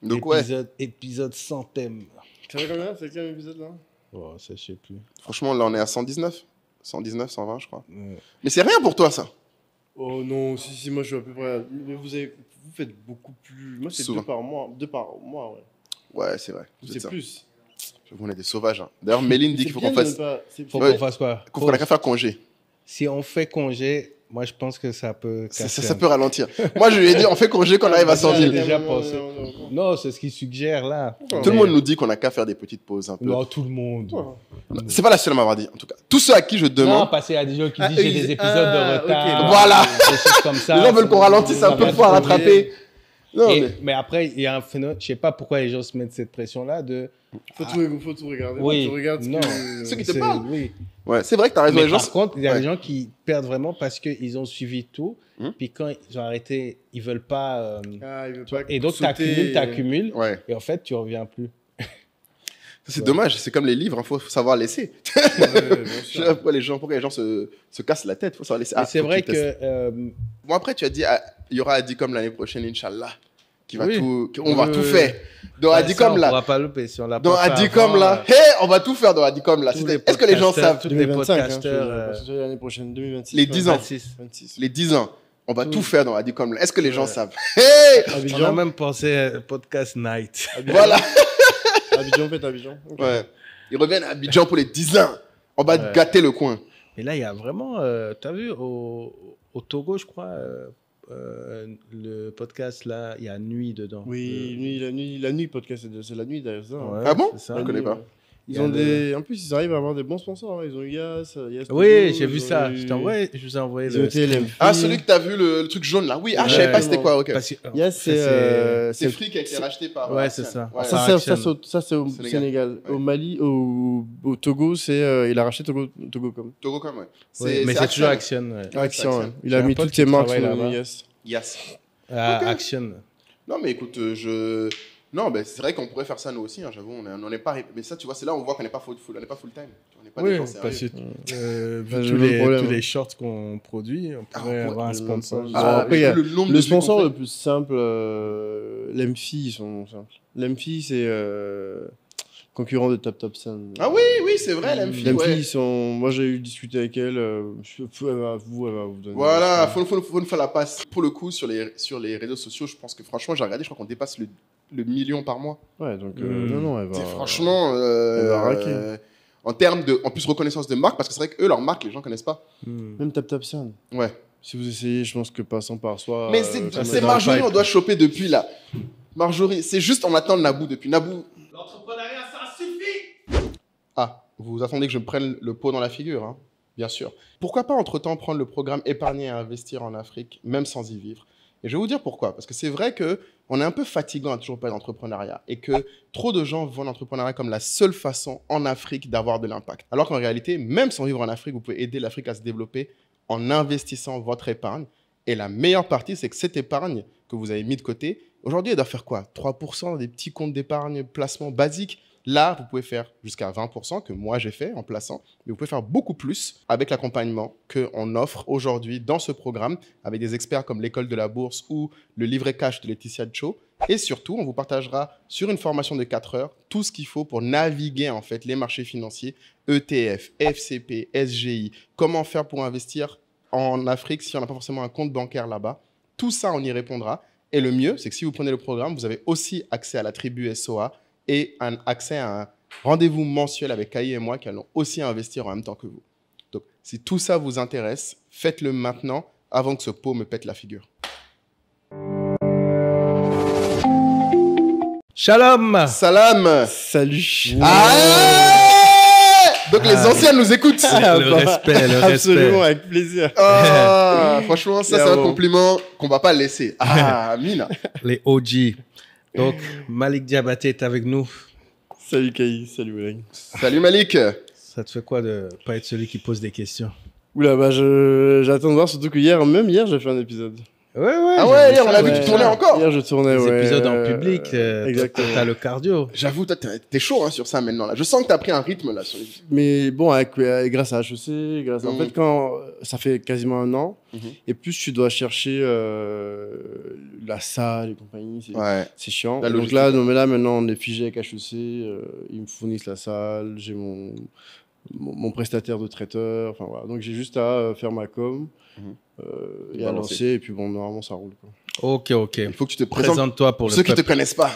Donc ouais. Épisode sans thème. Ça fait combien? C'est quel épisode là? Oh, ça, je sais plus. Franchement, là, on est à 119. 119, 120, je crois. Mais c'est rien pour toi, ça. Oh non, si, moi je suis à peu près. Mais vous faites beaucoup plus. Moi, c'est Souvent. 2 par mois. 2 par mois, ouais. Ouais, c'est vrai. C'est ça. plus. On est des sauvages. Hein. D'ailleurs, Méline dit qu'il faut qu'on fasse. Faut qu'on fasse quoi? Qu'on n'a qu'à faire congé. Si on fait congé, moi je pense que ça peut. Ça peut ralentir. Moi, je lui ai dit, on fait congé quand on arrive à 100 000. Déjà pensé. Non, c'est ce qu'il suggère là. Tout le monde nous dit qu'on n'a qu'à faire des petites pauses un peu. Non, tout le monde. C'est pas la seule à m'avoir dit, en tout cas. Tous ceux à qui je demande. Non, parce qu'il y a des gens qui disent j'ai des épisodes de retard. Okay. Voilà. Des choses comme ça. Les gens veulent qu'on ralentisse un peu pour rattraper. Non, mais après, il y a un phénomène. Je sais pas pourquoi les gens se mettent cette pression-là de. Faut tout regarder. Oui. Tu regardes ceux qui te parlent. Oui. Ouais, c'est vrai que t'as raison. Mais par contre, il y a des gens qui perdent vraiment parce qu'ils ont suivi tout. Puis quand ils ont arrêté, ils veulent pas. Ils veulent pas et donc, t'accumules. Ouais. Et en fait, tu reviens plus. C'est dommage, c'est comme les livres, il faut savoir laisser. Je sais pas pourquoi les gens se cassent la tête, il faut savoir laisser. C'est vrai que. Bon, après, tu as dit, il y aura Adicom l'année prochaine, Inch'Allah, qui va on va tout faire. Dans Adicom là. On va pas louper si on l'a pas. Dans Adicom là. On va tout faire dans Adicom là. Est-ce que les gens savent? Tous les podcasteurs. L'année prochaine, 2026. Les 10 ans. 26. Les 10 ans. On va tout faire dans Adicom là. Est-ce que les gens savent? On a même pensé podcast night. Voilà. Abidjan, faites Abidjan. Okay. Ouais. Ils reviennent à Abidjan pour les 10 ans. On va gâter le coin. Et là, il y a vraiment, tu as vu, au Togo, je crois, le podcast, là, il y a Nuit dedans. Oui, la nuit podcast, c'est la nuit d'ailleurs. Ça, ouais, ah bon? Ça. Je ne connais pas. Ils ont en plus, ils arrivent à avoir des bons sponsors. Hein. Ils ont Yas. Oui, j'ai vu ça. Je vous ai envoyé le. Celui que tu as vu, le truc jaune là. Oui, je savais pas c'était quoi. Ok. Yas, c'est Free qui a été racheté par. Ouais, c'est ça. Ouais. Ça, c'est au Sénégal. Ouais. Au Mali, au Togo, il a racheté Togocom. Togocom, ouais. Mais c'est toujours Action. Action, ouais. Il a mis toutes ses marques sur Yas. Action. Non, mais écoute, Non, ben c'est vrai qu'on pourrait faire ça nous aussi, hein, j'avoue, on n'est pas... Mais ça, tu vois, c'est là où on voit qu'on n'est pas full time. On n'est pas des gens parce sérieux. que tous les shorts qu'on produit, on pourrait avoir un sponsor. Après, le sponsor le plus simple, l'Emfi, ils sont simples. L'Emfi, c'est concurrent de Top Sun. Ah oui, c'est vrai, l'Emfi, ouais. Ils sont... Moi, j'ai eu discuté avec elle, elle va vous donner... Voilà, faut nous faire la passe. Pour le coup, sur les réseaux sociaux, je pense que franchement, j'ai regardé, je crois qu'on dépasse le million par mois. Ouais, donc non, elle va... Franchement, elle va raquer. En termes de, en plus, reconnaissance de marque, parce que c'est vrai qu'eux, leur marque, les gens connaissent pas. Même Top Sun. Ouais. Si vous essayez, je pense que passant par soi... Mais c'est Marjorie, on doit choper depuis là. Marjorie, c'est juste, on attend Nabou depuis. Nabou... L'entrepreneuriat, ça suffit. Ah, vous attendez que je me prenne le pot dans la figure, hein, bien sûr. Pourquoi pas, entre-temps, prendre le programme Épargner et investir en Afrique, même sans y vivre? Et je vais vous dire pourquoi. Parce que c'est vrai qu'on est un peu fatigant à toujours parler d'entrepreneuriat et que trop de gens voient l'entrepreneuriat comme la seule façon en Afrique d'avoir de l'impact. Alors qu'en réalité, même sans vivre en Afrique, vous pouvez aider l'Afrique à se développer en investissant votre épargne. Et la meilleure partie, c'est que cette épargne que vous avez mis de côté, aujourd'hui, elle doit faire quoi? 3% des petits comptes d'épargne placement basiques. Là, vous pouvez faire jusqu'à 20% que moi j'ai fait en plaçant, mais vous pouvez faire beaucoup plus avec l'accompagnement qu'on offre aujourd'hui dans ce programme avec des experts comme l'école de la bourse ou le livret cash de Laetitia Cho. Et surtout, on vous partagera sur une formation de 4 heures tout ce qu'il faut pour naviguer en fait les marchés financiers, ETF, FCP, SGI, comment faire pour investir en Afrique si on n'a pas forcément un compte bancaire là-bas. Tout ça, on y répondra. Et le mieux, c'est que si vous prenez le programme, vous avez aussi accès à la tribu SOA et un accès à un rendez-vous mensuel avec Kai et moi qui allons aussi investir en même temps que vous. Donc, si tout ça vous intéresse, faites-le maintenant avant que ce pot me pète la figure. Shalom. Salam. Salut. Donc les anciens nous écoutent. Le respect. Absolument, avec plaisir. Franchement, ça c'est un compliment qu'on va pas laisser. Amina. Les OG. Donc, Malik Diabaté est avec nous. Salut Kai, salut Oleg. Salut Malik. Ça te fait quoi de pas être celui qui pose des questions? Oula, j'attends de voir, surtout que même hier, j'ai fait un épisode. Ouais, Ah ouais, hier, on l'a vu, tu tournais encore. Hier, je tournais, Les ouais. épisodes en public, exactement. t'as le cardio. J'avoue, toi, t'es chaud hein, sur ça maintenant. Là. Je sens que t'as pris un rythme là sur les... Mais bon, grâce à HEC, en fait, quand ça fait quasiment 1 an, et plus tu dois chercher la salle et compagnie, c'est chiant. Donc là, maintenant, on est figé avec HEC, ils me fournissent la salle, j'ai mon prestataire de traiteur, enfin voilà. Donc j'ai juste à faire ma com et à lancer, et puis bon, normalement ça roule. Quoi. Ok. Il faut que tu te présentes. Présente-toi pour ceux qui te connaissent pas.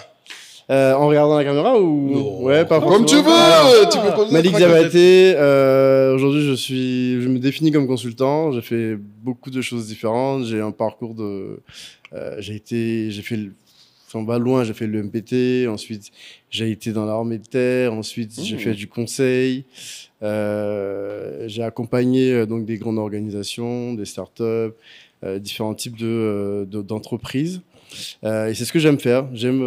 En regardant la caméra ou non. Ouais, pas comme tu veux. Alors, tu peux poser Malik Diabaté, aujourd'hui je me définis comme consultant. J'ai fait beaucoup de choses différentes. J'ai un parcours de, j'ai fait loin, j'ai fait le MPT. Ensuite, j'ai été dans l'armée de terre. Ensuite, j'ai fait du conseil. J'ai accompagné donc des grandes organisations, des startups, différents types d'entreprises. Et c'est ce que j'aime faire. J'aime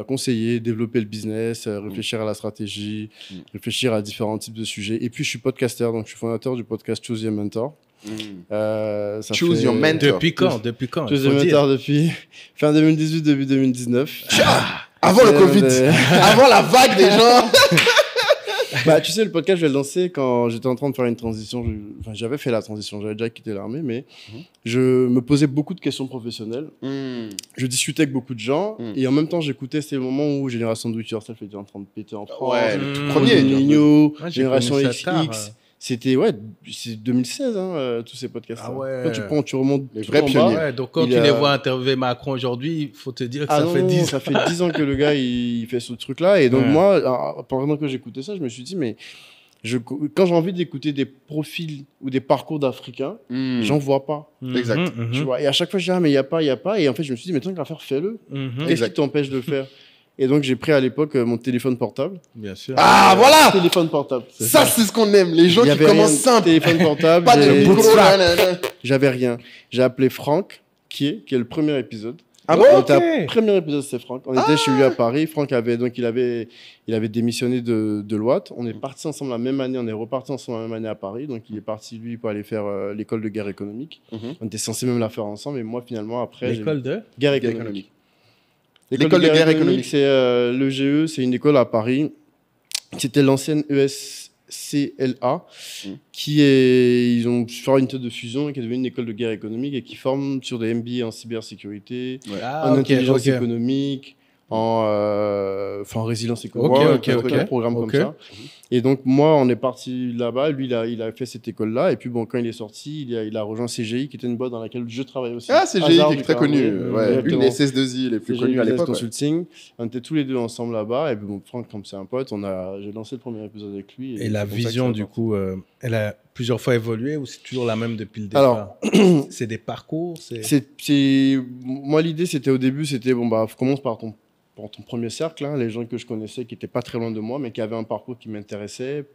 conseiller, développer le business, réfléchir à la stratégie, réfléchir à différents types de sujets. Et puis, je suis podcasteur, donc je suis fondateur du podcast Choose Your Mentor. Choose Your Mentor. Depuis quand Choose Your Mentor depuis fin 2018, début 2019. Avant le Covid. Avant la vague des gens. Tu sais, le podcast, je l'ai lancé quand j'étais en train de faire une transition. J'avais fait la transition, j'avais déjà quitté l'armée, mais je me posais beaucoup de questions professionnelles. Je discutais avec beaucoup de gens, et en même temps, j'écoutais ces moments où Génération Do It Yourself était en train de péter en France. Ouais, le tout premier. Nino, Génération XX. C'était, c'est 2016, tous ces podcasts. Ah ouais. Quand tu remontes les vrais pionniers. Ouais, donc quand tu les vois interviewer Macron aujourd'hui, il faut te dire que ça fait 10 ans que le gars, il fait ce truc-là. Et donc, moi, pendant que j'écoutais ça, je me suis dit, mais quand j'ai envie d'écouter des profils ou des parcours d'Africains, j'en vois pas. Exact. Tu vois. Et à chaque fois, je dis, mais il n'y a pas. Et en fait, je me suis dit, mais tant qu'à faire, fais-le. Qu'est-ce qui t'empêche de le faire? Et donc, j'ai pris à l'époque mon téléphone portable. Bien sûr. Ah, voilà! Téléphone portable. Ça, c'est ce qu'on aime. Les gens qui commencent simple. Téléphone portable. Pas de micro. J'avais rien. J'ai appelé Franck, qui est le premier épisode. Ah bon? Le premier épisode, c'est Franck. On était chez lui à Paris. Franck avait démissionné de Deloitte. On est partis ensemble la même année. On est repartis ensemble la même année à Paris. Donc, il est parti, lui, pour aller faire l'école de guerre économique. On était censé même la faire ensemble. Et moi, finalement, après. L'école de guerre économique. L'école de guerre économique. C'est l'EGE, c'est une école à Paris. C'était l'ancienne ESCLA, ils ont fait une tête de fusion et qui est devenue une école de guerre économique et qui forme sur des MBA en cybersécurité, en intelligence économique, en résilience économique, un programme comme ça. Et donc, moi, on est parti là-bas. Lui, il a fait cette école-là. Et puis, bon, quand il est sorti, il a rejoint CGI, qui était une boîte dans laquelle je travaillais aussi. Ah, CGI, qui est très connu. Une des SS2I les plus connues à l'époque. Consulting. On était tous les deux ensemble là-bas. Et puis, bon, Franck, comme c'est un pote, j'ai lancé le premier épisode avec lui. Et la vision, du coup, elle a plusieurs fois évolué ou c'est toujours la même depuis le départ? Alors, c'est des parcours? Moi, l'idée, c'était au début, commence par ton premier cercle, les gens que je connaissais qui n'étaient pas très loin de moi, mais qui avaient un parcours qui m'intéressait,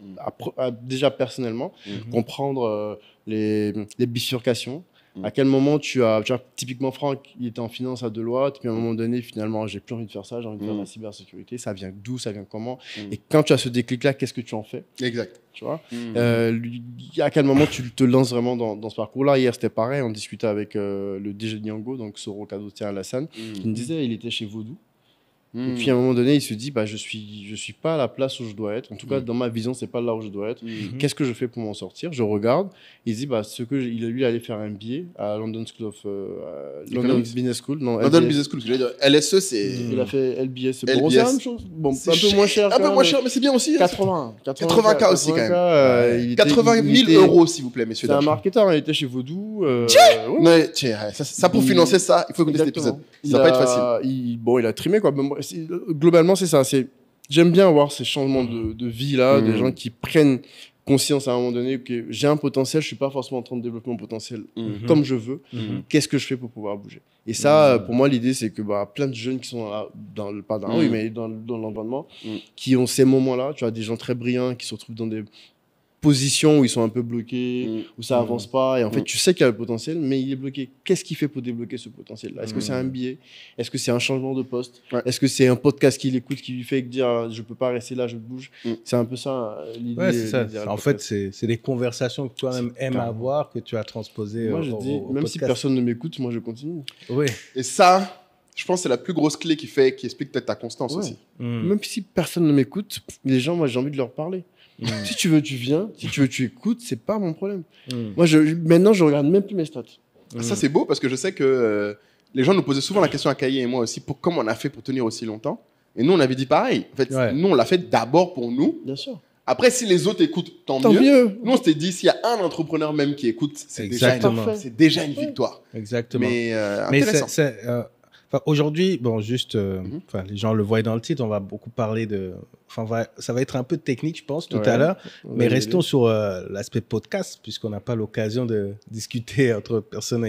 déjà personnellement, comprendre les bifurcations. À quel moment tu as typiquement Franck, il était en finance à Deloitte, puis à un moment donné, finalement, j'ai plus envie de faire ça, j'ai envie de faire la cybersécurité, ça vient d'où, ça vient comment, et quand tu as ce déclic-là, qu'est-ce que tu en fais? Exact. Tu vois, à quel moment tu te lances vraiment dans ce parcours-là? Hier, c'était pareil, on discutait avec le DG de Niango, donc Soro Kadotia Alassane, qui me disait, il était chez Vaudou. Et puis à un moment donné, il se dit, je suis pas à la place où je dois être. En tout cas, dans ma vision, c'est pas là où je dois être. Qu'est-ce que je fais pour m'en sortir? Je regarde. Il se dit, il allait faire un billet à London School of London Business School. Non, London Business School. LSE, c'est. Il a fait LBS. C'est bon, c'est la même chose. Bon, un peu moins cher. Un peu moins cher, mais c'est bien aussi. 80K aussi quand même. 80 000 € s'il vous plaît, messieurs. C'est un marketeur. Il était chez Vaudou. Ça pour financer ça, il faut écouter cet épisode. Ça va pas être facile. Il a trimé quoi. Globalement, c'est ça. J'aime bien voir ces changements de vie là, des gens qui prennent conscience à un moment donné que j'ai un potentiel, je suis pas forcément en train de développer mon potentiel comme je veux. Qu'est-ce que je fais pour pouvoir bouger? Et ça, pour moi, l'idée, c'est que plein de jeunes qui sont là, pas dans la rue, mais dans l'environnement, qui ont ces moments-là. Tu as des gens très brillants qui se retrouvent dans des position où ils sont un peu bloqués, où ça avance pas. Et en fait, tu sais qu'il y a le potentiel, mais il est bloqué. Qu'est-ce qu'il fait pour débloquer ce potentiel-là? Est-ce que c'est un billet? Est-ce que c'est un changement de poste? Est-ce que c'est un podcast qu'il écoute qui lui fait dire je peux pas rester là, je bouge? C'est un peu ça l'idée. Ouais, c'est ça. En fait, c'est des conversations que toi-même aimes avoir, que tu as transposées moi, je dis, même podcast. Si personne ne m'écoute, moi, je continue. Oui. Et ça, je pense que c'est la plus grosse clé qui explique peut-être ta constance aussi. Même si personne ne m'écoute, les gens, moi, j'ai envie de leur parler. Si tu veux, tu viens. Si tu veux, tu écoutes. C'est pas mon problème. Moi, maintenant, je regarde même plus mes stats. Ça, c'est beau parce que je sais que les gens nous posaient souvent la question à Kaye et moi aussi, comment on a fait pour tenir aussi longtemps. Et nous, on avait dit pareil. En fait, nous, on l'a fait d'abord pour nous. Bien sûr. Après, si les autres écoutent, tant mieux. Nous, on s'était dit, s'il y a un entrepreneur même qui écoute, c'est déjà une victoire. Exactement. Mais intéressant. Aujourd'hui, bon, juste, les gens le voient dans le titre, on va beaucoup parler ça va être un peu technique, je pense, tout à l'heure, mais restons sur l'aspect podcast, puisqu'on n'a pas l'occasion de discuter entre personnes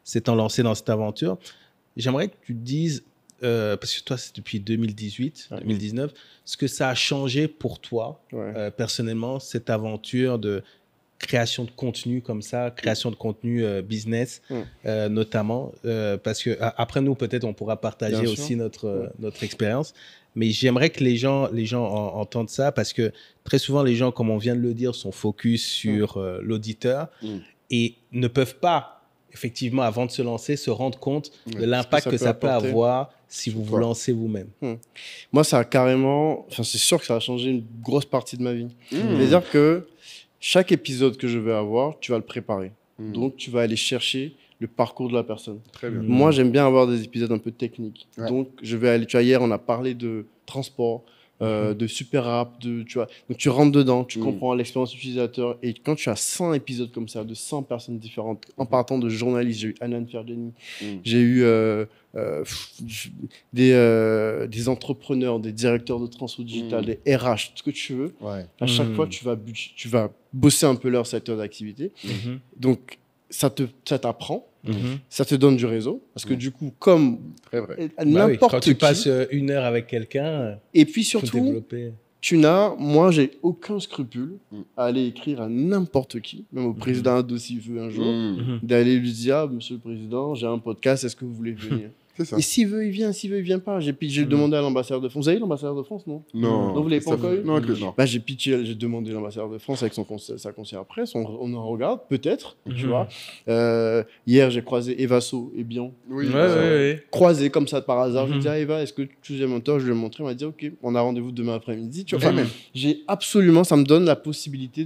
s'étant lancées dans cette aventure. J'aimerais que tu dises, parce que toi, c'est depuis 2018, 2019, ce que ça a changé pour toi, personnellement, cette aventure de création de contenu comme ça, création de contenu business, notamment, parce que après nous, peut-être, on pourra partager aussi notre expérience, mais j'aimerais que les gens entendent ça, parce que très souvent, les gens, comme on vient de le dire, sont focus sur l'auditeur et ne peuvent pas, effectivement, avant de se lancer, se rendre compte de l'impact que ça peut avoir si vous vous lancez vous-même. Moi, ça a carrément... Enfin, c'est sûr que ça a changé une grosse partie de ma vie. C'est-à-dire que chaque épisode que je vais avoir, tu vas le préparer. Donc, tu vas aller chercher le parcours de la personne. Très bien. Moi, j'aime bien avoir des épisodes un peu techniques. Donc, je vais aller... Tu vois, hier, on a parlé de transport, de super app, tu vois. Donc, tu rentres dedans, tu comprends l'expérience utilisateur. Et quand tu as 100 épisodes comme ça, de 100 personnes différentes, en partant de journalistes, j'ai eu Anan Ferjani, j'ai eu des entrepreneurs, des directeurs de transfo digital, des RH, tout ce que tu veux. À chaque fois, tu vas bosser un peu leur secteur d'activité. Donc, ça t'apprend. Ça te donne du réseau. Parce que du coup, comme n'importe quand tu passes une heure avec quelqu'un, et puis surtout, moi, j'ai aucun scrupule à aller écrire à n'importe qui, même au président Ado s'il veut un jour, d'aller lui dire, Monsieur le Président, j'ai un podcast, est-ce que vous voulez venir? Et s'il veut, il vient. S'il veut, il vient pas. J'ai demandé à l'ambassadeur de France. Vous avez l'ambassadeur de France, non? Non. Donc, vous l'avez pas encore eu? Non. J'ai pitché, j'ai demandé à l'ambassadeur de France avec sa conseillère presse. On en regarde, peut-être, tu vois. Hier, j'ai croisé Evaso et Bion. Croisé comme ça par hasard. Je lui ai dit, Eva, est-ce que tu es mentor? Je lui ai montré. On m'a dit, OK, on a rendez-vous demain après-midi. Tu vois, ça me donne la possibilité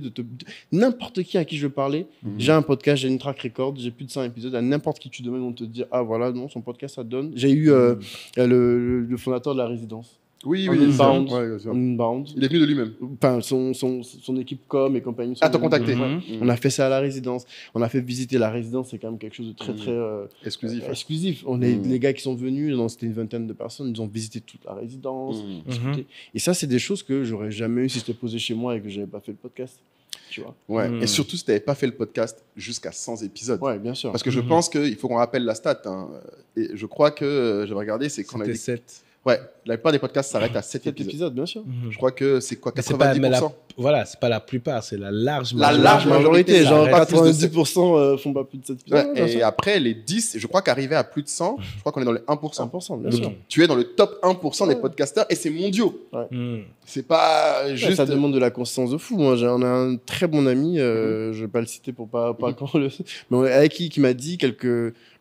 n'importe qui à qui je veux parler. J'ai un podcast, j'ai une track record, j'ai plus de 100 épisodes. À n'importe qui tu demandes, on te dit, ah voilà, non, son podcast, ça te donne. J'ai eu le fondateur de la résidence. Inbound. Il est venu de lui-même. Enfin, son équipe com et compagnie. T'as contacté. On a fait ça à la résidence. On a fait visiter la résidence. C'est quand même quelque chose de très, très exclusif. Les gars qui sont venus, c'était une vingtaine de personnes, ils ont visité toute la résidence. Et ça, c'est des choses que j'aurais jamais eu si j'étais posé chez moi et que j'avais pas fait le podcast. Tu vois. Et surtout, si tu n'avais pas fait le podcast jusqu'à 100 épisodes. Ouais, bien sûr. Parce que je pense qu'il faut qu'on rappelle la stat. Et je crois que, j'avais regardé, c'est qu'on a dit... 7. Ouais, la plupart des podcasts s'arrêtent à 7 épisodes. Bien sûr. Je crois que c'est quoi, 90%? Voilà, c'est pas la plupart, c'est la large majorité. La large majorité, genre 90% font pas plus de 7 épisodes. Et après, les 10, je crois qu'arriver à plus de 100, je crois qu'on est dans les 1%. 1%, bien sûr. Tu es dans le top 1% des podcasteurs et c'est mondiaux. C'est pas juste... Ça demande de la constance de fou. Moi, on a un très bon ami, je vais pas le citer pour pas qu'on le... Mais avec qui m'a dit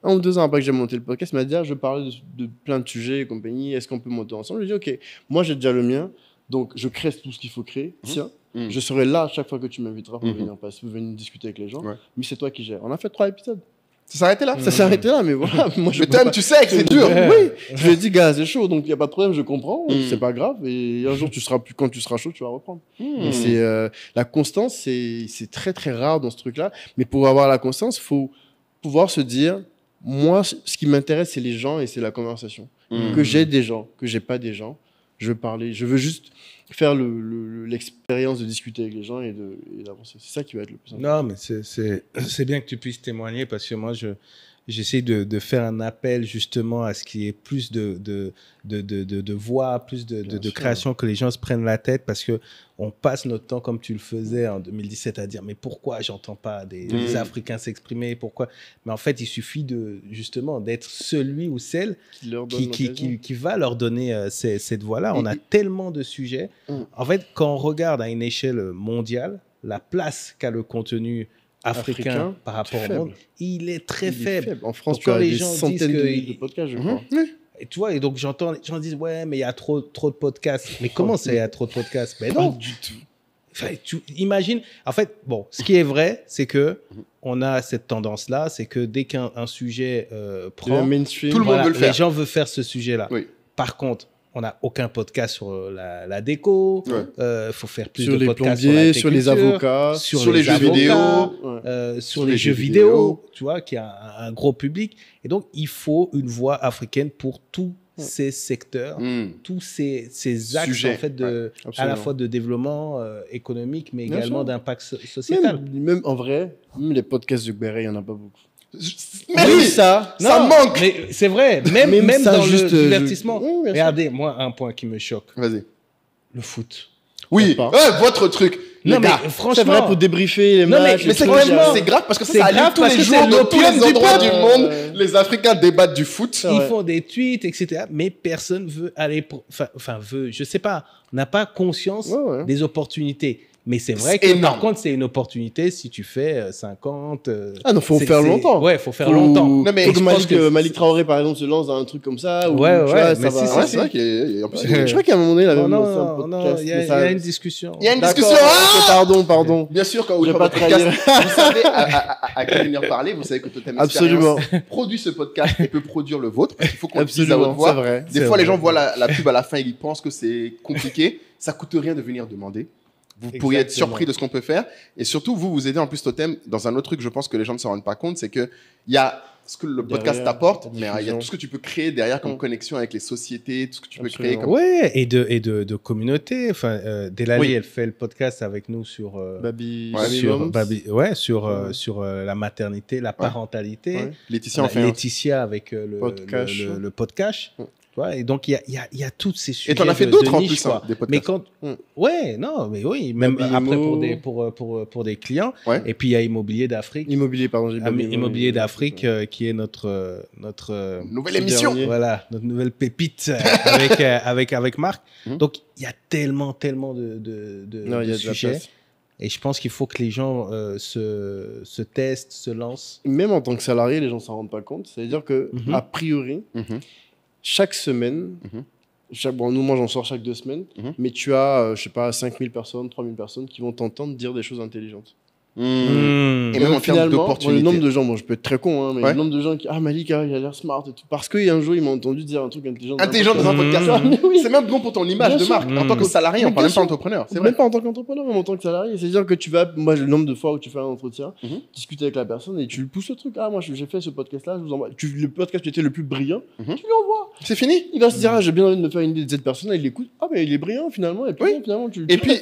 1 ou 2 ans après que j'ai monté le podcast, il m'a dit, je parlais de plein de sujets et compagnie, est-ce qu'on peut monter ensemble? Je lui ai dit, OK, moi j'ai déjà le mien, donc je crée tout ce qu'il faut créer. Tiens, je serai là à chaque fois que tu m'inviteras pour venir discuter avec les gens, mais c'est toi qui gères. On a fait 3 épisodes. Ça s'est arrêté là? Ça s'est arrêté là, mais voilà. Moi, mais toi-même, tu sais que c'est dur. Oui. Je lui ai dit, gars, c'est chaud, donc il n'y a pas de problème, je comprends, c'est pas grave. Et un jour, quand tu seras chaud, tu vas reprendre. Et la constance, c'est très, très rare dans ce truc-là. Mais pour avoir la constance, il faut pouvoir se dire, moi, ce qui m'intéresse, c'est les gens et c'est la conversation. Que j'ai des gens, que j'ai pas des gens, je veux parler, je veux juste faire l'expérience de discuter avec les gens et d'avancer. C'est ça qui va être le plus important. Non, mais c'est bien que tu puisses témoigner parce que moi, j'essaie de faire un appel justement à ce qu'il y ait plus de voix, plus de création, que les gens se prennent la tête, parce que on passe notre temps, comme tu le faisais en 2017, à dire mais pourquoi j'entends pas des Africains s'exprimer, pourquoi? Mais en fait, il suffit justement d'être celui ou celle qui va leur donner cette voix-là. On a tellement de sujets. En fait, quand on regarde à une échelle mondiale, la place qu'a le contenu africain par rapport au monde, il est très faible. En France, tu as des centaines de podcasts, je crois. Et tu vois, et donc j'entends les gens disent ouais, mais il y a trop de podcasts. Mais comment ça, il y a trop de podcasts? Ben non, pas du tout. Enfin, tu imagines. En fait, bon, ce qui est vrai, c'est que on a cette tendance-là, c'est que dès qu'un sujet prend, mainstream, tout le monde veut le faire. Les gens veulent faire ce sujet-là. Oui. Par contre, on n'a aucun podcast sur la déco. Faut faire plus sur de les podcasts plombiers, sur les avocats, sur les jeux vidéo, sur les jeux vidéo, tu vois, qui a un gros public. Et donc, il faut une voix africaine pour tous ces secteurs, tous ces axes Sujets, en fait à la fois de développement économique, mais également d'impact sociétal. Même en vrai, même les podcasts de Gbere, il n'y en a pas beaucoup. Mais oui, ça manque. Mais c'est vrai, même ça, dans juste, le divertissement. Oui, regardez, moi, un point qui me choque. Vas-y. Le foot. Oui, votre truc. Non, mais franchement, c'est vrai, pour débriefer les matchs. Mais c'est grave parce que ça allume tous les jours dans tous les endroits du monde. Les Africains débattent du foot. Ils font des tweets, etc. Mais personne veut aller je sais pas, n'a pas conscience des opportunités. Mais c'est vrai que par contre, c'est une opportunité si tu fais 50. Ah non, faut faire longtemps. Ouais, faut faire longtemps. Non, mais Malik Traoré, par exemple, se lance dans un truc comme ça. Ouais, ça va. C'est vrai qu'il y a. Je crois qu'à un moment donné, il avait lancé un podcast. Non, il y a une discussion. Il y a une discussion. Pardon. Bien sûr, quand vous faites votre podcast, vous savez à quelle venir parler. Vous savez que Totem Experience produit ce podcast et peut produire le vôtre. Il faut qu'on utilise à votre voix. Des fois, les gens voient la pub à la fin et ils pensent que c'est compliqué. Ça coûte rien de venir demander. Vous pourriez être surpris de ce qu'on peut faire. Et surtout, vous aidez en plus Totem dans un autre truc, je pense que les gens ne se rendent pas compte, c'est qu'il y a ce que le podcast t'apporte, mais il y a tout ce que tu peux créer derrière comme connexion avec les sociétés, tout ce que tu peux créer. Comme... Ouais, et de communauté. Enfin, Delali, elle fait le podcast avec nous sur sur la maternité, la parentalité. Ouais. Laetitia avec le podcast. Et donc, il y a tous ces sujets. Et t'en as fait d'autres en plus, des podcasts. Mais quand... même après pour des clients. Ouais. Et puis, il y a Immobilier d'Afrique. Immobilier d'Afrique, qui est notre nouvelle émission. Voilà, notre nouvelle pépite avec Marc. Donc, il y a tellement de sujets. Et je pense qu'il faut que les gens se testent, se lancent. Même en tant que salarié, les gens ne s'en rendent pas compte. C'est-à-dire que a priori... Chaque semaine, moi j'en sors chaque 2 semaines, mais tu as, 5000 personnes, 3000 personnes qui vont t'entendre dire des choses intelligentes. Et même en termes d'opportunités. Le nombre de gens, je peux être très con, mais le nombre de gens qui Malik, il a l'air smart et tout. Parce qu'un jour, il m'a entendu dire un truc intelligent. Intelligent dans un podcast. C'est même bon pour ton image de marque. En tant que salarié, on parle même pas entrepreneur. C'est même pas en tant qu'entrepreneur, mais en tant que salarié. C'est-à-dire que tu vas, moi, le nombre de fois où tu fais un entretien, discuter avec la personne et tu lui pousses le truc. Moi, j'ai fait ce podcast-là, je vous envoie. Le podcast qui était le plus brillant, tu lui envoies. C'est fini. Il va se dire, j'ai bien envie de me faire une idée de cette personne, il l'écoute. Mais il est brillant finalement. Et puis finalement, tu et puis,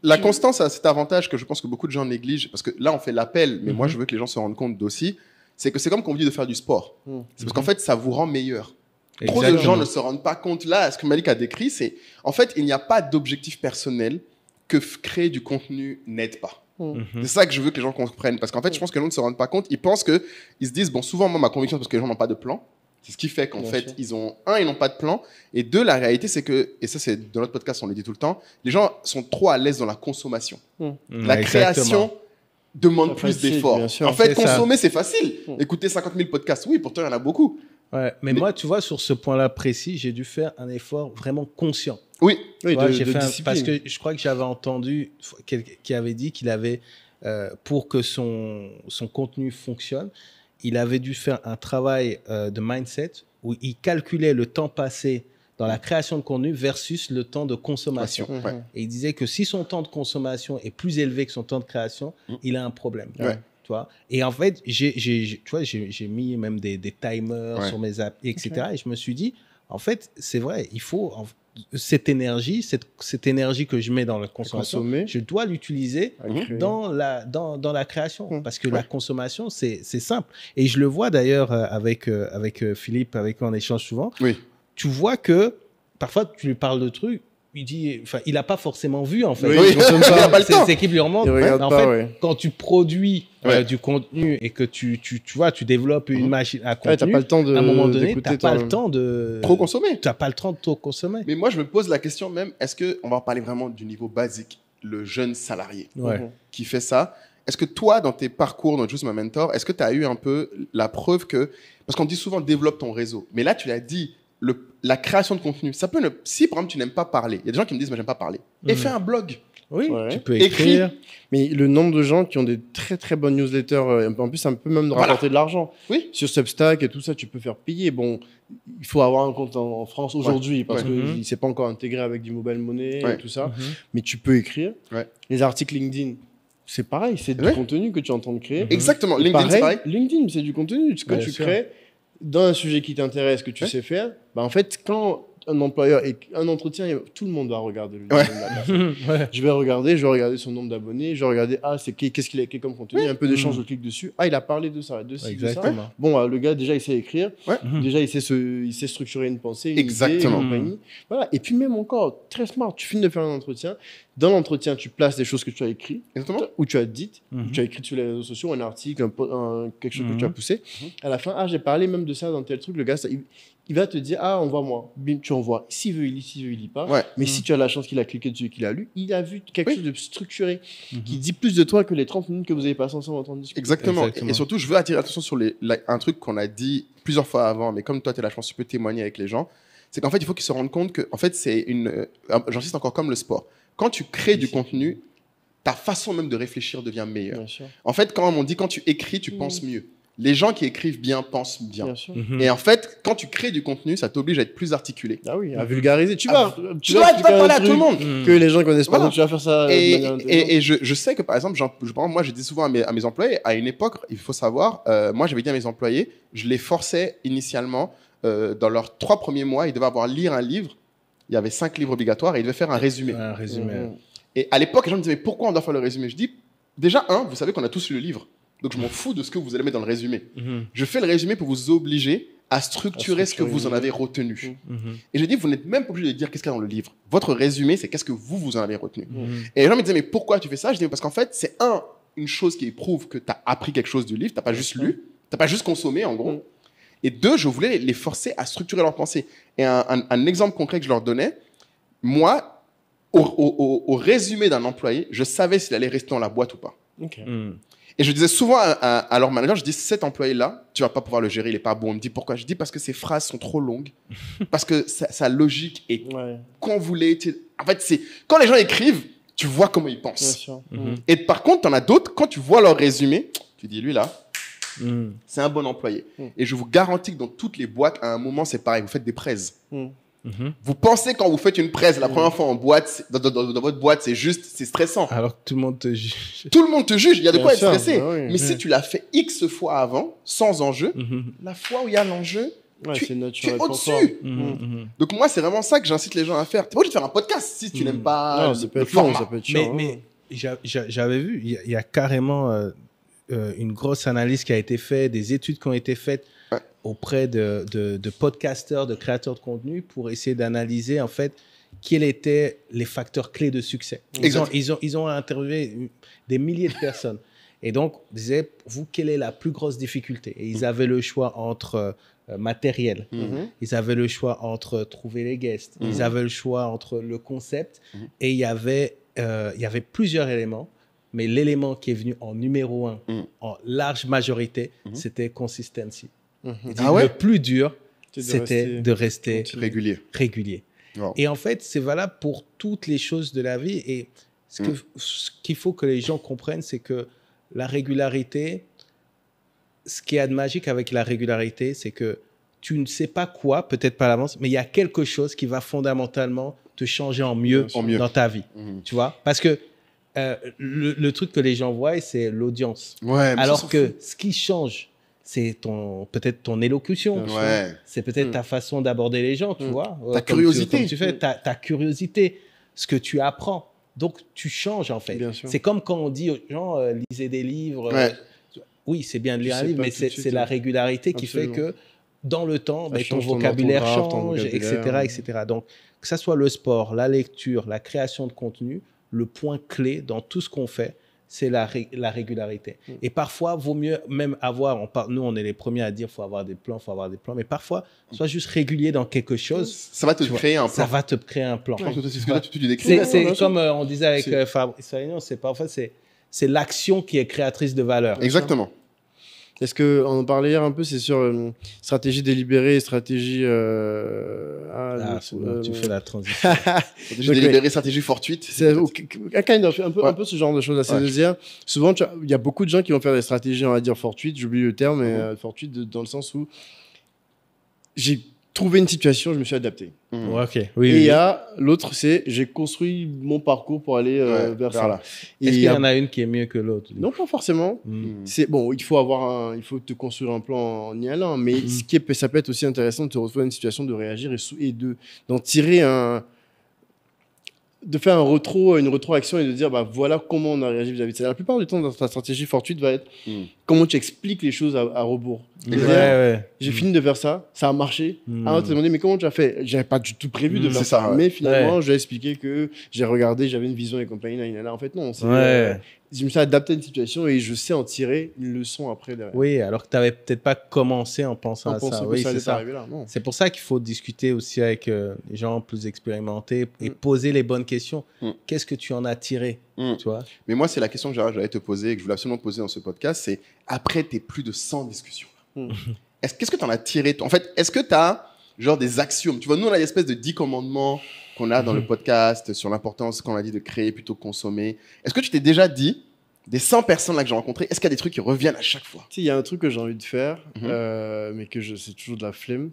la constance a cet avantage que je pense que beaucoup de gens négligent, parce que là, on fait l'appel, mais moi, je veux que les gens se rendent compte d'aussi, c'est que c'est comme quand on dit de faire du sport. C'est parce qu'en fait, ça vous rend meilleur. Trop de gens ne se rendent pas compte. Là, ce que Malik a décrit, c'est en fait, il n'y a pas d'objectif personnel que créer du contenu n'aide pas. C'est ça que je veux que les gens comprennent. Parce qu'en fait, je pense que les gens ne se rendent pas compte. Ils pensent ils se disent, souvent, moi, ma conviction, c'est parce que les gens n'ont pas de plan. C'est ce qui fait qu'en fait, ils n'ont pas de plan. Et 2, la réalité, c'est que, et ça, c'est dans notre podcast, on le dit tout le temps, les gens sont trop à l'aise dans la consommation. La création demande plus d'efforts. En fait, consommer, c'est facile. Écouter 50 000 podcasts, oui, pourtant, il y en a beaucoup. Ouais, mais moi, tu vois, sur ce point-là précis, j'ai dû faire un effort vraiment conscient. Oui, parce que je crois que j'avais entendu qui avait dit qu'il avait, pour que son contenu fonctionne, il avait dû faire un travail de mindset où il calculait le temps passé dans la création de contenu versus le temps de consommation. Et il disait que si son temps de consommation est plus élevé que son temps de création, il a un problème. Tu vois. Et en fait, j'ai mis même des timers sur mes apps, etc. Et je me suis dit, en fait, c'est vrai, il faut cette énergie que je mets dans la consommation, je dois l'utiliser dans la création. Parce que la consommation, c'est simple. Et je le vois d'ailleurs avec Philippe, avec qui on échange souvent. Oui. Tu vois que parfois, tu lui parles de trucs, il n'a pas forcément vu, en fait. Oui. Il n'a pas le temps. C'est qui lui remonte. En fait, quand tu produis du contenu et que tu développes une machine à contenu, t'as pas le temps à un moment donné, tu n'as pas le temps de... Trop consommer. Tu n'as pas le temps de trop consommer. Mais moi, je me pose la question même, est-ce qu'on va en parler vraiment du niveau basique, le jeune salarié qui fait ça? Est-ce que toi, dans tes parcours dans Choose My Mentor, est-ce que tu as eu un peu la preuve que... Parce qu'on dit souvent, développe ton réseau. Mais là, tu l'as dit, la création de contenu, ça peut si par exemple tu n'aimes pas parler, il y a des gens qui me disent moi j'aime pas parler, et fais un blog. Oui, tu peux écrire. Mais le nombre de gens qui ont des très très bonnes newsletters, en plus ça peut même rapporter de l'argent. Oui. Sur Substack et tout ça, tu peux faire payer. Bon, il faut avoir un compte en France aujourd'hui parce qu'il ne s'est pas encore intégré avec du mobile money et tout ça. Mais tu peux écrire. Les articles LinkedIn, c'est pareil, c'est du contenu que tu es en train de créer. Exactement, LinkedIn c'est pareil. LinkedIn, c'est du contenu que tu crées dans un sujet qui t'intéresse, que tu sais faire. Bah, en fait, quand un employeur et un entretien, tout le monde va regarder le nombre de la personne. Je vais regarder son nombre d'abonnés, je vais regarder qu'est-ce qu'il a écrit comme contenu, un peu d'échange, je clique dessus. Il a parlé de ça, de ci, de ça. Bon, le gars déjà il sait écrire, déjà il sait structurer une pensée, une idée, une compagnie. Voilà. Et puis même encore très smart, tu finis de faire un entretien. Dans l'entretien, tu places des choses que tu as écrites ou tu as dites, ou tu as écrit sur les réseaux sociaux, un article, quelque chose que tu as poussé. À la fin, j'ai parlé même de ça dans tel truc. Le gars, il va te dire, envoie-moi. Bim, tu envoies. S'il veut, il lit. S'il veut, il lit pas. Mais si tu as la chance qu'il a cliqué dessus et qu'il a lu, il a vu quelque chose de structuré qui dit plus de toi que les 30 minutes que vous avez passées ensemble en train de discuter. Exactement. Et surtout, je veux attirer l'attention sur un truc qu'on a dit plusieurs fois avant, mais comme toi, tu as la chance, tu peux témoigner avec les gens. C'est qu'en fait, il faut qu'ils se rendent compte que, en fait, j'insiste encore comme le sport. Quand tu crées du contenu, ta façon même de réfléchir devient meilleure. En fait, quand tu écris, tu penses mieux. Les gens qui écrivent bien pensent bien. Et en fait, quand tu crées du contenu, ça t'oblige à être plus articulé. Ah oui, à vulgariser. Tu vas parler à tout le monde. Que les gens connaissent pas, donc tu vas faire ça. Et je sais que, par exemple, moi, je dis souvent à mes employés, à une époque, il faut savoir, moi, j'avais dit à mes employés, je les forçais initialement, dans leurs 3 premiers mois, ils devaient avoir lire un livre. Il y avait 5 livres obligatoires et ils devaient faire un résumé. Et à l'époque, les gens me disaient, mais pourquoi on doit faire le résumé? Je dis, déjà, vous savez qu'on a tous lu le livre. Donc, je m'en fous de ce que vous allez mettre dans le résumé. Je fais le résumé pour vous obliger à structurer ce que vous en avez retenu. Et j'ai dit, vous n'êtes même pas obligé de dire qu'est-ce qu'il y a dans le livre. Votre résumé, c'est qu'est-ce que vous en avez retenu. Et les gens me disaient, mais pourquoi tu fais ça? Je dis, parce qu'en fait, c'est une chose qui prouve que tu as appris quelque chose du livre, tu n'as pas juste lu, tu n'as pas juste consommé, en gros. Et 2, je voulais les forcer à structurer leur pensée. Et un exemple concret que je leur donnais, moi, au résumé d'un employé, je savais s'il allait rester dans la boîte ou pas. Et je disais souvent à leur manager, je dis, cet employé-là, tu vas pas pouvoir le gérer, il est pas bon. Il me dit, pourquoi? Je dis, parce que ses phrases sont trop longues, parce que sa logique est convolée. En fait, quand les gens écrivent, tu vois comment ils pensent. Et par contre, tu en as d'autres, quand tu vois leur résumé, tu dis, lui là, c'est un bon employé. Et je vous garantis que dans toutes les boîtes, à un moment, c'est pareil, vous faites des prêts. Vous pensez quand vous faites une presse la première fois en boîte, dans votre boîte, c'est stressant. Alors que tout le monde te juge. Tout le monde te juge, il y a de quoi être stressé. Mais si tu l'as fait X fois avant, sans enjeu, la fois où il y a l'enjeu, tu es au-dessus. Donc moi, c'est vraiment ça que j'incite les gens à faire. Tu es pas obligé de faire un podcast si tu n'aimes pas le format. Ça peut être chiant. Mais j'avais vu, il y a carrément une grosse analyse qui a été faite, des études qui ont été faites auprès de podcasteurs, de créateurs de contenu pour essayer d'analyser en fait quels étaient les facteurs clés de succès. Ils ont interviewé des milliers de personnes. Et donc, ils disaient, pour vous, quelle est la plus grosse difficulté? Et ils avaient le choix entre matériel, ils avaient le choix entre trouver les guests, ils avaient le choix entre le concept, et il y avait plusieurs éléments. Mais l'élément qui est venu en numéro 1, en large majorité, c'était consistency. Le plus dur, c'était de rester régulier. Wow. Et en fait, c'est valable pour toutes les choses de la vie. Et ce qu'il faut que les gens comprennent, c'est que la régularité, ce qui est de magique avec la régularité, c'est que tu ne sais pas quoi, peut-être pas à l'avance, mais il y a quelque chose qui va fondamentalement te changer en mieux dans ta vie. Tu vois? Parce que le truc que les gens voient, c'est l'audience. Ouais, alors que ce qui change, c'est peut-être ton élocution. Ouais. C'est peut-être ta façon d'aborder les gens, tu vois. Ta curiosité. Comme tu fais, ta curiosité, ce que tu apprends. Donc, tu changes, en fait. C'est comme quand on dit aux gens, lisez des livres. Oui, c'est bien de lire un livre, mais c'est la régularité qui fait que dans le temps, ton vocabulaire change, etc. Donc, que ça soit le sport, la lecture, la création de contenu, le point clé dans tout ce qu'on fait, c'est la régularité. Et parfois, vaut mieux même avoir, nous, on est les premiers à dire qu'il faut avoir des plans, mais parfois, sois juste régulier dans quelque chose. Ça va te créer un plan. Ça va te créer un plan. Je pense que c'est ce que tu décris. C'est comme on disait avec Fabrice Salignon, c'est l'action qui est créatrice de valeur. Exactement. Est-ce qu'on en parlait hier un peu, c'est sur stratégie délibérée et stratégie... tu fais la transition. Stratégie délibérée, stratégie fortuite. C'est un peu ce genre de choses. Souvent, il y a beaucoup de gens qui vont faire des stratégies, on va dire fortuites, j'oublie le terme, mais fortuites dans le sens où j'ai trouvé une situation, je me suis adapté. Et il y a l'autre, c'est j'ai construit mon parcours pour aller vers ça. Là. Est-ce qu'il y en a une qui est mieux que l'autre? Non, pas forcément. C'est bon, il faut te construire un plan en y allant, mais ça peut être aussi intéressant de te retrouver dans une situation de réagir et d'en tirer de faire une rétroaction et de dire voilà comment on a réagi vis-à-vis de ça. La plupart du temps, ta stratégie fortuite va être comment tu expliques les choses à rebours. J'ai fini de faire ça, ça a marché. Alors tu te demandais mais comment tu as fait? J'avais pas du tout prévu de faire ça, mais finalement je vais expliquer que j'ai regardé, j'avais une vision et compagnie. En fait non, je me suis adapté à une situation et je sais en tirer une leçon après derrière. Oui, alors que tu n'avais peut-être pas commencé en pensant à ça. Oui, c'est ça. C'est pour ça qu'il faut discuter aussi avec les gens plus expérimentés et poser les bonnes questions. Qu'est-ce que tu en as tiré tu vois? Mais moi, c'est la question que j'allais te poser et que je voulais absolument te poser dans ce podcast, c'est après tes plus de 100 discussions, qu'est-ce que tu en as tiré? En fait, est-ce que tu as genre des axiomes? Tu vois, nous, on a l'espèce de 10 commandements qu'on a dans le podcast sur l'importance, qu'on a dit, de créer plutôt que consommer. Est-ce que tu t'es déjà dit, des 100 personnes là que j'ai rencontrées, est-ce qu'il y a des trucs qui reviennent à chaque fois? Il y a un truc que j'ai envie de faire, mais que c'est toujours de la flemme.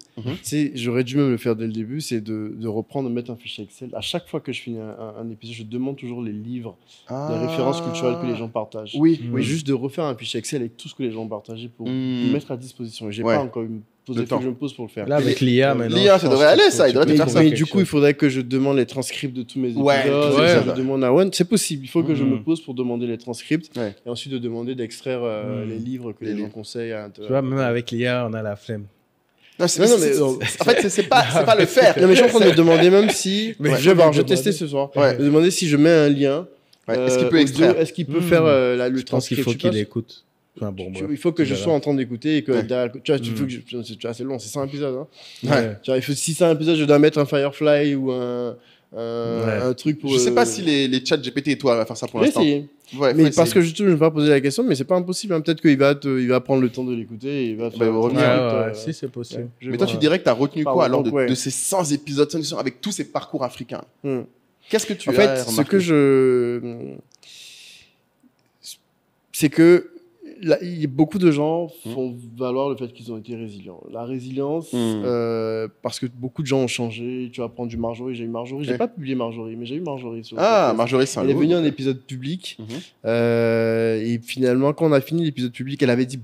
J'aurais dû même le faire dès le début, c'est de reprendre, de mettre un fichier Excel. À chaque fois que je finis un épisode, je demande toujours les livres, les références culturelles que les gens partagent. Juste de refaire un fichier Excel avec tout ce que les gens ont partagé pour mettre à disposition. Et j'ai pas encore je me pose pour le faire. Là, avec l'IA, maintenant. L'IA, ça devrait aller, ça. Il devrait te faire ça. Mais du coup, il faudrait que je demande les transcripts de tous mes épisodes. Je demande à One. C'est possible. Il faut que je me pose pour demander les transcripts et ensuite de demander d'extraire les livres que les gens conseillent. Tu vois, même avec l'IA, on a la flemme. En fait, c'est pas le faire. Non, mais je suis en train de me demander même si. Je vais tester ce soir. Me demander si je mets un lien. Est-ce qu'il peut extraire? Est-ce qu'il peut faire le transcript? Je pense qu'il faut qu'il écoute. Il faut que je sois en train d'écouter et que derrière, tu vois, c'est long, c'est 100 épisodes. Tu vois, si c'est un épisode, je dois mettre un Firefly ou un truc pour. Je sais pas si les chats GPT et toi va faire ça pour l'instant. Mais parce que je ne vais pas poser la question, mais c'est pas impossible. Peut-être qu'il va prendre le temps de l'écouter et il va revenir. Si, c'est possible. Mais toi, tu dirais que tu as retenu quoi alors de ces 100 épisodes avec tous ces parcours africains? Qu'est-ce que tu as remarqué? En fait, c'est que beaucoup de gens font valoir le fait qu'ils ont été résilients. La résilience, parce que beaucoup de gens ont changé. Tu vas prendre du Marjorie. J'ai eu Marjorie. J'ai pas publié Marjorie, mais j'ai eu Marjorie. Marjorie, c'est un Elle est venue en épisode public. Et finalement, quand on a fini l'épisode public, elle avait dit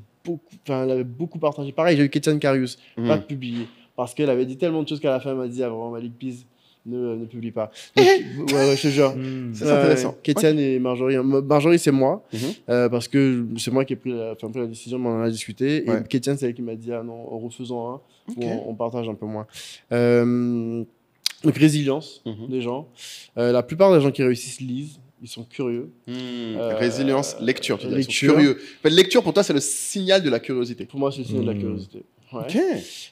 elle avait beaucoup partagé. Pareil, j'ai eu Kétiane Karius, pas publié. Parce qu'elle avait dit tellement de choses qu'à la fin, elle m'a dit vraiment, Malik, please, ne publie pas. Donc, je te jure. C'est intéressant. Kétiane et Marjorie. Marjorie, c'est moi, parce que c'est moi qui ai pris la décision, mais on en a discuté. Et Kétiane, c'est elle qui m'a dit, ah non, refaisons un, où on partage un peu moins. Donc, résilience des gens. La plupart des gens qui réussissent lisent. Ils sont curieux. Résilience, lecture, tu dis. Ils sont curieux. En fait, lecture, pour toi, c'est le signal de la curiosité. Pour moi, c'est le signal de la curiosité.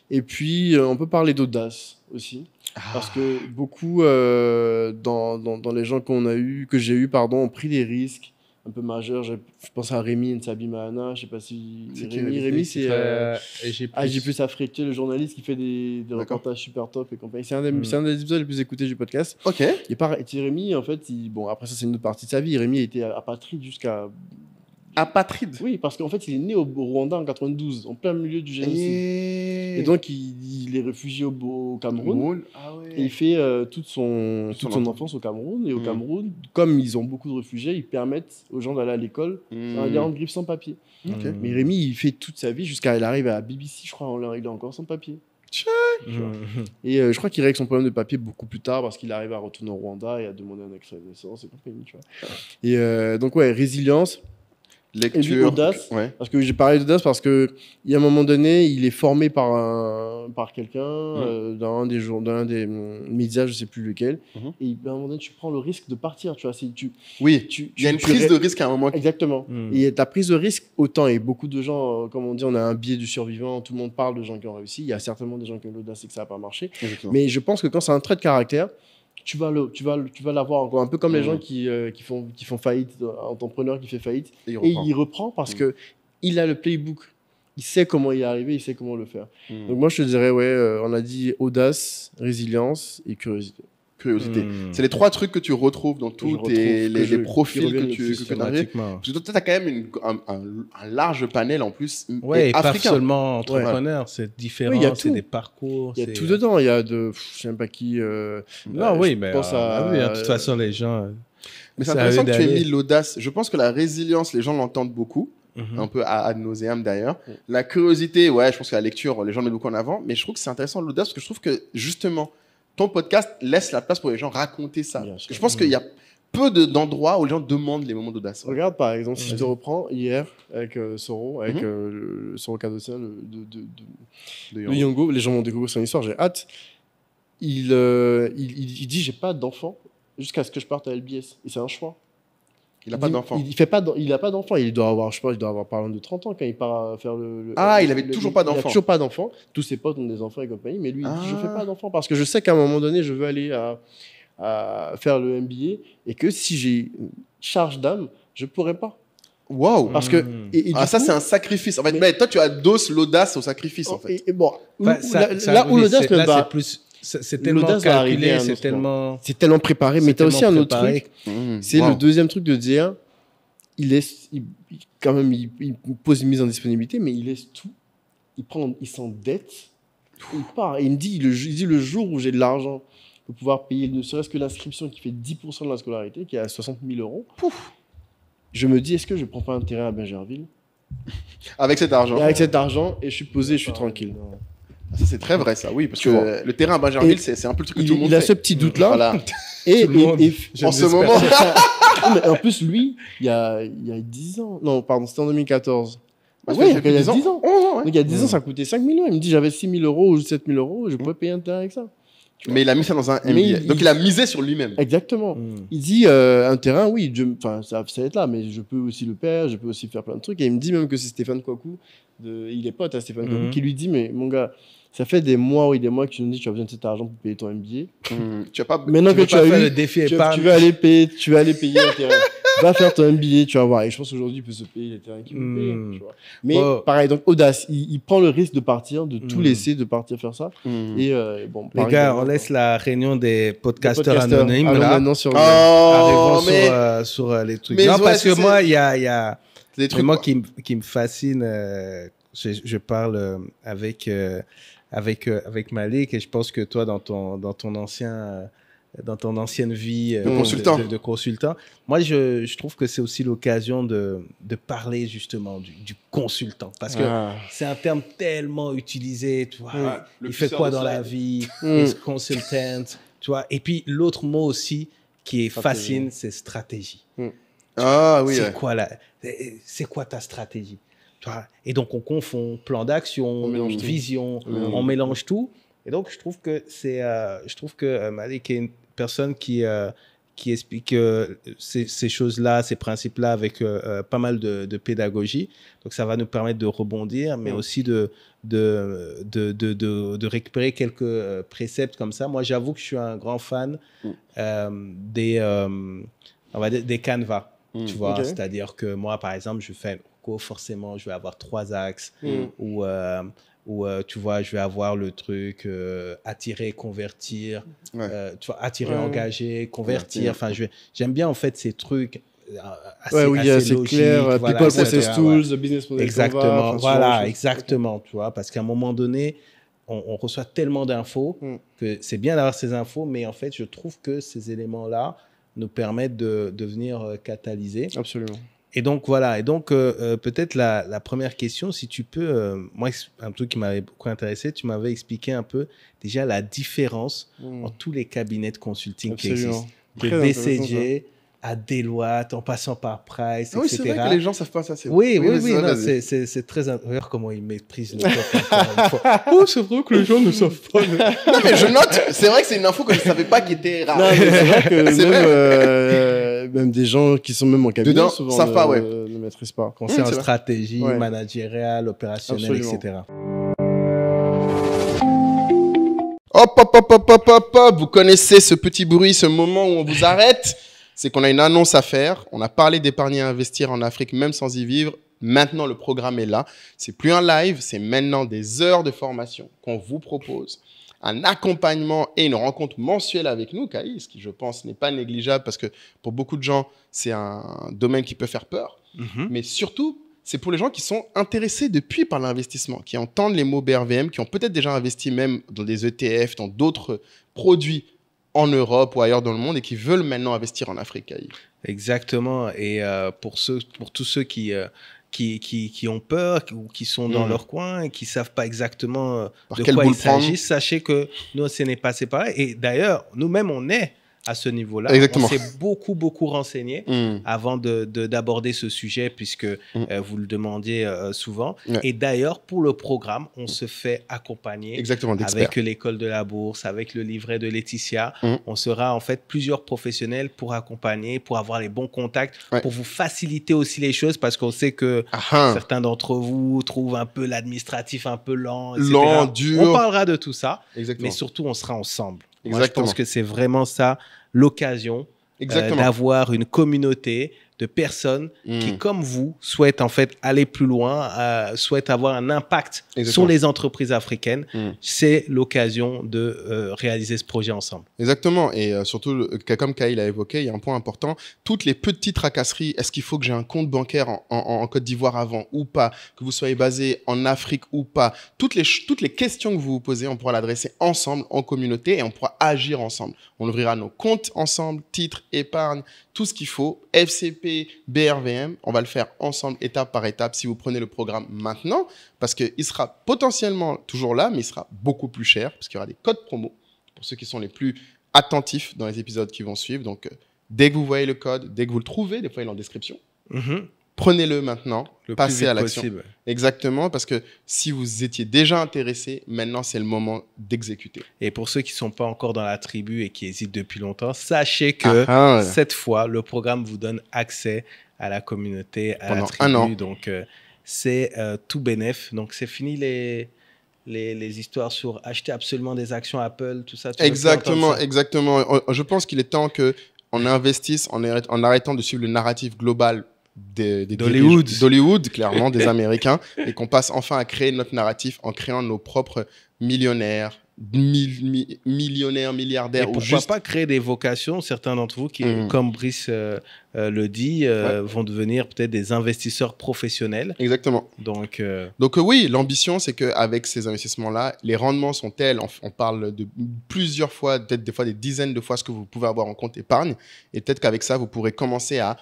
Et puis, on peut parler d'audace aussi. Parce que beaucoup, dans les gens que j'ai eu, ont pris des risques un peu majeurs. Je pense à Rémi Nsabi Mahana. Je ne sais pas si... Rémi, c'est AG+ Afrique, le journaliste qui fait des reportages super top et compagnie. C'est un des épisodes les plus écoutés du podcast. Et Rémi, en fait, après ça, c'est une autre partie de sa vie. Rémi était apatride jusqu'à apatride. Oui, parce qu'en fait, il est né au Rwanda en 92, en plein milieu du génocide. Et donc, il est réfugié au Cameroun. Ah ouais. Et il fait toute son enfance au Cameroun. Et au Cameroun, comme ils ont beaucoup de réfugiés, ils permettent aux gens d'aller à l'école en gardant griffe sans papier. Mais Rémi, il fait toute sa vie jusqu'à il arrive à BBC, je crois, il est encore sans papier. Et je crois qu'il règle son problème de papier beaucoup plus tard parce qu'il arrive à retourner au Rwanda et à demander un extrait de naissance et compagnie, tu vois. Et donc, ouais, résilience. Lecture. Audace, parce que j'ai parlé d'audace parce qu'il y a un moment donné, il est formé par quelqu'un dans un des médias, je ne sais plus lequel, et à un moment donné, tu prends le risque de partir. Tu vois, il y a une prise de risque à un moment. Exactement. Et ta prise de risque, autant, et beaucoup de gens, comme on dit, on a un biais du survivant, tout le monde parle de gens qui ont réussi, il y a certainement des gens qui ont l'audace et que ça n'a pas marché. Exactement. Mais je pense que quand c'est un trait de caractère, tu vas l'avoir encore un peu comme les gens qui font faillite, entrepreneur qui fait faillite, et il reprend parce que il a le playbook, il sait comment y arriver, il sait comment le faire. Donc moi je te dirais on a dit audace, résilience et curiosité. C'est les 3 trucs que tu retrouves dans tous les profils que tu arrives. Parce que toi, tu as quand même un large panel en plus. Ouais, et pas seulement entrepreneur, c'est différent, c'est des parcours. Il y a tout dedans, il y a de. Je sais même pas qui. Non, oui, mais de toute façon, les gens. Mais c'est intéressant que tu aies mis l'audace. Je pense que la résilience, les gens l'entendent beaucoup. Un peu ad nauseam d'ailleurs. La curiosité, ouais, je pense que la lecture, les gens mettent beaucoup en avant. Mais je trouve que c'est intéressant l'audace parce que je trouve que justement, ton podcast laisse la place pour les gens raconter ça. Parce que je pense qu'il y a peu d'endroits où les gens demandent les moments d'audace. Regarde, par exemple, si je te reprends hier avec Soro, avec Soro Kadossia de Yongo, les gens vont découvrir son histoire, j'ai hâte. Il dit j'ai pas d'enfant jusqu'à ce que je parte à LBS. Et c'est un choix. Il n'a pas d'enfant. Il n'a pas d'enfant. Il doit avoir, je sais pas, il doit avoir par exemple de 30 ans quand il part faire il avait toujours pas d'enfant. Il n'a toujours pas d'enfant. Tous ses potes ont des enfants et compagnie, mais lui, il dit je fais pas d'enfant parce que je sais qu'à un moment donné, je veux aller à faire le MBA et que si j'ai une charge d'âme, je pourrais pas. Waouh. Parce que ça c'est un sacrifice. En fait, mais toi tu adosses l'audace au sacrifice en fait. Et bon, là où l'audace ne va plus. C'est tellement calculé, c'est tellement préparé, mais tu as aussi un autre truc. C'est le deuxième truc de dire, il pose une mise en disponibilité, mais il laisse tout. Il s'endette, il part. Et il dit le jour où j'ai de l'argent pour pouvoir payer ne serait-ce que l'inscription qui fait 10% de la scolarité, qui est à 60 000 €, je me dis, est-ce que je ne prends pas un terrain à Bergerville avec cet argent. Et avec cet argent, et je suis posé, je suis tranquille. Ça, c'est très vrai, ça, oui, parce que le terrain à Benjerville, c'est un peu le truc que tout le monde fait. Il a ce petit doute-là. Voilà. Et en ce moment. Mais en plus, lui, il y a 10 ans. Non, pardon, c'était en 2014. Oui, il y a 10 ans. 11 ans, ouais. Donc, il y a 10 ans, ça coûtait 5 millions. Il me dit, j'avais 6 000 € ou 7 000 €, je pouvais payer un terrain avec ça. Mais il a mis ça dans un MBA. Donc, il a misé sur lui-même. Exactement. Il dit, un terrain, oui, ça va être là, mais je peux aussi le perdre, je peux aussi faire plein de trucs. Et il me dit même que c'est Stéphane Kouakou, il est pote à Stéphane Kouakou, qui lui dit, mais mon gars, ça fait des mois que tu nous dis que tu as besoin de cet argent pour payer ton MBA. Tu as pas. Maintenant que tu as eu le défi tu vas aller payer un terrain. Va faire ton MBA, tu vas voir. Et je pense qu'aujourd'hui, il peut se payer les terrains qu'il veut payer. Tu vois. Mais pareil, donc audace. Il prend le risque de partir, de tout laisser, de partir faire ça. Et bon. Les gars, on laisse la réunion des podcasteurs anonymes là. Maintenant sur sur les trucs. Non, parce que moi, il y a des trucs moi qui me fascine. Je parle avec Malik, et je pense que toi, dans ton ancienne vie de consultant, moi, je trouve que c'est aussi l'occasion de parler justement du consultant, parce que c'est un terme tellement utilisé, tu vois. Il fait quoi dans la vie, consultant, tu vois. Et puis, l'autre mot aussi qui fascine, c'est stratégie. Ah oui. C'est quoi ta stratégie? Et donc, on confond plan d'action, vision, on mélange tout. Et donc, je trouve que Malik est une personne qui explique ces choses-là, ces principes-là avec pas mal de pédagogie. Donc, ça va nous permettre de rebondir, mais aussi de récupérer quelques préceptes comme ça. Moi, j'avoue que je suis un grand fan des canevas, tu vois. C'est-à-dire que moi, par exemple, je fais forcément, je vais avoir 3 axes où tu vois, je vais avoir le truc attirer, convertir, tu vois, attirer, engager, convertir. Enfin, j'aime bien en fait ces trucs assez logique. clair. Voilà, People Process Tools, Business Model. Exactement, voilà, exactement. Tu vois, parce qu'à un moment donné, on reçoit tellement d'infos que c'est bien d'avoir ces infos, mais en fait, je trouve que ces éléments-là nous permettent de devenir catalysés. Absolument. Et donc, voilà. Et donc, peut-être la première question, si tu peux, moi, un truc qui m'avait beaucoup intéressé, tu m'avais expliqué un peu déjà la différence entre tous les cabinets de consulting qui existent. De BCG à Deloitte, en passant par Price, etc. Oui, c'est vrai que les gens ne savent pas ça. Oui, c'est très... Regarde comment ils méprisent le peuple. Oh, c'est vrai que les gens ne savent pas. Non, mais je note, c'est vrai que c'est une info que je ne savais pas qui était rare. Non, mais c'est vrai que même des gens qui sont même en cabinet dedans, souvent savent pas, ne maîtrisent pas. Conseil en stratégie, managériale, opérationnelle, etc. Hop. Vous connaissez ce petit bruit, ce moment où on vous arrête. C'est qu'on a une annonce à faire. On a parlé d'épargner et investir en Afrique, même sans y vivre. Maintenant, le programme est là. C'est plus un live, c'est maintenant des heures de formation qu'on vous propose. Un accompagnement et une rencontre mensuelle avec nous, Caïs, qui, je pense, n'est pas négligeable parce que pour beaucoup de gens, c'est un domaine qui peut faire peur. Mais surtout, c'est pour les gens qui sont intéressés depuis par l'investissement, qui entendent les mots BRVM, qui ont peut-être déjà investi même dans des ETF, dans d'autres produits en Europe ou ailleurs dans le monde et qui veulent maintenant investir en Afrique. Exactement. Et pour tous ceux qui ont peur ou qui sont dans leur coin et qui ne savent pas exactement de quoi il s'agit, sachez que nous, ce n'est pas séparé. Et d'ailleurs, nous-mêmes, on est à ce niveau-là. Exactement. On s'est beaucoup renseigné avant d'aborder ce sujet puisque vous le demandiez souvent. Et d'ailleurs, pour le programme, on se fait accompagner avec l'école de la bourse, avec le livret de Laetitia. On sera en fait plusieurs professionnels pour accompagner, pour avoir les bons contacts, pour vous faciliter aussi les choses parce qu'on sait que certains d'entre vous trouvent un peu l'administratif un peu lent, etc. Lent, dur. On parlera de tout ça, mais surtout on sera ensemble. Moi, je pense que c'est vraiment ça l'occasion d'avoir une communauté de personnes qui, comme vous, souhaitent en fait aller plus loin, souhaitent avoir un impact sur les entreprises africaines. C'est l'occasion de réaliser ce projet ensemble. Exactement. Et surtout, comme Kyle l'a évoqué, il y a un point important. Toutes les petites tracasseries, est-ce qu'il faut que j'ai un compte bancaire en Côte d'Ivoire avant ou pas, que vous soyez basé en Afrique ou pas, toutes les questions que vous vous posez, on pourra l'adresser ensemble, en communauté, et on pourra agir ensemble. On ouvrira nos comptes ensemble, titres, épargne, tout ce qu'il faut, FCP, BRVM, on va le faire ensemble, étape par étape, si vous prenez le programme maintenant, parce qu'il sera potentiellement toujours là, mais il sera beaucoup plus cher, parce qu'il y aura des codes promo, pour ceux qui sont les plus attentifs dans les épisodes qui vont suivre. Donc, dès que vous voyez le code, dès que vous le trouvez, des fois il est en description, prenez-le maintenant, passez à l'action. Exactement, parce que si vous étiez déjà intéressé, maintenant c'est le moment d'exécuter. Et pour ceux qui ne sont pas encore dans la tribu et qui hésitent depuis longtemps, sachez que cette fois, le programme vous donne accès à la communauté, à la tribu. Un an. Donc, c'est tout bénef. Donc, c'est fini les histoires sur acheter absolument des actions Apple, tout ça. Exactement. Je pense qu'il est temps qu'on investisse en arrêtant de suivre le narratif global d'Hollywood, clairement, des Américains, et qu'on passe enfin à créer notre narratif en créant nos propres millionnaires, milliardaires. Et pourquoi pas créer des vocations, certains d'entre vous qui, comme Brice le dit, vont devenir peut-être des investisseurs professionnels. Exactement. Donc oui, l'ambition, c'est qu'avec ces investissements-là, les rendements sont tels, on parle de plusieurs fois, peut-être des fois des dizaines de fois ce que vous pouvez avoir en compte épargne, et peut-être qu'avec ça, vous pourrez commencer à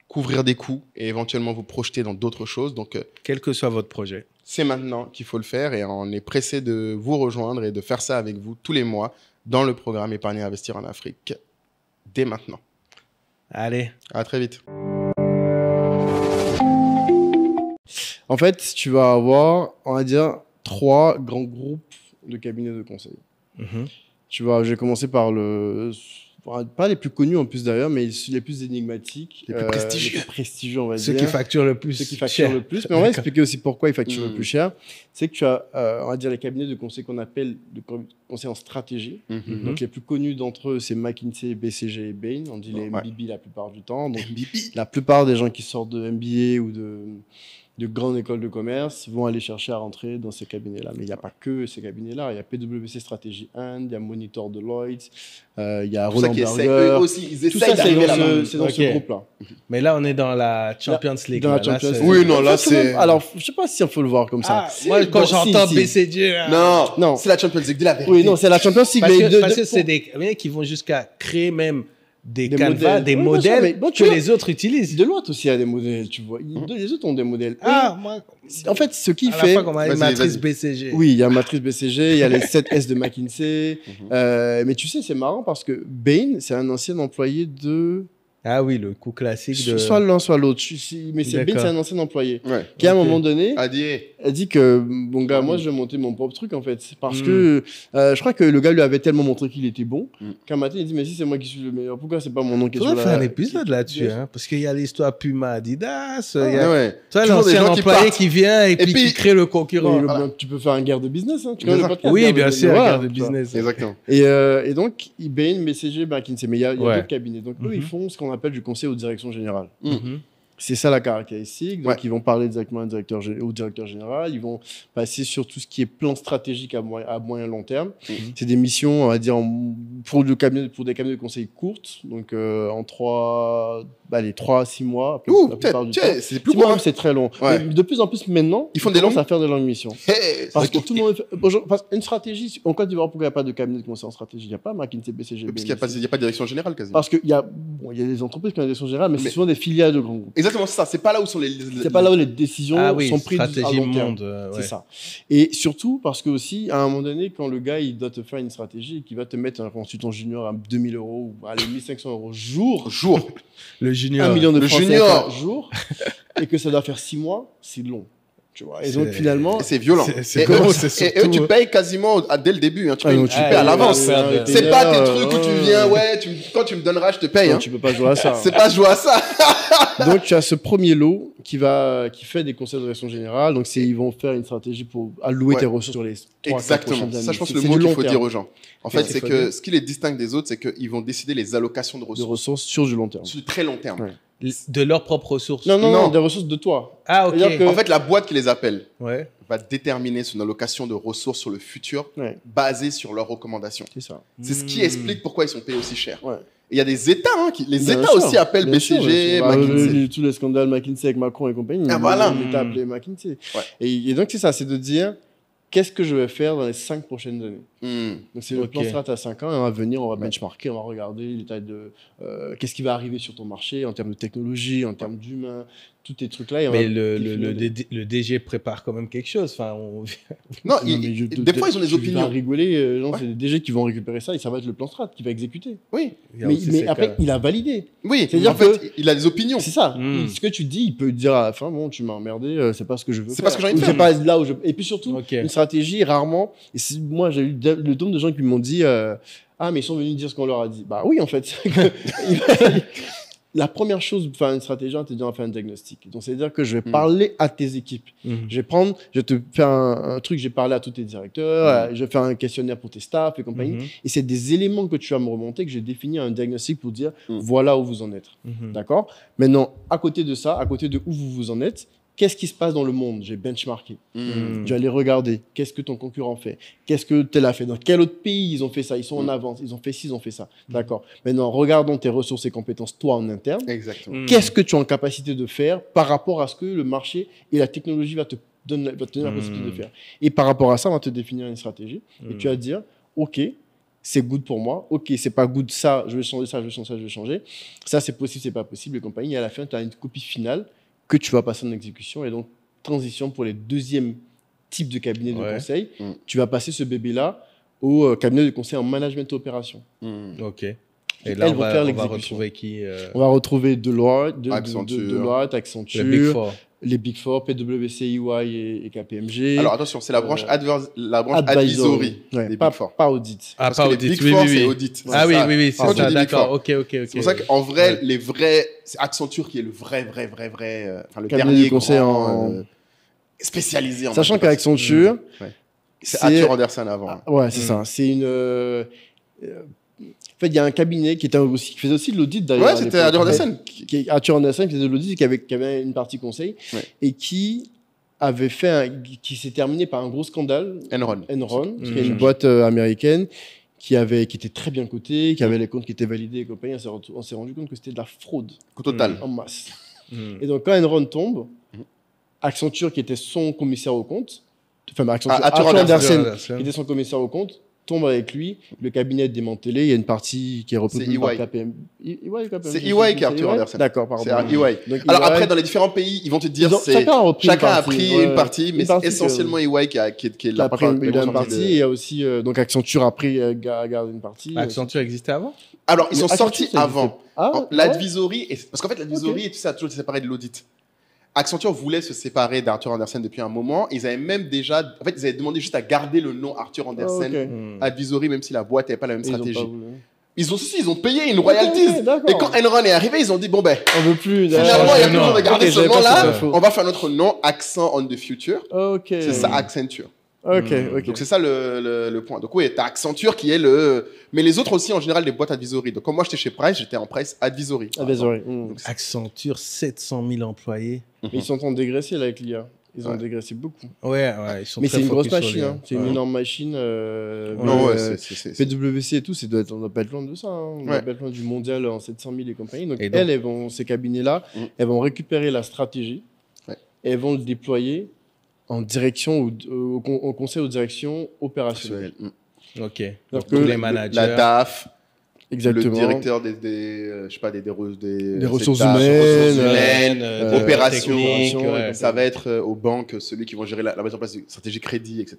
couvrir des coûts et éventuellement vous projeter dans d'autres choses. Donc, quel que soit votre projet, c'est maintenant qu'il faut le faire et on est pressé de vous rejoindre et de faire ça avec vous tous les mois dans le programme Épargner et Investir en Afrique dès maintenant. Allez, à très vite. En fait, tu vas avoir, on va dire, 3 grands groupes de cabinets de conseil. J'ai commencé par pas les plus connus en plus d'ailleurs, mais les plus énigmatiques. Les plus prestigieux. Les plus prestigieux, on va dire. Ceux qui facturent le plus. Mais on va expliquer aussi pourquoi ils facturent le plus cher. C'est que tu as, on va dire, les cabinets de conseil qu'on appelle de conseil en stratégie. Donc les plus connus d'entre eux, c'est McKinsey, BCG et Bain. On dit les MBB la plupart du temps. Donc la plupart des gens qui sortent de MBA ou de grandes écoles de commerce vont aller chercher à rentrer dans ces cabinets-là. Mais il n'y a pas que ces cabinets-là. Il y a PwC Stratégie Inde, il y a Monitor Deloitte, il y a Roland Berger. Eux aussi, ils tout ça, c'est dans ce groupe-là. Mais là, on est dans la Champions League. Dans la Champions League. Oui, non, là, c'est... Alors, je ne sais pas si on peut le voir comme ça. Moi, quand j'entends BCG... Non, c'est la Champions League, dis la vérité. Oui, non, c'est la Champions League. Parce que c'est des cabinets qui vont jusqu'à créer même des canevas, des modèles que les autres utilisent. Deloitte aussi a des modèles, tu vois. Les autres ont des modèles. Moi... En fait, ce qui à fait... la fois, on a une matrice BCG. Oui, il y a une matrice BCG, il y a les 7S de McKinsey. Mais tu sais, c'est marrant parce que Bain, c'est un ancien employé de... Ah oui, le coup classique de... Soit l'un, soit l'autre. Mais Bain, c'est un ancien employé qui, à un moment donné, a dit que, bon gars, moi, je vais monter mon propre truc, en fait. Parce que je crois que le gars lui avait tellement montré qu'il était bon qu'un matin, il dit, mais si c'est moi qui suis le meilleur, pourquoi c'est pas mon nom qui est sur la... On va faire un épisode là-dessus, hein, parce qu'il y a l'histoire Puma Adidas, il y a toi, l'ancien employé qui vient et puis qui crée le concurrent. Tu peux faire une guerre de business, hein. Oui, bien sûr, une guerre de business. Exactement. Et donc, Bain, BCG, McKinsey, mais il y a d'autres cabinets. Donc, eux, ils font ce qu'on appelle du conseil aux directions générales. C'est ça la caractéristique. Donc, ils vont parler directement au directeur général. Ils vont passer sur tout ce qui est plan stratégique à moyen long terme. C'est des missions, on va dire, pour des cabinets de conseil courtes. Donc, en 3 à 6 mois. C'est plus long. C'est très long. Ouais. Mais de plus en plus maintenant, ils font des longues. À faire de longues missions. Parce que tout le monde. Une stratégie. En Côte d'Ivoire, pourquoi il n'y a pas de cabinet de conseil en stratégie? Il n'y a pas McKinsey, BCG. Parce qu'il n'y a pas de direction générale quasiment. Parce qu'il y a des entreprises qui ont une direction générale, mais c'est souvent des filiales de grands groupes. Exactement, c'est ça. C'est pas là où sont les... C'est pas là où les décisions sont prises à long terme. Monde, c'est ça. Et surtout parce que aussi, à un moment donné, quand le gars il doit te faire une stratégie et qu'il va te mettre un consultant junior à 2000 € ou à 1500 € jour, le junior, 1 million de francs CFA jour, et que ça doit faire 6 mois, c'est long. Tu vois. Et donc finalement, c'est violent. Et eux, tu payes quasiment dès le début. Hein. Tu payes à l'avance. C'est pas tes trucs où tu viens, quand tu me donneras, je te paye. Non, tu peux pas jouer à ça. C'est pas jouer à ça. Donc tu as ce premier lot qui fait des conseils de direction générale. Donc ils vont faire une stratégie pour allouer tes ressources sur les 3-4 prochaines années. Ça, je pense que le mot qu'il faut dire aux gens. En fait, c'est que ce qui les distingue des autres, c'est qu'ils vont décider les allocations de ressources sur du long terme. Sur du très long terme. De leurs propres ressources. Non, des ressources de toi. Ah, ok. En fait, la boîte qui les appelle va déterminer son allocation de ressources sur le futur basée sur leurs recommandations. C'est ça. C'est ce qui explique pourquoi ils sont payés aussi cher. Et il y a des États, les États aussi appellent BCG, McKinsey. Tous les scandales McKinsey avec Macron et compagnie, l'État appelé McKinsey. Et donc, c'est ça, c'est de dire, qu'est-ce que je vais faire dans les 5 prochaines années? Donc, c'est le plan strat à 5 ans, et on va venir, on va benchmarker, on va regarder l'état de qu'est-ce qui va arriver sur ton marché en termes de technologie, en termes d'humains, tous ces trucs-là. Mais le DG prépare quand même quelque chose. Enfin, des fois, ils ont des opinions. Tu vas rigoler, c'est des DG qui vont récupérer ça et ça va être le plan strat qui va exécuter. Oui. Mais après, il a validé. Oui, c'est-à-dire qu'il a des opinions. C'est ça. Ce que tu dis, il peut dire à la fin, bon, tu m'as emmerdé, c'est pas ce que je veux faire. C'est pas ce que j'ai envie de faire. C'est pas là où je... Et puis surtout, une stratégie, rarement, et moi, j'ai eu le nombre de gens qui m'ont dit, ah, mais ils sont venus dire ce qu'on leur a dit. Bah oui, en fait. La première chose pour faire une stratégie intelligente, on va faire un diagnostic. Donc, c'est-à-dire que je vais parler à tes équipes. Je vais te faire un truc, j'ai parlé à tous tes directeurs, je vais faire un questionnaire pour tes staffs et compagnie. Et c'est des éléments que tu vas me remonter, que j'ai défini un diagnostic pour dire, voilà où vous en êtes. D'accord? Maintenant, à côté de ça, à côté de où vous en êtes, qu'est-ce qui se passe dans le monde? J'ai benchmarké. Je vais aller regarder. Qu'est-ce que ton concurrent fait? Qu'est-ce que tel a fait? Dans quel autre pays ils ont fait ça? Ils sont en avance. Ils ont fait ci, ils ont fait ça. D'accord. Maintenant, regardons tes ressources et compétences, toi, en interne. Exactement. Qu'est-ce que tu es en capacité de faire par rapport à ce que le marché et la technologie va te donner la possibilité de faire? Et par rapport à ça, on va te définir une stratégie. Et tu vas dire, OK, c'est good pour moi. OK, c'est pas good ça, je vais changer ça, je vais changer ça, je vais changer. Ça, c'est possible, c'est pas possible et compagnie. Et à la fin, tu as une copie finale que tu vas passer en exécution. Et donc, transition pour les deuxièmes types de cabinets de conseil. Tu vas passer ce bébé-là au cabinet de conseil en management et opération. OK. Et là, on va retrouver qui On va retrouver Deloitte, Accenture, le Big Four. Les Big Four, PwC, EY et KPMG. Alors attention, c'est la branche advisory. Des Big Four. Pas audit. Parce que les Big Four, c'est audit. Oui, c'est ça, d'accord. Ok. C'est pour ça qu'en vrai, c'est Accenture qui est le vrai, le dernier conseil spécialisé en sachant qu'Accenture, c'est Arthur Andersen avant. Ouais, c'est ça. C'est une... fait, il y a un cabinet qui faisait aussi de l'audit d'ailleurs. Ouais, c'était Arthur Andersen. Arthur Andersen qui faisait de l'audit, qui avait une partie conseil et qui s'est terminé par un gros scandale. Enron, qui est une boîte américaine qui était très bien cotée, qui avait les comptes qui étaient validés et compagnie. On s'est rendu compte que c'était de la fraude totale en masse. Et donc quand Enron tombe, Accenture qui était son commissaire au compte, Arthur Andersen qui était son commissaire au compte, tombe avec lui, le cabinet est démantelé, il y a une partie qui est reprise par KPMG. C'est EY qui est Arthur Andersen. D'accord, pardon. C'est EY. Donc, alors après, dans les différents pays, ils vont te dire chacun a pris une partie, mais c'est essentiellement EY qui est la partie. Et il y a aussi donc Accenture a gardé une partie. Accenture existait avant? Alors ils sont sortis avant. L'advisory, parce qu'en fait l'advisory, ça a toujours été séparé de l'audit. Accenture voulait se séparer d'Arthur Andersen depuis un moment. Ils avaient même déjà... En fait, ils avaient demandé juste à garder le nom Arthur Andersen Advisory, même si la boîte n'avait pas la même stratégie. Ils ont payé une royalties. Et quand Enron est arrivé, ils ont dit, bon ben... On veut plus... Finalement, il n'y a plus besoin de garder ce nom-là. On va faire notre nom, Accent on the Future. C'est ça, Accenture. Donc c'est ça le point. Donc oui, t'as Accenture qui est le... Mais les autres aussi, en général, des boîtes advisory. Donc comme moi, j'étais chez Price, j'étais en Price Advisory. Donc, Accenture, 700 000 employés. Mais ils sont en train de dégraisser là avec l'IA. Ils ont dégraissé beaucoup. Ouais, ils sont mais très c'est une grosse focus machine. C'est une énorme machine. PwC et tout, on doit pas être loin de ça. On doit pas être loin du mondial en 700 000 et compagnie. Donc, ces cabinets-là, elles vont récupérer la stratégie et elles vont le déployer en direction au conseil aux directions opérationnelles. Ok. Donc tous les managers. La DAF. Exactement. Le directeur des ressources humaines, opérations. Ça va être aux banques, celui qui vont gérer la mise en place de stratégie crédit, etc.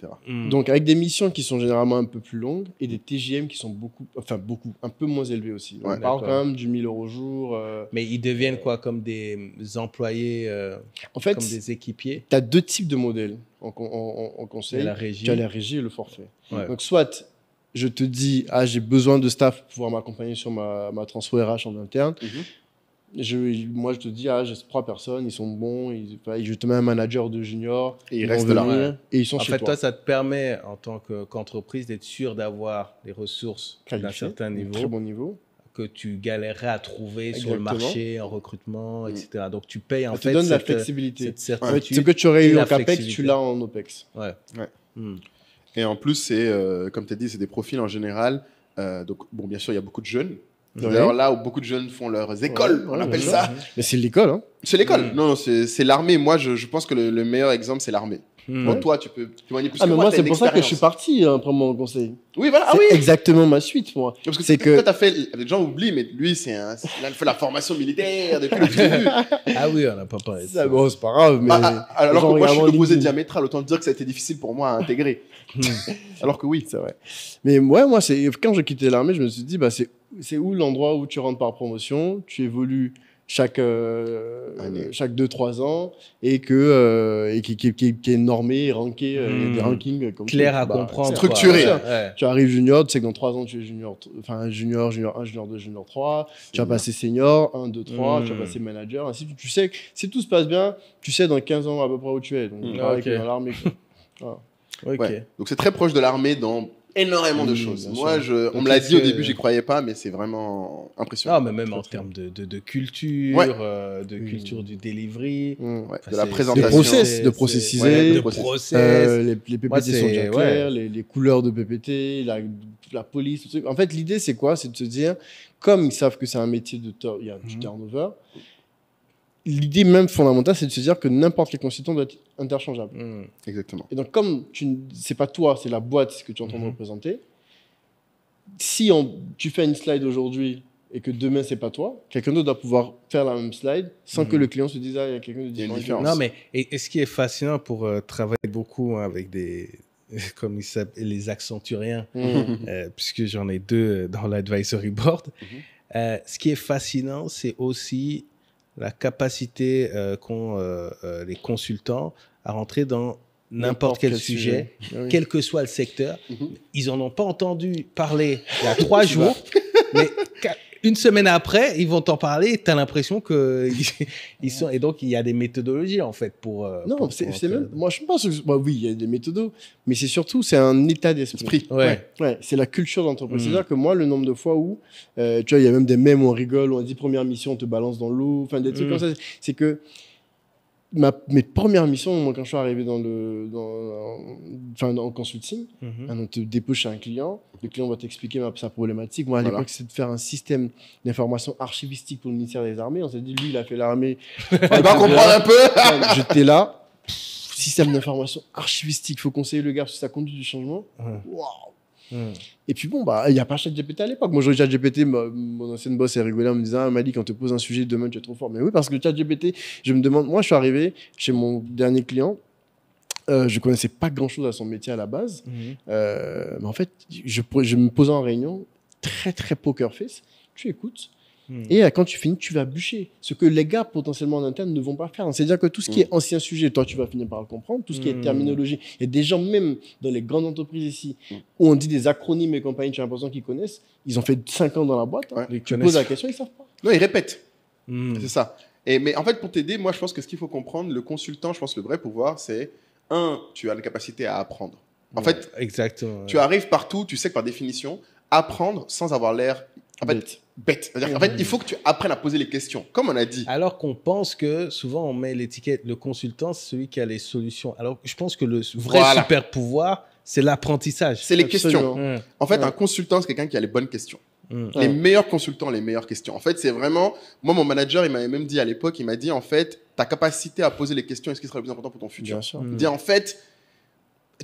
Donc avec des missions qui sont généralement un peu plus longues et des TJM qui sont un peu moins élevés aussi. On parle quand même du 1 000 € au jour. Mais ils deviennent quoi, comme des employés, en fait, comme des équipiers? Tu as 2 types de modèles en conseil. Tu as la régie et le forfait. Donc soit je te dis, j'ai besoin de staff pour pouvoir m'accompagner sur ma transfo RH en interne. Moi, je te dis, j'ai 3 personnes, ils sont bons, je te mets un manager de junior. Et ils restent là. Et ils sont chez toi. En fait, toi, ça te permet, en tant qu'entreprise, d'être sûr d'avoir des ressources d'un certain niveau. Très bon niveau. Que tu galérerais à trouver sur le marché, en recrutement, etc. Donc, tu payes en fait. Ça te donne la flexibilité. Ce que tu aurais eu en CAPEX, tu l'as en OPEX. Et en plus, comme tu as dit, c'est des profils en général. Donc, bon, bien sûr, il y a beaucoup de jeunes. D'ailleurs, là où beaucoup de jeunes font leurs écoles, on appelle ça. Mais c'est l'école, hein. C'est l'école. Non, c'est l'armée. Moi, je pense que le meilleur exemple, c'est l'armée. Bon, toi, tu peux témoigner plus que moi. Mais moi, c'est pour ça que je suis parti après mon conseil. Oui, voilà. C'est exactement ma suite, moi. Parce que c'est que t'as fait. Les gens oublient, mais lui, il a fait la formation militaire depuis le début. Ah oui, on n'a pas parlé de ça. Bon, c'est pas grave, mais. Alors que moi, je suis l'opposé diamétral. Autant dire que ça a été difficile pour moi à intégrer. Alors que oui, c'est vrai. Mais ouais, moi, quand j'ai quitté l'armée, je me suis dit, c'est où l'endroit où tu rentres par promotion, tu évolues chaque 2-3 ans et qui est normé, ranké, des rankings comme clair à comprendre, structuré. Tu arrives junior, tu sais que dans 3 ans tu es junior 1, junior 2, junior 3, tu vas passer senior 1, 2, 3, tu vas passer manager, ainsi de suite. Tu sais que si tout se passe bien, tu sais dans 15 ans à peu près où tu es. Donc pareil que dans l'armée. Donc c'est très proche de l'armée dans énormément de choses. Moi, on me l'a dit au début, j'y croyais pas, mais c'est vraiment impressionnant. Mais même en termes de culture, culture du delivery, de la présentation, de processiser, les PPT sont déjà clairs, les couleurs de PPT, la police, tout ça. En fait, l'idée c'est quoi? C'est de se dire, comme ils savent que c'est un métier il y a du turnover. L'idée même fondamentale, c'est de se dire que n'importe quel consultant doit être interchangeable. Exactement. Et donc, comme c'est pas toi, c'est la boîte que tu es en train de représenter, si tu fais une slide aujourd'hui et que demain, c'est pas toi, quelqu'un d'autre doit pouvoir faire la même slide sans que le client se dise, il y a quelqu'un de différent. Non, mais et ce qui est fascinant pour travailler beaucoup avec comme ils s'appellent, les accenturiens, puisque j'en ai 2 dans l'advisory board, ce qui est fascinant, c'est aussi la capacité qu'ont les consultants à rentrer dans n'importe quel sujet, quel que soit le secteur. Ils n'en ont pas entendu parler il y a 3 jours, mais une semaine après, ils vont t'en parler. Tu as l'impression qu'ils sont. Et donc, il y a des méthodologies, en fait, pour. Non, c'est même. Moi, je pense que. Bah, oui, il y a des méthodos, mais c'est surtout, c'est un état d'esprit. Ouais, c'est la culture d'entreprise. C'est-à-dire que moi, le nombre de fois où. Tu vois, il y a même des mèmes où on rigole, où on dit première mission, on te balance dans l'eau. Enfin, des trucs comme ça. C'est que. Mes premières missions, moi, quand je suis arrivé en consulting, on te dépose chez un client, le client va t'expliquer sa problématique. Moi, à l'époque, c'est de faire un système d'information archivistique pour le ministère des Armées. On s'est dit, lui, il a fait l'armée. Tu vas comprendre un peu. J'étais là, système d'information archivistique, il faut conseiller le gars sur sa conduite du changement. Waouh. Et puis bon, il n'y a pas ChatGPT à l'époque. Moi, je regarde ChatGPT, mon ancienne boss est rigolée en me disant, Malik, quand on te pose un sujet, demain, tu es trop fort. Mais oui, parce que ChatGPT, je me demande, moi, je suis arrivé chez mon dernier client, je ne connaissais pas grand-chose à son métier à la base. Mais en fait, je me posais en réunion, très, très poker face, tu écoutes. Et quand tu finis, tu vas bûcher. Ce que les gars, potentiellement en interne, ne vont pas faire. C'est-à-dire que tout ce qui est ancien sujet, toi, tu vas finir par le comprendre. Tout ce qui est terminologie. Il y a des gens, même dans les grandes entreprises ici, où on dit des acronymes et compagnie, tu as l'impression qu'ils connaissent. Ils ont fait 5 ans dans la boîte. Tu poses la question, ils ne savent pas. Non, ils répètent. C'est ça. Mais en fait, pour t'aider, moi, je pense que ce qu'il faut comprendre, le consultant, je pense que le vrai pouvoir, c'est, tu as la capacité à apprendre. En fait, exactement, tu arrives partout, tu sais que par définition, apprendre sans avoir l'air bête. C'est-à-dire qu'en fait, il faut que tu apprennes à poser les questions, comme on a dit. Alors qu'on pense que souvent, on met l'étiquette, le consultant, c'est celui qui a les solutions. Alors je pense que le vrai super pouvoir, c'est l'apprentissage. C'est les questions. En fait, un consultant, c'est quelqu'un qui a les bonnes questions. Les meilleurs consultants, les meilleures questions. En fait, c'est vraiment... Moi, mon manager, il m'avait même dit à l'époque, il m'a dit, en fait, ta capacité à poser les questions est ce qui sera le plus important pour ton futur. Bien sûr. Il dit, en fait,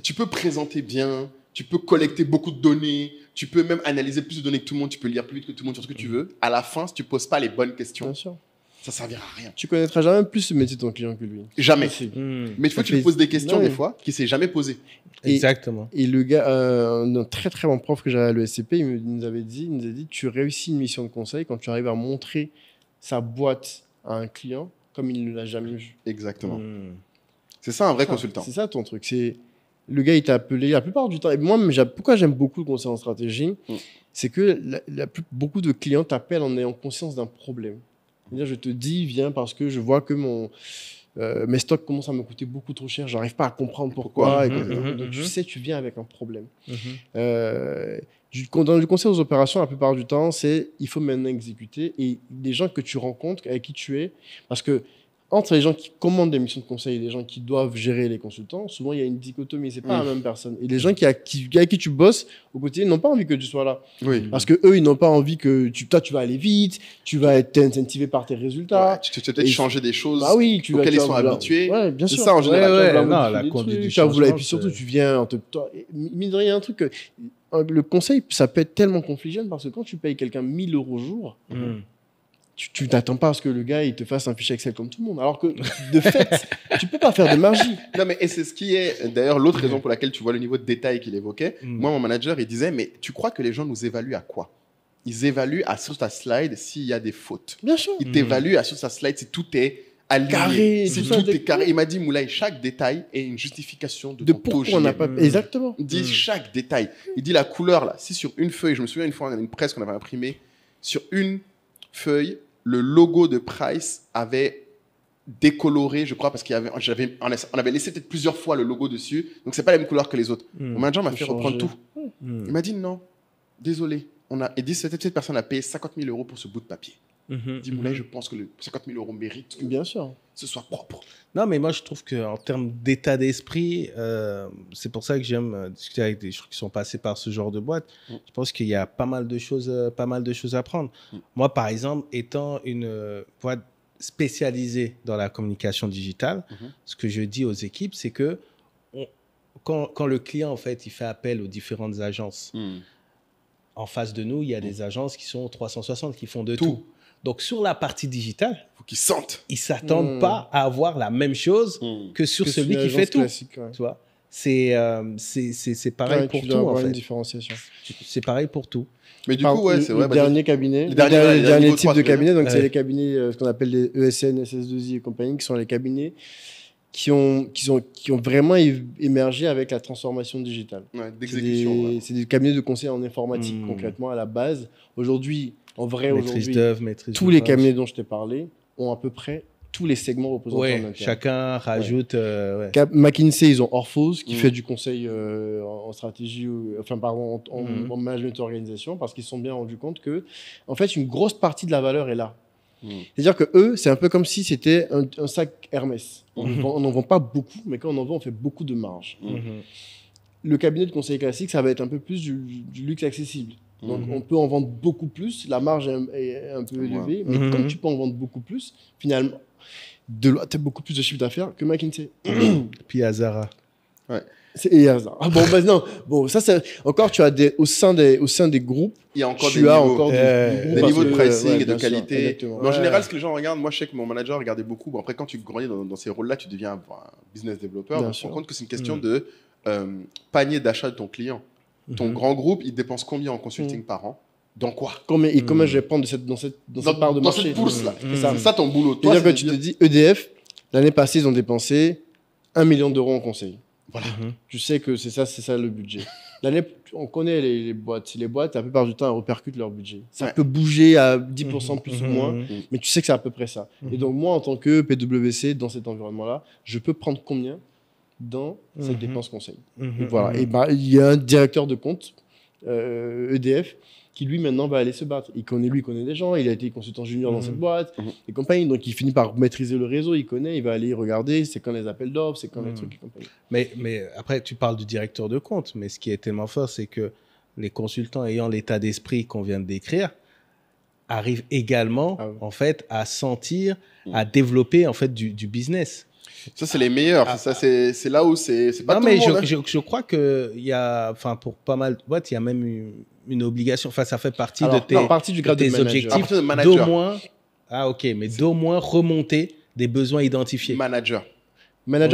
tu peux présenter bien, tu peux collecter beaucoup de données, tu peux même analyser plus de données que tout le monde, tu peux lire plus vite que tout le monde sur ce que tu veux. À la fin, si tu ne poses pas les bonnes questions, bien sûr, ça ne servira à rien. Tu connaîtras jamais plus le métier de ton client que lui. Jamais. Mais il faut que tu lui poses des questions des fois qu'il ne s'est jamais posées. Exactement. Et le gars, un très très bon prof que j'avais à l'ESCP, il nous a dit, tu réussis une mission de conseil quand tu arrives à montrer sa boîte à un client comme il ne l'a jamais vu. Exactement. C'est ça un vrai consultant. C'est ça ton truc. C'est... Le gars, il t'a appelé la plupart du temps. Et moi, pourquoi j'aime beaucoup le conseil en stratégie, c'est que beaucoup de clients t'appellent en ayant conscience d'un problème. C'est-à-dire, je te dis, viens parce que je vois que mes stocks commencent à me coûter beaucoup trop cher. J'arrive pas à comprendre pourquoi. Donc, tu sais, tu viens avec un problème. Dans le conseil aux opérations, la plupart du temps, c'est il faut maintenant exécuter. Et les gens que tu rencontres, avec qui tu es, parce que entre les gens qui commandent des missions de conseil et les gens qui doivent gérer les consultants, souvent il y a une dichotomie, c'est pas la même personne. Et les gens avec qui tu bosses au quotidien n'ont pas envie que tu sois là. Parce que eux, ils n'ont pas envie que toi tu vas aller vite, tu vas être incentivé par tes résultats. Tu vas peut-être changer des choses auxquelles ils sont habitués. Ouais, bien sûr. C'est ça en général. La conduite du changement. Et puis surtout, tu viens... Mine de rien, il y a un truc que... Le conseil, ça peut être tellement conflictuel parce que quand tu payes quelqu'un 1 000 € au jour... Tu t'attends pas à ce que le gars il te fasse un fichier Excel comme tout le monde. Alors que de fait, tu peux pas faire de magie. Non, mais et c'est ce qui est d'ailleurs l'autre raison pour laquelle tu vois le niveau de détail qu'il évoquait. Moi, mon manager, il disait, mais tu crois que les gens nous évaluent à quoi? Ils évaluent à sur ta slide s'il y a des fautes. Bien sûr. Ils t'évaluent à sur ta slide si tout est aligné, carré, si tout est carré. Il m'a dit, Moulay, chaque détail est une justification de ton pourquoi on n'a pas... Exactement. Il dit chaque détail. Il dit la couleur là. Si sur une feuille, je me souviens une fois, on avait une presse qu'on avait imprimée sur une feuille. Le logo de Price avait décoloré, je crois, parce qu'on avait laissé peut-être plusieurs fois le logo dessus. Donc, c'est pas la même couleur que les autres. Mon manager m'a fait reprendre tout. Il m'a dit non, désolé. Et dit cette personne a payé 50 000 € pour ce bout de papier. Il dit, Moulay, je pense que 50 000 € mérite que bien sûr. ce soit propre. Non, mais moi, je trouve qu'en termes d'état d'esprit, c'est pour ça que j'aime discuter avec des gens qui sont passés par ce genre de boîte. Je pense qu'il y a pas mal de choses à prendre. Moi, par exemple, étant une boîte spécialisée dans la communication digitale, ce que je dis aux équipes, c'est que quand le client, en fait, il fait appel aux différentes agences, en face de nous, il y a des agences qui sont 360, qui font de tout. Donc, sur la partie digitale, faut qu'ils sentent. Ils ne s'attendent pas à avoir la même chose que sur celui qui fait tout. Tu vois, c'est pareil pour tout, en fait. Une différenciation. C'est pareil pour tout. Mais du coup, ouais, c'est vrai. Le dernier cabinet, le dernier type de cabinet, donc c'est les cabinets, ce qu'on appelle les ESN, SS2I et compagnie, qui sont les cabinets qui ont vraiment émergé avec la transformation digitale. D'exécution. C'est des cabinets de conseil en informatique, concrètement, à la base. Aujourd'hui, En vrai, Maîtrise aujourd'hui, d'œuvre, maîtrise tous les d'ouvrage. cabinets dont je t'ai parlé ont à peu près tous les segments représentés en Ouais, interne. chacun rajoute. Ouais. McKinsey, ils ont Orphos qui fait du conseil en stratégie, en management organisation, parce qu'ils se sont bien rendus compte que, en fait, une grosse partie de la valeur est là. C'est-à-dire que eux, c'est un peu comme si c'était un sac Hermès. On n'en vend pas beaucoup, mais quand on en vend, on fait beaucoup de marge. Le cabinet de conseil classique, ça va être un peu plus du luxe accessible. Donc, on peut en vendre beaucoup plus, la marge est un peu élevée, mais comme tu peux en vendre beaucoup plus, finalement, tu as beaucoup plus de chiffre d'affaires que McKinsey. Puis à Zara. Ouais. Et hasard. Ah bon, bah non. Bon, ça, c'est encore, tu as au sein des groupes, il y a encore des niveaux de pricing et de bien sûr, qualité. exactement. Mais en général, ce que les gens regardent, moi, je sais que mon manager regardait beaucoup. Bon, après, quand tu grandis dans ces rôles-là, tu deviens un business développeur. Bien On se sûr. rend compte que c'est une question de panier d'achat de ton client. Ton grand groupe, il dépense combien en consulting par an? Dans quoi? Combien je vais prendre dans cette part de marché? Dans cette bourse-là. C'est C'est ça ton boulot. Toi, C'est-à-dire que tu te dis, EDF, l'année passée, ils ont dépensé 1 million d'euros en conseil. Voilà. Je sais que c'est ça le budget. On connaît les boîtes. Les boîtes, la plupart du temps, elles répercutent leur budget. Ça peut bouger à 10% plus ou moins, mais tu sais que c'est à peu près ça. Et donc, moi, en tant que PwC, dans cet environnement-là, je peux prendre combien dans cette dépense conseil? Et voilà. Et il y a un directeur de compte, EDF, qui lui maintenant va aller se battre. Il connaît des gens, il a été consultant junior dans cette boîte et compagnie, donc il finit par maîtriser le réseau, il connaît, il va aller regarder, c'est quand les appels d'offres, c'est quand les trucs et compagnie. Mais après, tu parles du directeur de compte, mais ce qui est tellement fort, c'est que les consultants ayant l'état d'esprit qu'on vient de décrire arrivent également en fait à sentir, à développer en fait du business. Ça, c'est les meilleurs. Ça, c'est là où c'est pas non, tout mais le monde. je crois qu'il y a, enfin, pour pas mal de boîtes, il y a même une obligation. Enfin, ça fait partie de tes, partie du grade de manager. objectifs De manager. d'au moins, d'au moins remonter des besoins identifiés. Manager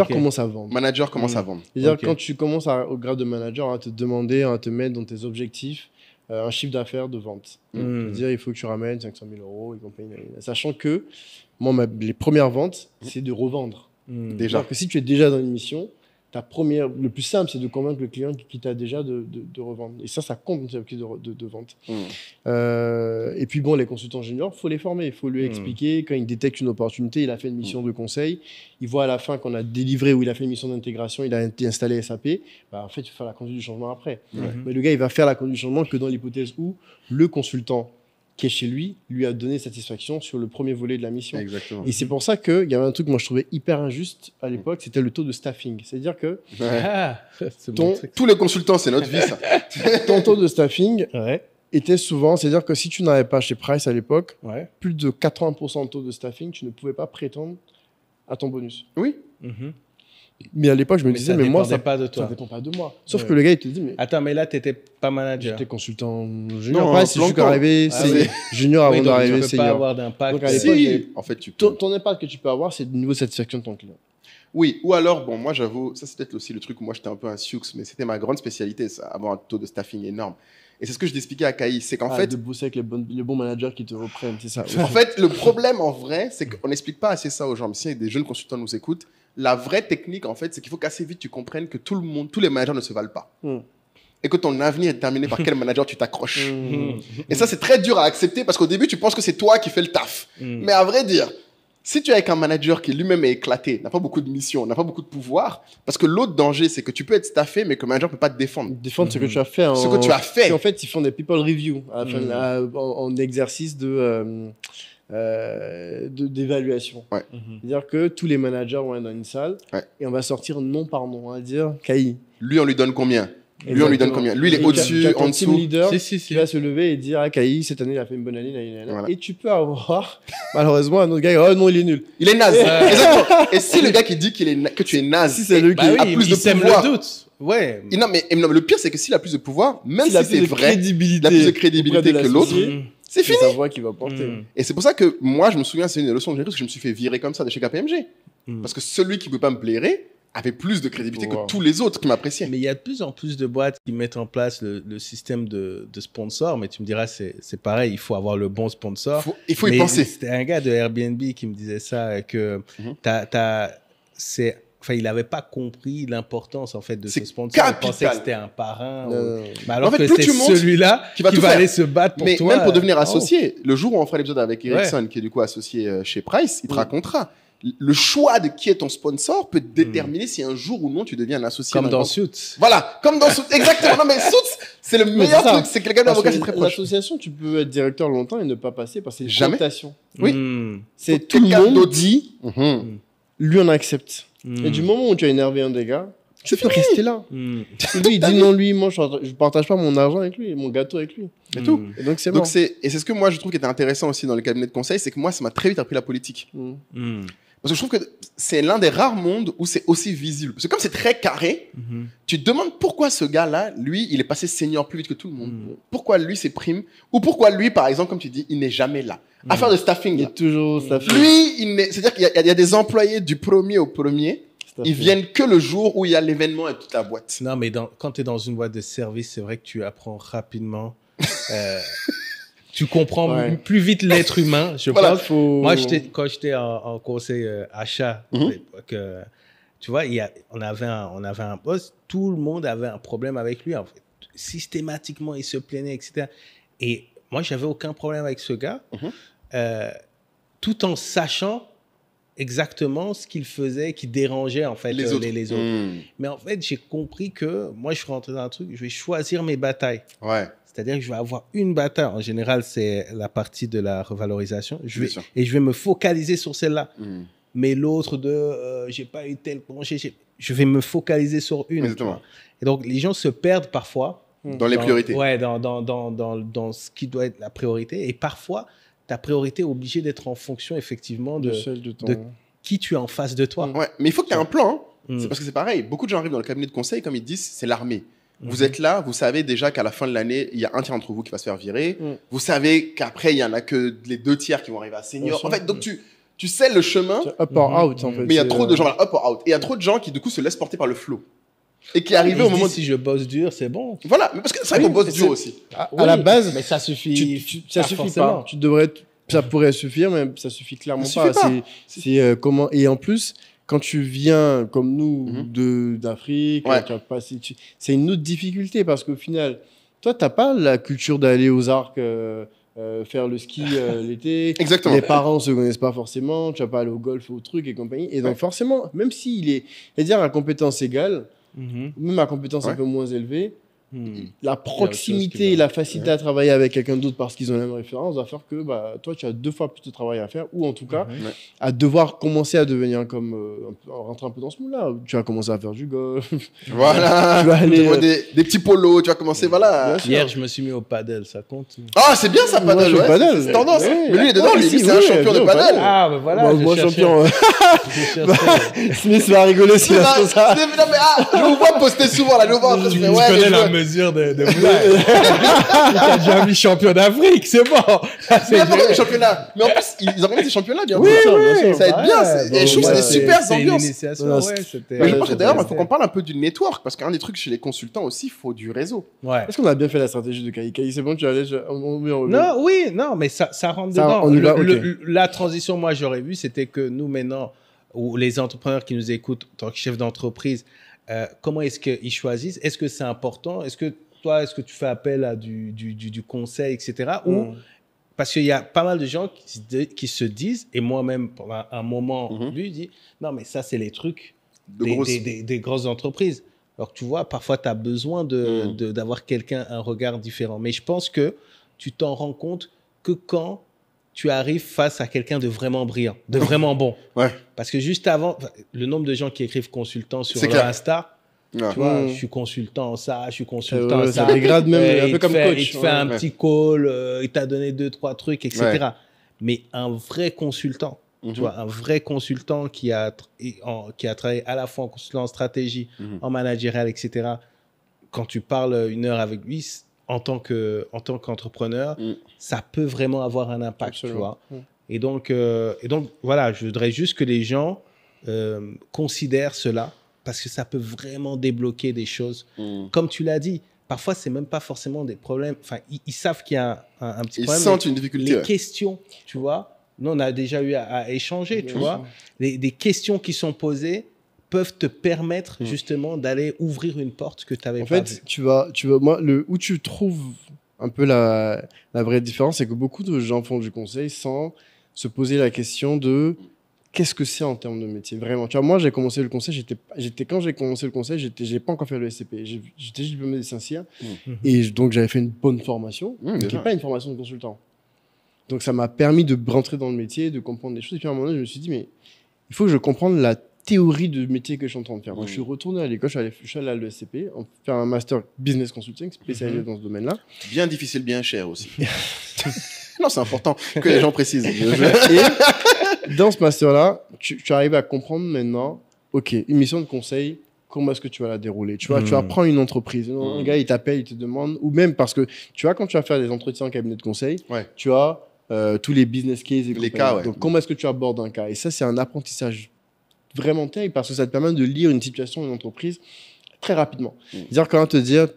commence à vendre. Manager commence à vendre. C'est-à-dire quand tu commences au grade de manager, à te demander, à te mettre dans tes objectifs un chiffre d'affaires de vente. C'est-à-dire, il faut que tu ramènes 500 000 euros et compagnie. Sachant que moi, les premières ventes, c'est de revendre. Déjà. Que si tu es déjà dans une mission, le plus simple, c'est de convaincre le client qui t'a déjà de revendre. Et ça compte dans tes objectifs de vente. Et puis bon, les consultants juniors, il faut les former. Il faut lui expliquer, quand il détecte une opportunité, il a fait une mission de conseil, il voit à la fin qu'on a délivré ou il a fait une mission d'intégration, il a été installé SAP, en fait, il faut faire la conduite du changement après. Mais le gars, il va faire la conduite du changement que dans l'hypothèse où le consultant qui est chez lui a donné satisfaction sur le premier volet de la mission. Exactement. Et c'est pour ça qu'il y avait un truc que moi je trouvais hyper injuste à l'époque, c'était le taux de staffing. C'est-à-dire que tous les consultants, c'est notre vie, ça. Ton taux de staffing était souvent, c'est-à-dire que si tu n'avais pas chez Price à l'époque, plus de 80% de taux de staffing, tu ne pouvais pas prétendre à ton bonus. Oui. Mais à l'époque, je me disais, mais moi, ça pas de toi. Ça dépend pas de moi. Sauf que le gars, il te dit, mais. Attends, mais là, tu n'étais pas manager. J'étais consultant junior. Non, c'est juste arrivé, c'est junior avant d'arriver senior. Tu peux pas avoir d'impact. Donc à l'époque, en fait, tu peux. Ton impact que tu peux avoir, c'est le niveau de satisfaction de ton client. Oui, ou alors, bon, moi j'avoue, ça c'est peut-être aussi le truc où moi j'étais un peu un sioux, mais c'était ma grande spécialité, ça, avoir un taux de staffing énorme. Et c'est ce que je t'expliquais à Caï, c'est qu'en fait. De bosser avec les bons managers qui te reprennent, c'est ça. En fait, le problème en vrai, c'est qu'on n'explique pas assez ça aux gens. Mais si des jeunes consultants nous écoutent, la vraie technique, en fait, c'est qu'il faut qu'assez vite tu comprennes que tous les managers ne se valent pas. Et que ton avenir est déterminé par quel manager tu t'accroches. Et ça, c'est très dur à accepter parce qu'au début, tu penses que c'est toi qui fais le taf. Mais à vrai dire, si tu es avec un manager qui lui-même est éclaté, n'a pas beaucoup de missions, n'a pas beaucoup de pouvoir, parce que l'autre danger, c'est que tu peux être staffé, mais que le manager ne peut pas te défendre. Défendre ce que tu as fait. Ce que tu as fait. En fait, ils font des people review en exercice d'évaluation. C'est-à-dire que tous les managers vont être dans une salle et on va sortir nom par nom. On va dire, Caï. Lui, on lui donne combien? Lui, on lui donne combien? Lui, il est au-dessus, en dessous. Team leader qui va se lever et dire, Caï, cette année, il a fait une bonne année. Voilà. Et tu peux avoir, malheureusement, un autre gars, oh non, il est nul. Il est naze. Exactement. Et si le gars qui dit que tu es naze, si c'est lui qui a plus de pouvoir. Le doute. Ouais. Non, mais le pire, c'est que s'il a plus de pouvoir, même si c'est vrai, il a plus de crédibilité que l'autre. C'est fini. C'est sa voix qui va porter. Et c'est pour ça que moi, je me souviens, c'est une leçon que j'ai prise, que je me suis fait virer comme ça de chez KPMG. Parce que celui qui ne pouvait pas me blairer avait plus de crédibilité que tous les autres qui m'appréciaient. Mais il y a de plus en plus de boîtes qui mettent en place le système de sponsor, mais tu me diras, c'est pareil, il faut avoir le bon sponsor. Il faut y penser. C'était un gars de Airbnb qui me disait ça, que il n'avait pas compris l'importance en fait de ce sponsor. Capital. Il pensait que c'était un parrain. en Alors fait, que plus c'est tu montes, celui-là qui va aller se battre pour mais toi. même pour devenir associé, le jour où on fera l'épisode avec Ericsson, qui est du coup associé chez Price, il te racontera. Le choix de qui est ton sponsor peut déterminer si un jour ou non tu deviens un associé. Comme dans Suits. Voilà, comme dans Suits. Exactement. Non, mais Suits, c'est le meilleur truc. C'est que le gars de l'avocat, c'est très proche. L'association, tu peux être directeur longtemps et ne pas passer parce que c'est Jamais. cooptation. Oui. C'est tout le monde dit, lui on accepte. Et du moment où tu as énervé un des gars, tu peux rester là. Lui, il dit non, lui, moi je partage pas mon argent avec lui, mon gâteau avec lui. Et tout. Et donc c'est bon. Et c'est ce que moi je trouve qui était intéressant aussi dans le cabinet de conseil, c'est que moi ça m'a très vite appris la politique. Parce que je trouve que c'est l'un des rares mondes où c'est aussi visible. Parce que comme c'est très carré, tu te demandes pourquoi ce gars-là, lui, il est passé senior plus vite que tout le monde. Pourquoi lui, c'est prime. Ou pourquoi lui, par exemple, comme tu dis, il n'est jamais là. Affaire de staffing. Il est toujours staffing. Lui, c'est-à-dire qu'il y a des employés du premier au premier. Ils viennent que le jour où il y a l'événement et toute la boîte. Non, mais quand tu es dans une boîte de service, c'est vrai que tu apprends rapidement. Tu comprends plus vite l'être humain, je pense. Moi, quand j'étais en conseil achat, à l'époque, tu vois, on avait un boss, tout le monde avait un problème avec lui. En fait. Systématiquement, il se plaignait, etc. Et moi, j'avais aucun problème avec ce gars, tout en sachant exactement ce qu'il faisait, qui dérangeait en fait les autres. Mais en fait, j'ai compris que moi, je suis rentré dans un truc, je vais choisir mes batailles. Ouais. C'est-à-dire que je vais avoir une bataille. En général, c'est la partie de la revalorisation. Et je vais me focaliser sur celle-là. Mais l'autre j'ai pas eu tel congé, je vais me focaliser sur une. Exactement. Et donc, les gens se perdent parfois. Dans les priorités. Ouais, dans ce qui doit être la priorité. Et parfois, ta priorité est obligée d'être en fonction, effectivement, de qui tu as en face de toi. Ouais, mais il faut que tu aies un plan. C'est parce que c'est pareil. Beaucoup de gens arrivent dans le cabinet de conseil, comme ils disent, c'est l'armée. Vous êtes là, vous savez déjà qu'à la fin de l'année, il y a un tiers d'entre vous qui va se faire virer. Vous savez qu'après, il n'y en a que les 2 tiers qui vont arriver à senior. En fait, donc tu sais le chemin. Up or out, en fait. Mais il y a trop de gens, up or out. Et il y a trop de gens qui, du coup, se laissent porter par le flow. Et qui arrivent au moment. Si je bosse dur, c'est bon. Voilà, mais parce que c'est vrai qu'on bosse dur aussi. À la base. Mais ça suffit. Ça suffit pas. Tu devrais. Ça pourrait suffire, mais ça suffit clairement pas. C'est comment. Et en plus. Quand tu viens comme nous d'Afrique, c'est une autre difficulté parce qu'au final, toi, tu n'as pas la culture d'aller aux arcs, faire le ski l'été. Exactement. Les parents ne se connaissent pas forcément, tu vas pas aller au golf, au truc et compagnie. Et donc, forcément, même s'il est, c'est-à-dire à compétence égale, même à compétence un peu moins élevée, la proximité et la facilité à travailler avec quelqu'un d'autre parce qu'ils ont la même référence va faire que toi, tu as 2 fois plus de travail à faire ou en tout cas à devoir commencer à devenir comme rentrer un peu dans ce monde-là. Tu vas commencer à faire du golf. Voilà. Tu vas aller des petits polos. Tu vas commencer. Voilà. Hier, je me suis mis au paddle. Ça compte. Ah, c'est bien ça, paddle. C'est tendance. Ouais. Mais lui, il est dedans. Lui, c'est un champion de paddle. Ah, bah voilà. Moi, champion. Smith va rigoler si ça. Non, mais je vous vois poster souvent là. Je vous vois. Tu connais la mesure de Moulay. Tu as déjà mis champion d'Afrique, c'est bon. Mais après les championnats. Mais en plus, ils organisent des championnats bientôt. Oui, ça va être bien. Et je trouve que c'est des super ambiances. Mais je pense que d'ailleurs, il faut qu'on parle un peu du network parce qu'un des trucs chez les consultants aussi, il faut du réseau. Est-ce qu'on a bien fait la stratégie de Kai? C'est bon, tu allais. Non, mais ça rentre dedans. La transition, moi, j'aurais vu, c'était que nous, maintenant, ou les entrepreneurs qui nous écoutent en tant que chef d'entreprise, comment est-ce qu'ils choisissent? Est-ce que c'est important? Est-ce que tu fais appel à du conseil, etc. Ou parce qu'il y a pas mal de gens qui se disent, et moi-même, pendant un moment, lui, dit, non, mais ça, c'est les trucs des grosses entreprises. Alors que tu vois, parfois, tu as besoin d'avoir un regard différent. Mais je pense que tu t'en rends compte que quand tu arrives face à quelqu'un de vraiment brillant, de vraiment bon. Parce que juste avant, le nombre de gens qui écrivent consultant sur leur Insta, tu vois, je suis consultant ça, je suis consultant ça. Ça dégrade même un peu comme coach. Il te fait un petit call, il t'a donné 2-3 trucs, etc. Mais un vrai consultant, tu vois, un vrai consultant qui a travaillé à la fois en consultant en stratégie, en managérial, etc. Quand tu parles 1 heure avec lui, en tant qu'entrepreneur, ça peut vraiment avoir un impact, tu vois. Et donc, voilà, je voudrais juste que les gens considèrent cela parce que ça peut vraiment débloquer des choses. Comme tu l'as dit, parfois, c'est même pas forcément des problèmes. Enfin, ils savent qu'il y a un petit problème. Ils sentent une difficulté. Les questions, tu vois, nous, on a déjà eu à échanger, tu vois. Des questions qui sont posées peuvent te permettre justement d'aller ouvrir une porte que tu n'avais pas vue. En fait, moi, où tu trouves un peu la vraie différence, c'est que beaucoup de gens font du conseil sans se poser la question de qu'est-ce que c'est en termes de métier, vraiment. Tu vois, moi, j'ai commencé le conseil, quand j'ai commencé le conseil, j'ai pas encore fait le SCP. J'étais juste diplômé des Saint-Cyr. Et donc, j'avais fait une bonne formation, qui n'est pas une formation de consultant. Donc, ça m'a permis de rentrer dans le métier, de comprendre des choses. Et puis, à un moment donné, je me suis dit, mais il faut que je comprenne la théorie de métier que je suis en train de faire. Donc, je suis retourné à l'école, je suis allé à l'ESCP, faire un master business consulting spécialisé dans ce domaine-là. Bien difficile, bien cher aussi. Non, c'est important que les gens précisent. Et dans ce master-là, tu arrives à comprendre maintenant, OK, une mission de conseil, comment est-ce que tu vas la dérouler? Tu vois, tu vas prendre une entreprise. Un gars, il t'appelle, il te demande, ou même parce que, tu vois, quand tu vas faire des entretiens en cabinet de conseil, tu as tous les business cases et les cas, Donc, comment est-ce que tu abordes un cas? Et ça, c'est un apprentissage vraiment terrible parce que ça te permet de lire une situation d'une entreprise très rapidement. C'est-à-dire, quand on te dire,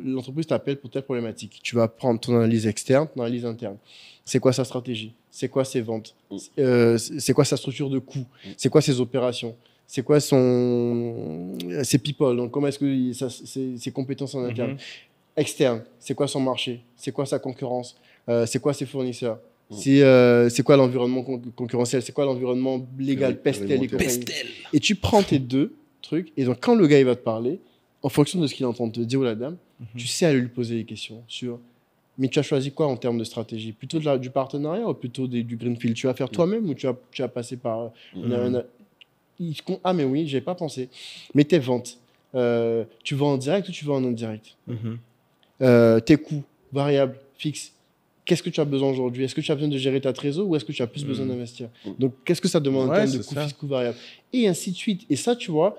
l'entreprise t'appelle pour telle problématique, tu vas prendre ton analyse externe, ton analyse interne. C'est quoi sa stratégie? C'est quoi ses ventes? C'est quoi sa structure de coûts? C'est quoi ses opérations? C'est quoi ses people? Donc, comment est-ce que ses compétences en interne? Externe, c'est quoi son marché? C'est quoi sa concurrence? C'est quoi ses fournisseurs? C'est quoi l'environnement concurrentiel? C'est quoi l'environnement légal? Pestel et compagnie. Et tu prends tes deux trucs, et donc quand le gars il va te parler, en fonction de ce qu'il est en train de te dire ou la dame, tu sais aller lui poser des questions sur mais tu as choisi quoi en termes de stratégie? Plutôt du partenariat ou plutôt du greenfield? Tu vas faire toi-même ou tu vas passer par... Ah mais oui, j'ai pas pensé. Mais tes ventes, tu vends en direct ou tu vends en indirect? Tes coûts, variables, fixes, qu'est-ce que tu as besoin aujourd'hui? Est-ce que tu as besoin de gérer ta trésor ou est-ce que tu as plus besoin d'investir? Donc, qu'est-ce que ça demande en termes de coûts fixes, coûts variables? Et ainsi de suite. Et ça, tu vois,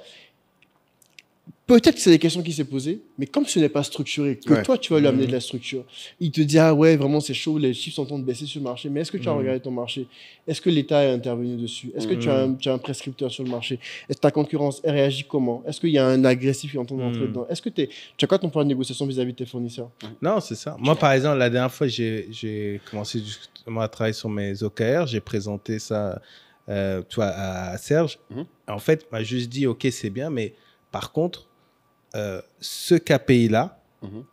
peut-être que c'est des questions qui s'est posées, mais comme ce n'est pas structuré, que toi, tu vas lui amener de la structure. Il te dit, ah ouais, vraiment, c'est chaud, les chiffres sont en train de baisser sur le marché, mais est-ce que tu as regardé ton marché? Est-ce que l'État est intervenu dessus? Est-ce que tu as un prescripteur sur le marché? Est-ce que ta concurrence elle réagit comment? Est-ce qu'il y a un agressif qui est en train d'entrer dedans? Est-ce que tu as quoi ton plan de négociation vis-à-vis de tes fournisseurs? Non, c'est ça. Moi, par exemple, la dernière fois, j'ai commencé justement à travailler sur mes OKR, j'ai présenté ça tu vois, à Serge. En fait, il m'a juste dit, OK, c'est bien, mais par contre, ce KPI-là,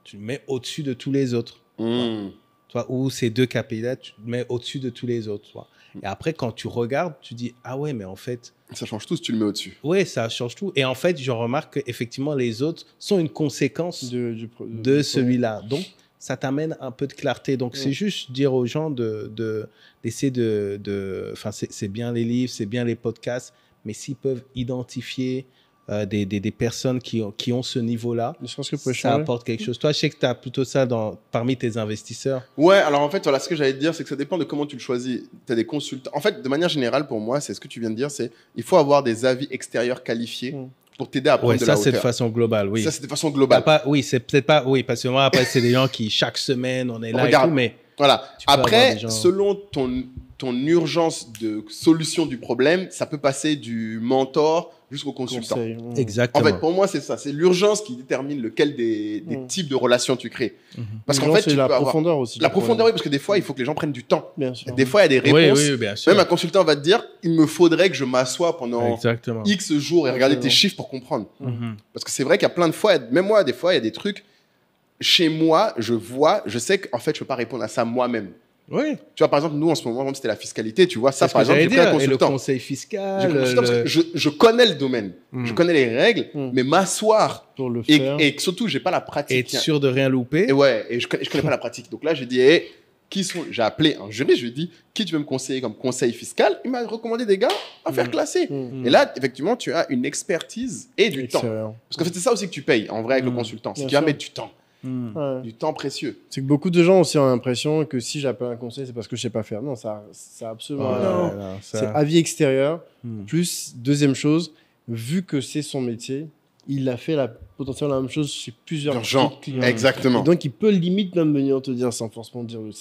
tu le mets au-dessus de tous les autres. Toi, ou ces deux KPI-là, tu le mets au-dessus de tous les autres. Toi. Et après, quand tu regardes, tu dis, ah ouais, mais en fait... Ça change tout si tu le mets au-dessus. Oui, ça change tout. Et en fait, je remarque qu'effectivement, les autres sont une conséquence de celui-là. Donc, ça t'amène un peu de clarté. Donc, c'est juste dire aux gens d'essayer Enfin, c'est bien les livres, c'est bien les podcasts, mais s'ils peuvent identifier... des personnes qui ont ce niveau-là, ça apporte quelque chose. Toi, je sais que tu as plutôt ça parmi tes investisseurs. Ouais, alors en fait, voilà, ce que j'allais te dire, c'est que ça dépend de comment tu le choisis. Tu as des consultants. En fait, de manière générale, pour moi, c'est ce que tu viens de dire, c'est il faut avoir des avis extérieurs qualifiés pour t'aider à prendre de la hauteur. Ça, c'est de façon globale, oui. Ça, c'est de façon globale. Oui, c'est peut-être pas... Oui, parce que moi, après, c'est des gens qui, chaque semaine, on est là et tout, mais... Voilà. Après, selon ton urgence de solution du problème, ça peut passer du mentor jusqu'au consultant. Exactement. En fait, pour moi, c'est ça. C'est l'urgence qui détermine lequel des types de relations tu crées. Parce qu'en fait, c'est la profondeur aussi. La profondeur, oui, parce que des fois, il faut que les gens prennent du temps. Bien sûr. Des fois, il y a des réponses. Oui, bien sûr. Même un consultant va te dire, il me faudrait que je m'assoie pendant X jours et regarder tes chiffres pour comprendre. Parce que c'est vrai qu'il y a plein de fois, même moi, des fois, il y a des trucs. Chez moi, je sais qu'en fait, je peux pas répondre à ça moi-même. Oui. Tu vois, par exemple, nous, en ce moment, c'était la fiscalité. Tu vois, ça, par exemple, j'ai pris un consultant. Et le conseil fiscal. Parce que je connais le domaine. Je connais les règles, mais m'asseoir. Pour le faire. Et surtout, j'ai pas la pratique. Être sûr de rien louper. Et ouais, et je connais pas la pratique. Donc là, j'ai dit, j'ai appelé un juriste, je lui ai dit, qui tu veux me conseiller comme conseil fiscal? Il m'a recommandé des gars à faire classer. Et là, effectivement, tu as une expertise et du temps. Parce qu'en fait, c'est ça aussi que tu payes, en vrai, avec le consultant. C'est que tu vas mettre du temps. Du temps précieux. C'est que beaucoup de gens aussi ont l'impression que si j'appelle un conseil, c'est parce que je sais pas faire. Non, ça absolument. C'est avis extérieur. Plus, deuxième chose, vu que c'est son métier, il a fait potentiellement la même chose chez plusieurs gens. Exactement. Et donc, il peut limite même venir te dire sans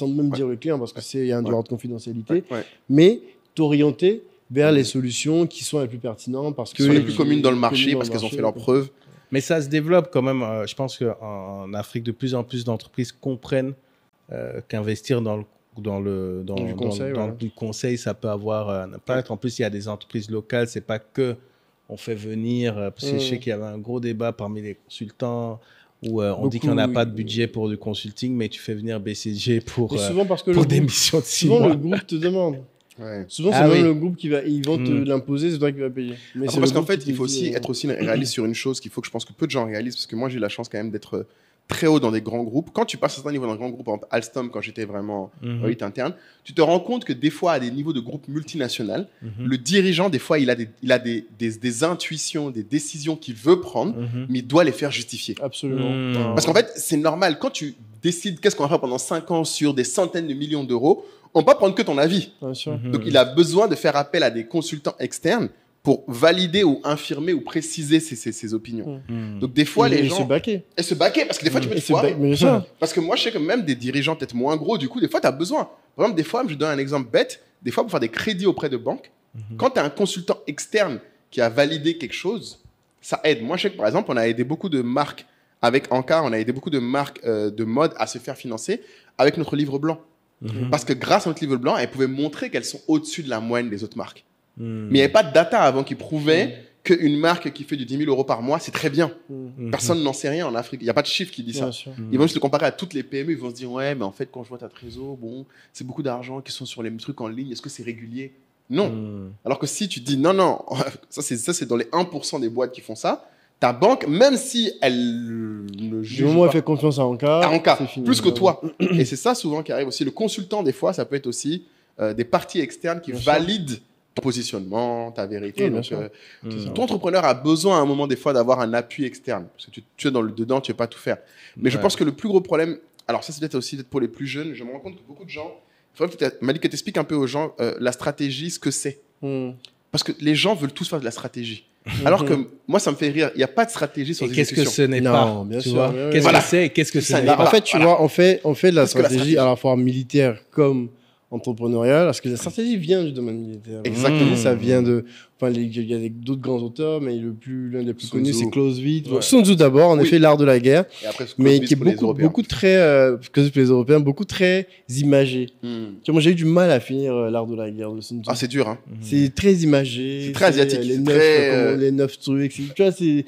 même dire le client, parce qu'il y a un devoir de confidentialité, mais t'orienter vers les solutions qui sont les plus pertinentes, parce que sont les plus communes dans le marché, parce qu'elles ont fait leurs preuves. Mais ça se développe quand même. Je pense qu'en Afrique, de plus en plus d'entreprises comprennent qu'investir dans le conseil, ça peut avoir un impact. En plus, il y a des entreprises locales. C'est pas que on fait venir, parce que je sais qu'il y avait un gros débat parmi les consultants où on dit qu'on n'a pas de budget pour du consulting, mais tu fais venir BCG pour des missions de 6 mois. Souvent, le groupe te demande. Ouais. Souvent, c'est même le groupe ils vont te l'imposer, c'est toi qui vas payer. Mais parce qu'en fait, il faut aussi être réaliste sur une chose qu'il faut que je pense que peu de gens réalisent, parce que moi, j'ai eu la chance quand même d'être très haut dans des grands groupes. Quand tu passes à certains niveaux dans un grand groupe, par exemple Alstom, quand j'étais vraiment interne, tu te rends compte que des fois, à des niveaux de groupes multinationaux, le dirigeant, des fois, il a des intuitions, des décisions qu'il veut prendre, mais il doit les faire justifier. Absolument. Parce qu'en fait, c'est normal. Quand tu décides qu'est-ce qu'on va faire pendant 5 ans sur des centaines de millions d'euros, on ne peut pas prendre que ton avis. Bien sûr. Donc, il a besoin de faire appel à des consultants externes pour valider ou infirmer ou préciser ses opinions. Donc, des fois, les gens... Et se baquer, parce que des fois, tu peux te foirer. Parce que moi, je sais que même des dirigeants peut-être moins gros, du coup, des fois, tu as besoin. Par exemple, des fois, je donne un exemple bête, des fois, pour faire des crédits auprès de banques, quand tu as un consultant externe qui a validé quelque chose, ça aide. Moi, je sais que, par exemple, on a aidé beaucoup de marques, avec Anka, on a aidé beaucoup de marques de mode à se faire financer avec notre livre blanc. Parce que grâce à notre livre blanc, elles pouvaient montrer qu'elles sont au-dessus de la moyenne des autres marques. Mais il n'y avait pas de data avant qui prouvait qu'une marque qui fait du 10 000 euros par mois, c'est très bien. Personne n'en sait rien en Afrique. Il n'y a pas de chiffre qui dit ça. Ils vont juste le comparer à toutes les PME. Ils vont se dire, ouais, mais en fait, quand je vois ta trésor, bon, c'est beaucoup d'argent qui sont sur les trucs en ligne. Est-ce que c'est régulier? Non. Alors que si tu dis, non, ça c'est dans les 1% des boîtes qui font ça, ta banque, même si elle ne juge pas... Du moment elle fait confiance à Anka, c'est fini, plus que toi. Et c'est ça souvent qui arrive aussi. Le consultant, des fois, ça peut être aussi des parties externes qui valident ton positionnement, ta vérité. Donc, ton entrepreneur a besoin à un moment, des fois, d'avoir un appui externe. Parce que tu es dedans, tu ne peux pas tout faire. Mais je pense que le plus gros problème... Alors ça, c'est peut-être aussi pour les plus jeunes. Je me rends compte que beaucoup de gens... Il faudrait que tu expliques un peu aux gens la stratégie, ce que c'est. Parce que les gens veulent tous faire de la stratégie. Alors que moi, ça me fait rire. Il n'y a pas de stratégie sans exécution. Qu'est-ce que ce n'est pas, bien sûr. Qu'est-ce que c'est et qu'est-ce que ce n'est pas. En fait, tu vois, on fait de la stratégie à la fois militaire comme entrepreneuriale, parce que la stratégie vient du domaine militaire. Exactement. Ça vient de... Enfin, il y a d'autres grands auteurs, mais l'un des plus connus, c'est Clausewitz. Sun Tzu d'abord, en effet, l'art de la guerre, mais qui est beaucoup très... Clausewitz pour les Européens, beaucoup très imagé. Moi, j'ai eu du mal à finir l'art de la guerre de Sun Tzu. Ah, c'est dur, hein. C'est très imagé. C'est très asiatique. Les 9 trucs. Tu vois, c'est...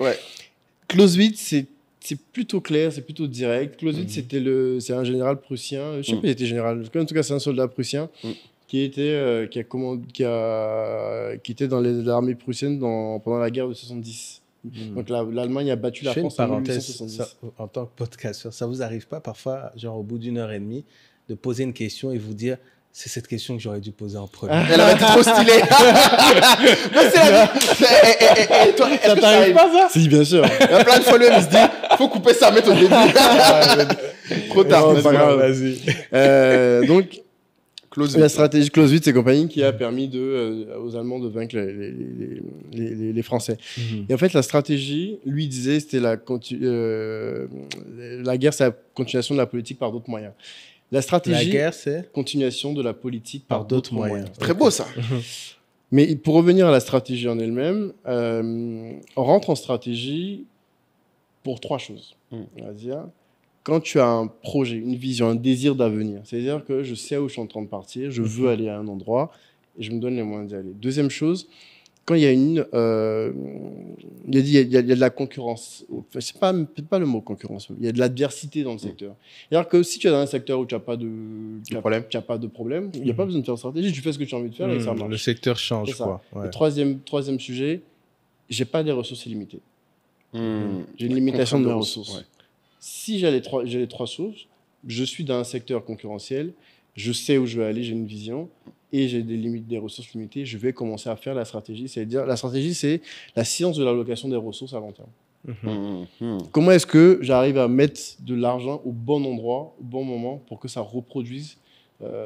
Clausewitz, c'est plutôt clair, c'est plutôt direct. Clausewitz, c'est un général prussien. Je sais pas s'il était général. En tout cas, c'est un soldat prussien qui était dans l'armée prussienne pendant la guerre de 70. Donc l'Allemagne a battu la France en 1870. En tant que podcasteur, ça vous arrive pas parfois, genre au bout d'une heure et demie, de poser une question et vous dire c'est cette question que j'aurais dû poser en premier. Elle aurait été trop stylée. Toi, ça t'arrive pas, ça? Si, bien sûr. Il y a plein de fois, il se dit, faut couper ça, mettre au début. Trop tard. C'est pas grave. Vas-y. Donc, la stratégie Clausewitz et compagnie qui a permis aux Allemands de vaincre les Français. Et en fait, la stratégie, lui disait, c'était la guerre, c'est la continuation de la politique par d'autres moyens. La stratégie, la guerre, c'est continuation de la politique par d'autres moyens. Très beau, ça. Mais pour revenir à la stratégie en elle-même, on rentre en stratégie pour 3 choses. On va dire, quand tu as un projet, une vision, un désir d'avenir, c'est-à-dire que je sais où je suis en train de partir, je veux aller à un endroit et je me donne les moyens d'y aller. Deuxième chose, quand il y a il y a de la concurrence, c'est pas le mot concurrence, il y a de l'adversité dans le secteur. C'est-à-dire que si tu es dans un secteur où tu n'as pas de problème, il n'y a pas besoin de faire de stratégie, tu fais ce que tu as envie de faire et ça marche. Le secteur change, quoi. Ouais. Le troisième sujet, j'ai pas des ressources illimitées. J'ai une limitation de mes ressources. Ouais. Si j'ai les 3 sources, je suis dans un secteur concurrentiel, je sais où je veux aller, j'ai une vision et j'ai des ressources limitées, je vais commencer à faire la stratégie. C'est-à-dire, la stratégie, c'est la science de l'allocation des ressources à long terme. Comment est-ce que j'arrive à mettre de l'argent au bon endroit, au bon moment, pour que ça reproduise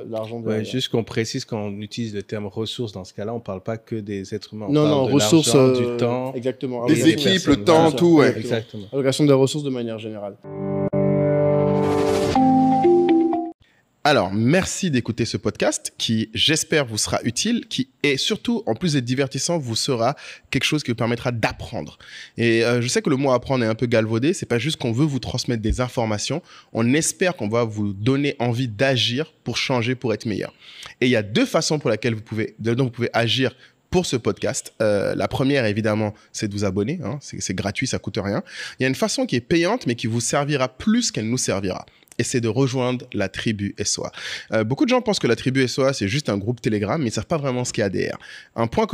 l'argent de juste qu'on précise, quand on utilise le terme ressources, dans ce cas-là, on ne parle pas que des êtres humains. On parle de ressources, du temps. Exactement. Des équipes, le temps, tout. Ouais. Exactement. Allocation des ressources de manière générale. Alors, merci d'écouter ce podcast qui, j'espère, vous sera utile, qui est surtout, en plus d'être divertissant, vous sera quelque chose qui vous permettra d'apprendre. Et je sais que le mot apprendre est un peu galvaudé. C'est pas juste qu'on veut vous transmettre des informations. On espère qu'on va vous donner envie d'agir pour changer, pour être meilleur. Et il y a 2 façons dont vous pouvez agir pour ce podcast. La première, évidemment, c'est de vous abonner. Hein. C'est gratuit, ça coûte rien. Il y a une façon qui est payante, mais qui vous servira plus qu'elle nous servira. Et c'est de rejoindre la tribu SOA. Beaucoup de gens pensent que la tribu SOA, c'est juste un groupe Telegram, mais ils ne savent pas vraiment ce qu'il y a derrière. Un point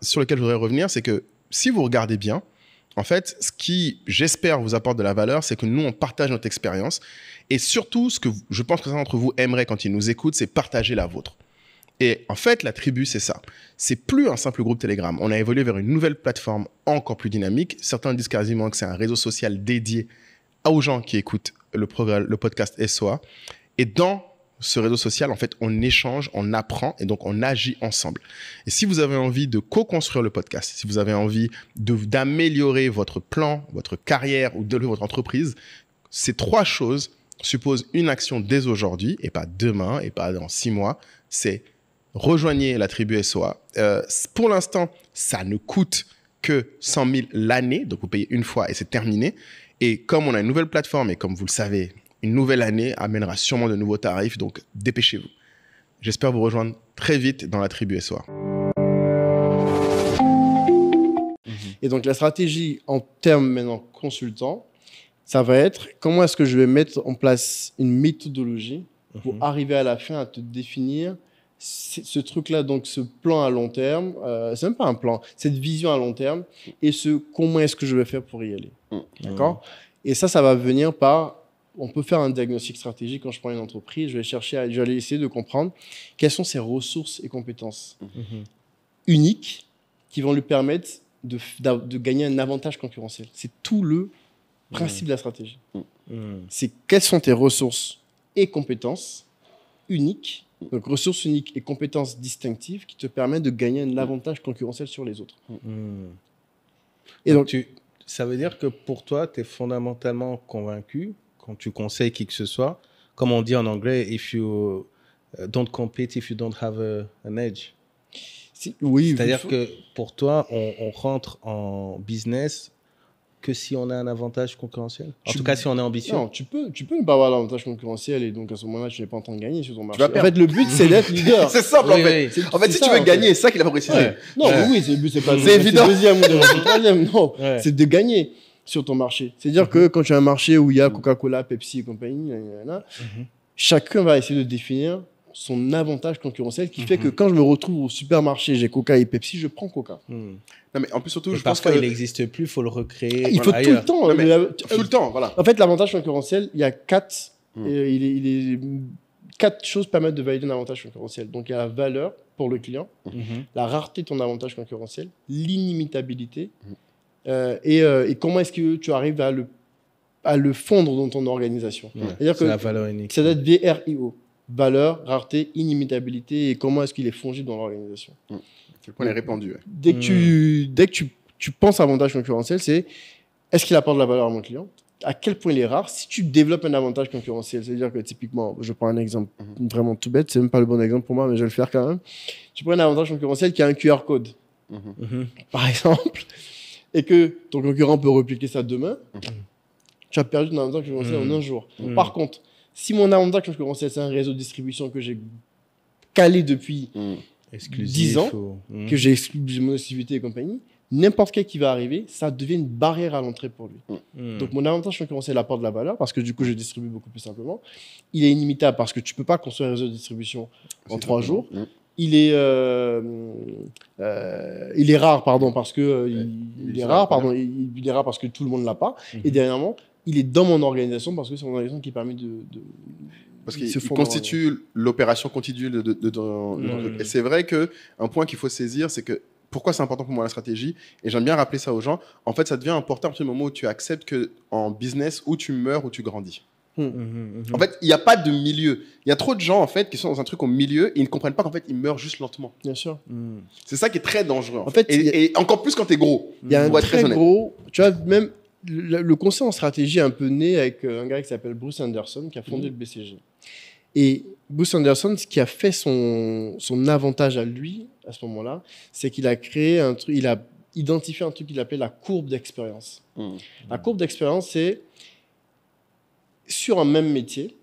sur lequel je voudrais revenir, c'est que si vous regardez bien, en fait, ce qui, j'espère, vous apporte de la valeur, c'est que nous, on partage notre expérience. Et surtout, ce que je pense que certains d'entre vous aimeraient quand ils nous écoutent, c'est partager la vôtre. Et en fait, la tribu, c'est ça. C'est plus un simple groupe Telegram. On a évolué vers une nouvelle plateforme encore plus dynamique. Certains disent quasiment que c'est un réseau social dédié aux gens qui écoutent le podcast SOA. Et dans ce réseau social, en fait, on échange, on apprend et donc on agit ensemble. Et si vous avez envie de co-construire le podcast, si vous avez envie d'améliorer votre plan, votre carrière ou de votre entreprise, ces 3 choses supposent une action dès aujourd'hui et pas demain et pas dans 6 mois. C'est rejoignez la tribu SOA. Pour l'instant, ça ne coûte que 100 000 l'année, donc vous payez une fois et c'est terminé. Et comme on a une nouvelle plateforme et comme vous le savez, une nouvelle année amènera sûrement de nouveaux tarifs, donc dépêchez-vous. J'espère vous rejoindre très vite dans la tribu SOA. Et donc la stratégie en termes maintenant consultant, ça va être comment est-ce que je vais mettre en place une méthodologie pour arriver à la fin à te définir ce truc-là, donc ce plan à long terme, c'est même pas un plan, cette vision à long terme et comment est-ce que je vais faire pour y aller. D'accord ? Et ça va venir par... On peut faire un diagnostic stratégique quand je prends une entreprise. Je vais aller essayer de comprendre quelles sont ses ressources et compétences uniques qui vont lui permettre de gagner un avantage concurrentiel. C'est tout le principe de la stratégie. C'est quelles sont tes ressources et compétences uniques, donc ressources uniques et compétences distinctives qui te permettent de gagner un avantage concurrentiel sur les autres. Et donc, ça veut dire que pour toi, tu es fondamentalement convaincu quand tu conseilles qui que ce soit, comme on dit en anglais, if you don't compete, if you don't have an edge. Oui. C'est-à-dire que pour toi, on rentre en business que si on a un avantage concurrentiel. En tout cas, si on est ambitieux. Non, tu peux ne pas avoir l'avantage concurrentiel et donc à ce moment-là, tu n'es pas en train de gagner sur ton marché. En fait, le but, c'est d'être leader. C'est simple, en fait. Oui. En fait, si tu veux gagner, c'est ça qu'il a pas précisé. Ouais. Non, oui, c'est le but, c'est pas c'est évident. Deuxième ou troisième. Non, c'est de gagner sur ton marché. C'est-à-dire que quand tu as un marché où il y a Coca-Cola, Pepsi et compagnie, chacun va essayer de définir son avantage concurrentiel qui fait que quand je me retrouve au supermarché, j'ai Coca et Pepsi, je prends Coca. Non, mais en plus, surtout, je pense qu'il n'existe plus, il faut le recréer. Il faut tout le temps. Tout le temps, voilà. En fait, l'avantage concurrentiel, il y a 4. Il est 4 choses permettent de valider un avantage concurrentiel. Donc, il y a la valeur pour le client, la rareté de ton avantage concurrentiel, l'inimitabilité, et comment est-ce que tu arrives à le fondre dans ton organisation. C'est la valeur unique. Ça doit être VRIO. Valeur, rareté, inimitabilité, et comment est-ce qu'il est fongible dans l'organisation. Le point est répandu. Ouais. Dès que tu penses à avantage concurrentiel, c'est est-ce qu'il apporte de la valeur à mon client ? À quel point il est rare ? Si tu développes un avantage concurrentiel, c'est-à-dire que typiquement, je prends un exemple vraiment tout bête, c'est même pas le bon exemple pour moi, mais je vais le faire quand même. Tu prends un avantage concurrentiel qui a un QR code, par exemple, et que ton concurrent peut répliquer ça demain, tu as perdu ton avantage concurrentiel en un jour. Par contre, si mon avantage concurrentiel, c'est un réseau de distribution que j'ai calé depuis 10 ans, que j'ai exclu mon exclusivité et compagnie, n'importe quel qui va arriver, ça devient une barrière à l'entrée pour lui. Donc, mon avantage concurrentiel apporte de la valeur parce que du coup, je distribue beaucoup plus simplement. Il est inimitable parce que tu ne peux pas construire un réseau de distribution en 3 jours. Il est rare, pardon, parce que il est rare parce que tout le monde ne l'a pas. Et dernièrement, il est dans mon organisation parce que c'est mon organisation qui permet parce qu'il constitue l'opération continue et c'est vrai qu'un point qu'il faut saisir, c'est que pourquoi c'est important pour moi la stratégie, et j'aime bien rappeler ça aux gens, en fait ça devient important à partir du moment où tu acceptes qu'en business, où tu meurs, où tu grandis. En fait, il n'y a pas de milieu. Il y a trop de gens en fait, qui sont dans un truc au milieu et ils ne comprennent pas qu'en fait, ils meurent juste lentement. Bien sûr. C'est ça qui est très dangereux. En fait, et encore plus quand tu es gros. Il y a un très gros... Tu vois, même... Le conseil en stratégie est un peu né avec un gars qui s'appelle Bruce Anderson, qui a fondé le BCG. Et Bruce Anderson, ce qui a fait son avantage à lui, à ce moment-là, c'est qu'il a créé un truc, il a identifié un truc qu'il appelait la courbe d'expérience. La courbe d'expérience, c'est sur un même métier,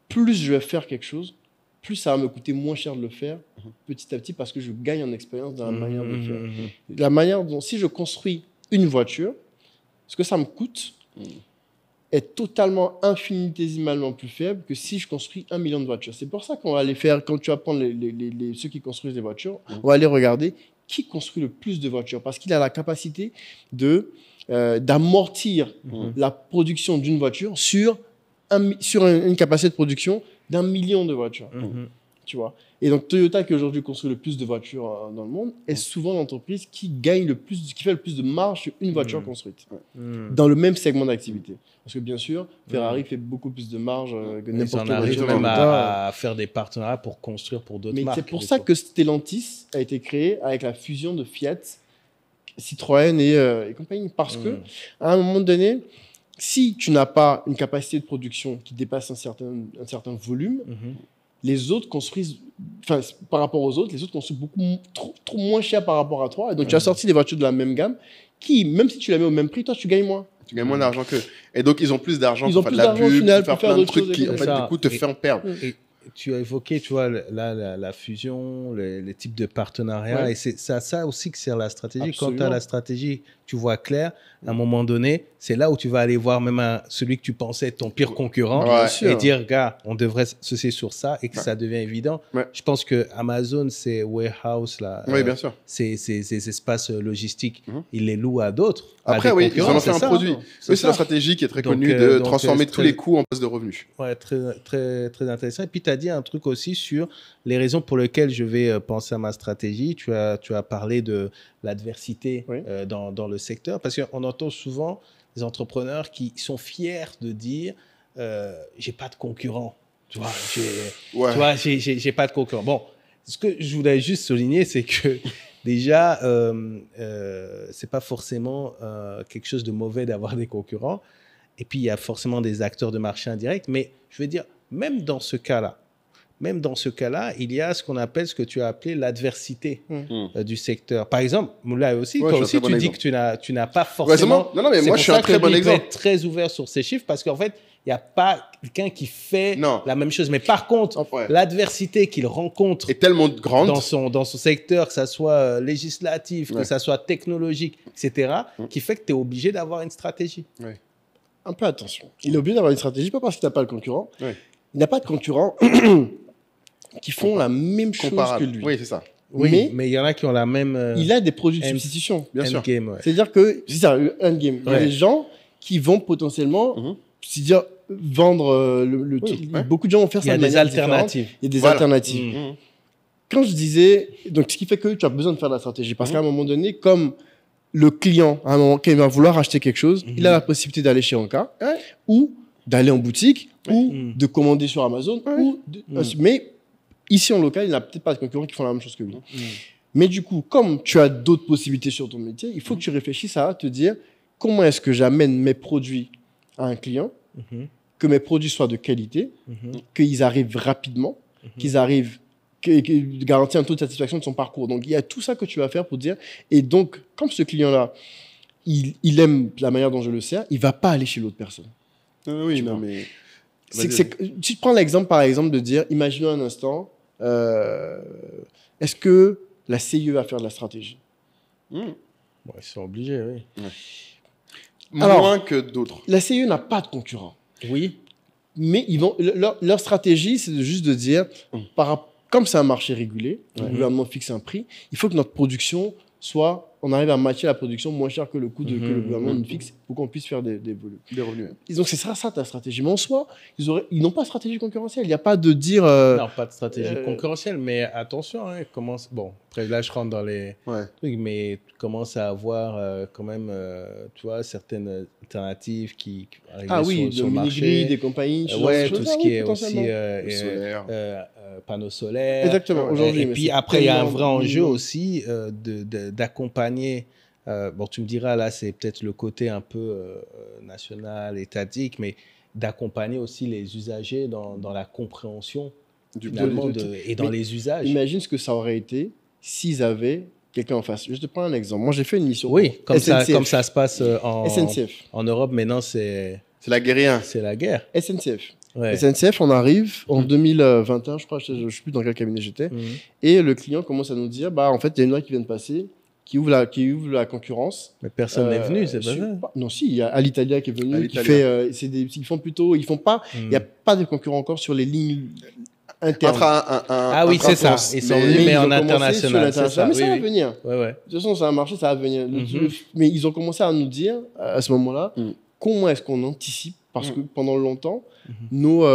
plus je vais faire quelque chose, plus ça va me coûter moins cher de le faire petit à petit parce que je gagne en expérience dans la manière de le faire. La manière dont, si je construis une voiture, ce que ça me coûte est totalement infinitésimalement plus faible que si je construis 1 million de voitures. C'est pour ça qu'on va aller faire, quand tu vas prendre ceux qui construisent des voitures, on va aller regarder qui construit le plus de voitures parce qu'il a la capacité d'amortir la production d'une voiture sur une capacité de production d'1 million de voitures. Tu vois. Et donc, Toyota, qui aujourd'hui construit le plus de voitures dans le monde, est souvent l'entreprise qui fait le plus de marge sur une voiture construite dans le même segment d'activité. Parce que bien sûr, Ferrari fait beaucoup plus de marge que n'importe quelle voiture. Ils arrivent même à faire des partenariats pour construire pour d'autres marques. Mais c'est pour ça que Stellantis a été créé avec la fusion de Fiat, Citroën et compagnie. Parce que à un moment donné, si tu n'as pas une capacité de production qui dépasse un certain volume, les autres construisent, par rapport aux autres, les autres construisent trop moins cher par rapport à toi. Et donc, tu as sorti des voitures de la même gamme qui, même si tu la mets au même prix, toi, tu gagnes moins. Tu gagnes moins d'argent qu'eux. Et donc, ils ont plus d'argent pour faire de la pub, pour faire plein de trucs qui, en fait, du coup, te font perdre. Et tu as évoqué, tu vois, la fusion, les types de partenariats. Et c'est ça aussi que sert la stratégie. Absolument. Quand tu as la stratégie, tu vois clair, à un moment donné, c'est là où tu vas aller voir même celui que tu pensais être ton pire concurrent et dire, gars, on devrait se sur ça et que ça devient évident. Je pense que Amazon, c'est warehouse, là, bien sûr. ces espaces logistiques, ils les louent à d'autres. Après, oui, ils en ont fait un produit. C'est la stratégie qui est très connue de transformer tous les coûts en poste de revenus. Ouais, très, très, très intéressant. Et puis, tu as dit un truc aussi sur les raisons pour lesquelles je vais penser à ma stratégie. Tu as parlé de l'adversité dans le secteur, parce qu'on entend souvent des entrepreneurs qui sont fiers de dire j'ai pas de concurrent. Tu vois, j'ai pas de concurrent. Bon, ce que je voulais juste souligner, c'est que déjà, c'est pas forcément quelque chose de mauvais d'avoir des concurrents. Et puis, il y a forcément des acteurs de marché indirect. Mais je veux dire, même dans ce cas-là, il y a ce qu'on appelle, ce que tu as appelé l'adversité du secteur. Par exemple, Moulay aussi, toi aussi, tu dis que tu n'as pas forcément... Non, mais moi, je suis un très bon exemple. Il peut être très ouvert sur ces chiffres parce qu'en fait, il n'y a pas quelqu'un qui fait la même chose. Mais par contre, l'adversité qu'il rencontre est tellement grande dans son secteur, que ça soit législatif, que ça soit technologique, etc., qui fait que tu es obligé d'avoir une stratégie. Un peu attention. Il est obligé d'avoir une stratégie, pas parce qu'il n'a pas le concurrent. Il n'a pas de concurrent qui font la même chose que lui. Oui, c'est ça. Oui, mais il y en a qui ont la même... il a des produits de substitution. Bien sûr. C'est-à-dire que... C'est ça, endgame. Il y a des gens qui vont potentiellement... c'est-à-dire vendre beaucoup de gens vont faire ça de manière différente. Il y a des alternatives. Quand je disais... Donc, ce qui fait que tu as besoin de faire de la stratégie. Parce qu'à un moment donné, comme le client, à un moment, quand il va vouloir acheter quelque chose, il a la possibilité d'aller chez Anka ou d'aller en boutique ou de commander sur Amazon. Mais ici, en local, il n'a peut-être pas de concurrents qui font la même chose que lui. Mais du coup, comme tu as d'autres possibilités sur ton métier, il faut que tu réfléchisses à te dire comment est-ce que j'amène mes produits à un client, que mes produits soient de qualité, qu'ils arrivent rapidement, qu'ils arrivent, qu'ils garantissent un taux de satisfaction de son parcours. Donc, il y a tout ça que tu vas faire pour dire. Et donc, comme ce client-là, il aime la manière dont je le sers, il ne va pas aller chez l'autre personne. Oui, non, mais... Si tu prends l'exemple, par exemple, de dire, imaginons un instant, est-ce que la CIE va faire de la stratégie? Ils sont obligés, oui. Moins que d'autres. La CIE n'a pas de concurrent. Oui. Mais leur stratégie, c'est juste de dire, comme c'est un marché régulé, le gouvernement fixe un prix, il faut que notre production soit... On arrive à matcher la production moins cher que le coût que le gouvernement nous fixe pour qu'on puisse faire des revenus. Donc, c'est ça ta stratégie. Mais en soi, ils n'ont pas de stratégie concurrentielle. Il n'y a pas de dire... Non, pas de stratégie concurrentielle, mais attention, bon, après là, je rentre dans les trucs, mais tu commences à avoir quand même, tu vois, certaines alternatives qui arrivent sur le marché. Mini-grid, des compagnies. Tout ce qui est aussi panneaux solaires. Exactement, aujourd'hui. Et puis après, il y a un vrai enjeu aussi d'accompagner. Bon, tu me diras, là, c'est peut-être le côté un peu national, étatique, mais d'accompagner aussi les usagers dans la compréhension et dans les usages. Imagine ce que ça aurait été s'ils avaient quelqu'un en face. Je te prends un exemple. Moi, j'ai fait une mission. Oui, comme ça se passe en Europe, maintenant, c'est la guerre. C'est la guerre. SNCF. Ouais. SNCF, on arrive en 2021, je crois, je ne sais plus dans quel cabinet j'étais, et le client commence à nous dire, en fait, il y a une loi qui vient de passer, qui ouvre la concurrence. Mais personne n'est venu, c'est pas ça. Non, si, il y a Alitalia qui est venu, qui fait, ils font pas, il n'y a pas de concurrents encore sur les lignes internes. Oui, c'est ça. Ils sont venus, mais en international. Mais ça va venir. Ouais. De toute façon, c'est un marché, ça va venir. Mais ils ont commencé à nous dire, à ce moment-là, comment est-ce qu'on anticipe, parce que pendant longtemps, nos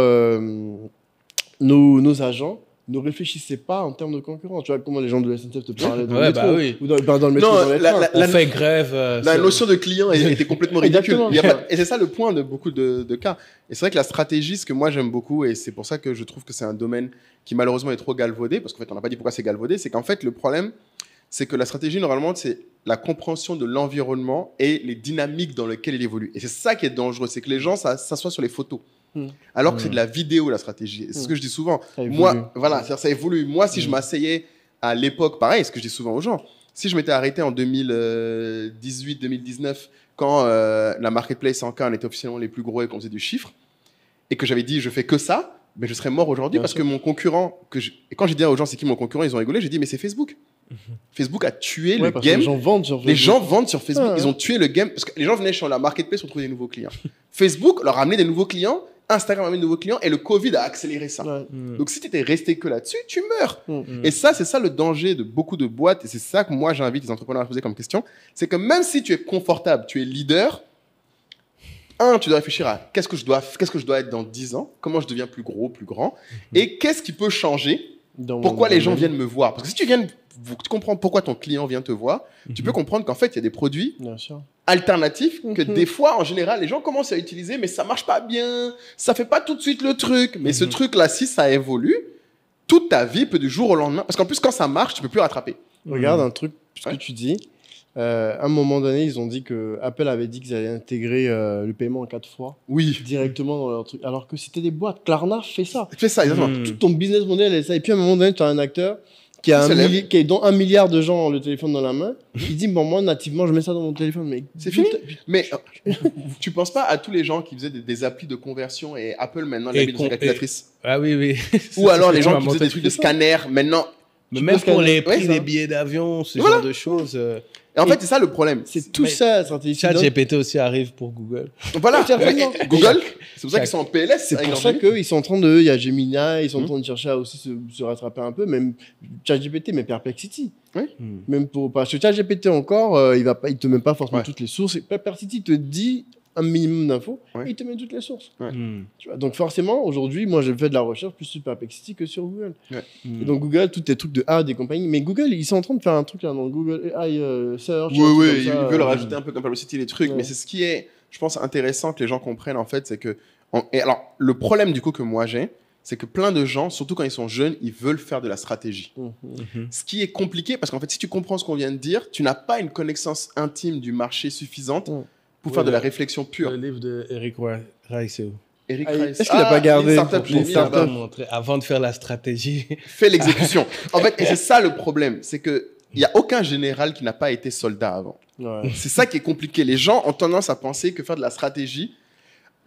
agents ne réfléchissaient pas en termes de concurrence. Tu vois comment les gens de la SNCF te parlaient dans le métro, ou dans le métro, dans les trains. On fait grève. La notion de client était complètement ridicule. Et c'est ça le point de beaucoup de cas. Et c'est vrai que la stratégie, ce que moi j'aime beaucoup, et c'est pour ça que je trouve que c'est un domaine qui malheureusement est trop galvaudé, parce qu'en fait on n'a pas dit pourquoi c'est galvaudé, c'est qu'en fait le problème, c'est que la stratégie normalement c'est la compréhension de l'environnement et les dynamiques dans lesquelles il évolue. Et c'est ça qui est dangereux, c'est que les gens s'assoient sur les photos. Alors que c'est de la vidéo, la stratégie. C'est ce que je dis souvent. Moi, voilà, ça évolue. Moi, si je m'asseyais à l'époque, pareil, ce que je dis souvent aux gens, si je m'étais arrêté en 2018-2019, quand la marketplace en cas, on était officiellement les plus gros et qu'on faisait du chiffre, et que j'avais dit, je fais que ça, mais je serais mort aujourd'hui parce que mon concurrent, et quand j'ai dit aux gens, c'est qui mon concurrent, ils ont rigolé, j'ai dit, mais c'est Facebook. Facebook a tué le game. Les gens vendent sur Facebook. Les gens vendent sur Facebook. Ils ont tué le game parce que les gens venaient sur la marketplace pour trouver des nouveaux clients. Facebook leur a amené des nouveaux clients. Instagram a amené de nouveaux clients et le Covid a accéléré ça. Donc, si tu étais resté que là-dessus, tu meurs. Et ça, c'est ça le danger de beaucoup de boîtes. Et c'est ça que moi, j'invite les entrepreneurs à poser comme question. C'est que même si tu es confortable, tu es leader, tu dois réfléchir à qu'est-ce que je dois être dans 10 ans, comment je deviens plus gros, plus grand, et qu'est-ce qui peut changer, pourquoi les gens viennent me voir. Parce que si tu comprends pourquoi ton client vient te voir, tu peux comprendre qu'en fait, il y a des produits alternatifs que des fois, en général, les gens commencent à utiliser, mais ça marche pas bien, ça fait pas tout de suite le truc. Mais ce truc-là, si ça évolue, toute ta vie peut du jour au lendemain. Parce qu'en plus, quand ça marche, tu peux plus rattraper. Regarde un truc, ce que tu dis. À un moment donné, ils ont dit que Apple avait dit qu'ils allaient intégrer le paiement en 4 fois directement dans leur truc. Alors que c'était des boîtes. Klarna fait ça. Fait ça, exactement. Tout ton business model est ça. Et puis à un moment donné, tu as un acteur qui a dont 1 milliard de gens ont le téléphone dans la main. Il dit, moi, nativement, je mets ça dans mon téléphone. Mais c'est fini. Mais tu penses pas à tous les gens qui faisaient des applis de conversion et Apple maintenant, il a mis dans sa calculatrice. Ah oui. Ou alors les gens qui faisaient des trucs de scanner maintenant. Mais même pour les prix des billets d'avion, ce genre de choses. Et en fait, c'est ça le problème. C'est tout ça, la stratégie. ChatGPT aussi arrive pour Google. Voilà, Google, c'est pour ça qu'ils sont en PLS. C'est pour ça qu'ils sont en train de... Il y a Gemini, ils sont en train de chercher à aussi se rattraper un peu. Même ChatGPT, mais Perplexity. Même parce que ChatGPT encore, il te met pas forcément toutes les sources. Perplexity te dit un minimum d'infos et il te met toutes les sources. Tu vois, donc forcément, aujourd'hui, moi, j'ai fait de la recherche plus sur Perplexity que sur Google. Et donc Google, tous tes trucs de A, des compagnies. Mais Google, ils sont en train de faire un truc là dans Google AI Search. Ils veulent rajouter un peu comme Perplexity les trucs. Mais c'est ce qui est, je pense, intéressant que les gens comprennent en fait, c'est que... Et alors, le problème du coup que moi j'ai, c'est que plein de gens, surtout quand ils sont jeunes, ils veulent faire de la stratégie. Ce qui est compliqué parce qu'en fait, si tu comprends ce qu'on vient de dire, tu n'as pas une connaissance intime du marché suffisante pour faire de la réflexion pure. Le livre de Eric Rice. Eric Rice. Est-ce qu'il n'a pas gardé avant de faire la stratégie? Fais l'exécution. En fait, et c'est ça le problème, c'est que il n'y a aucun général qui n'a pas été soldat avant. C'est ça qui est compliqué. Les gens ont tendance à penser que faire de la stratégie,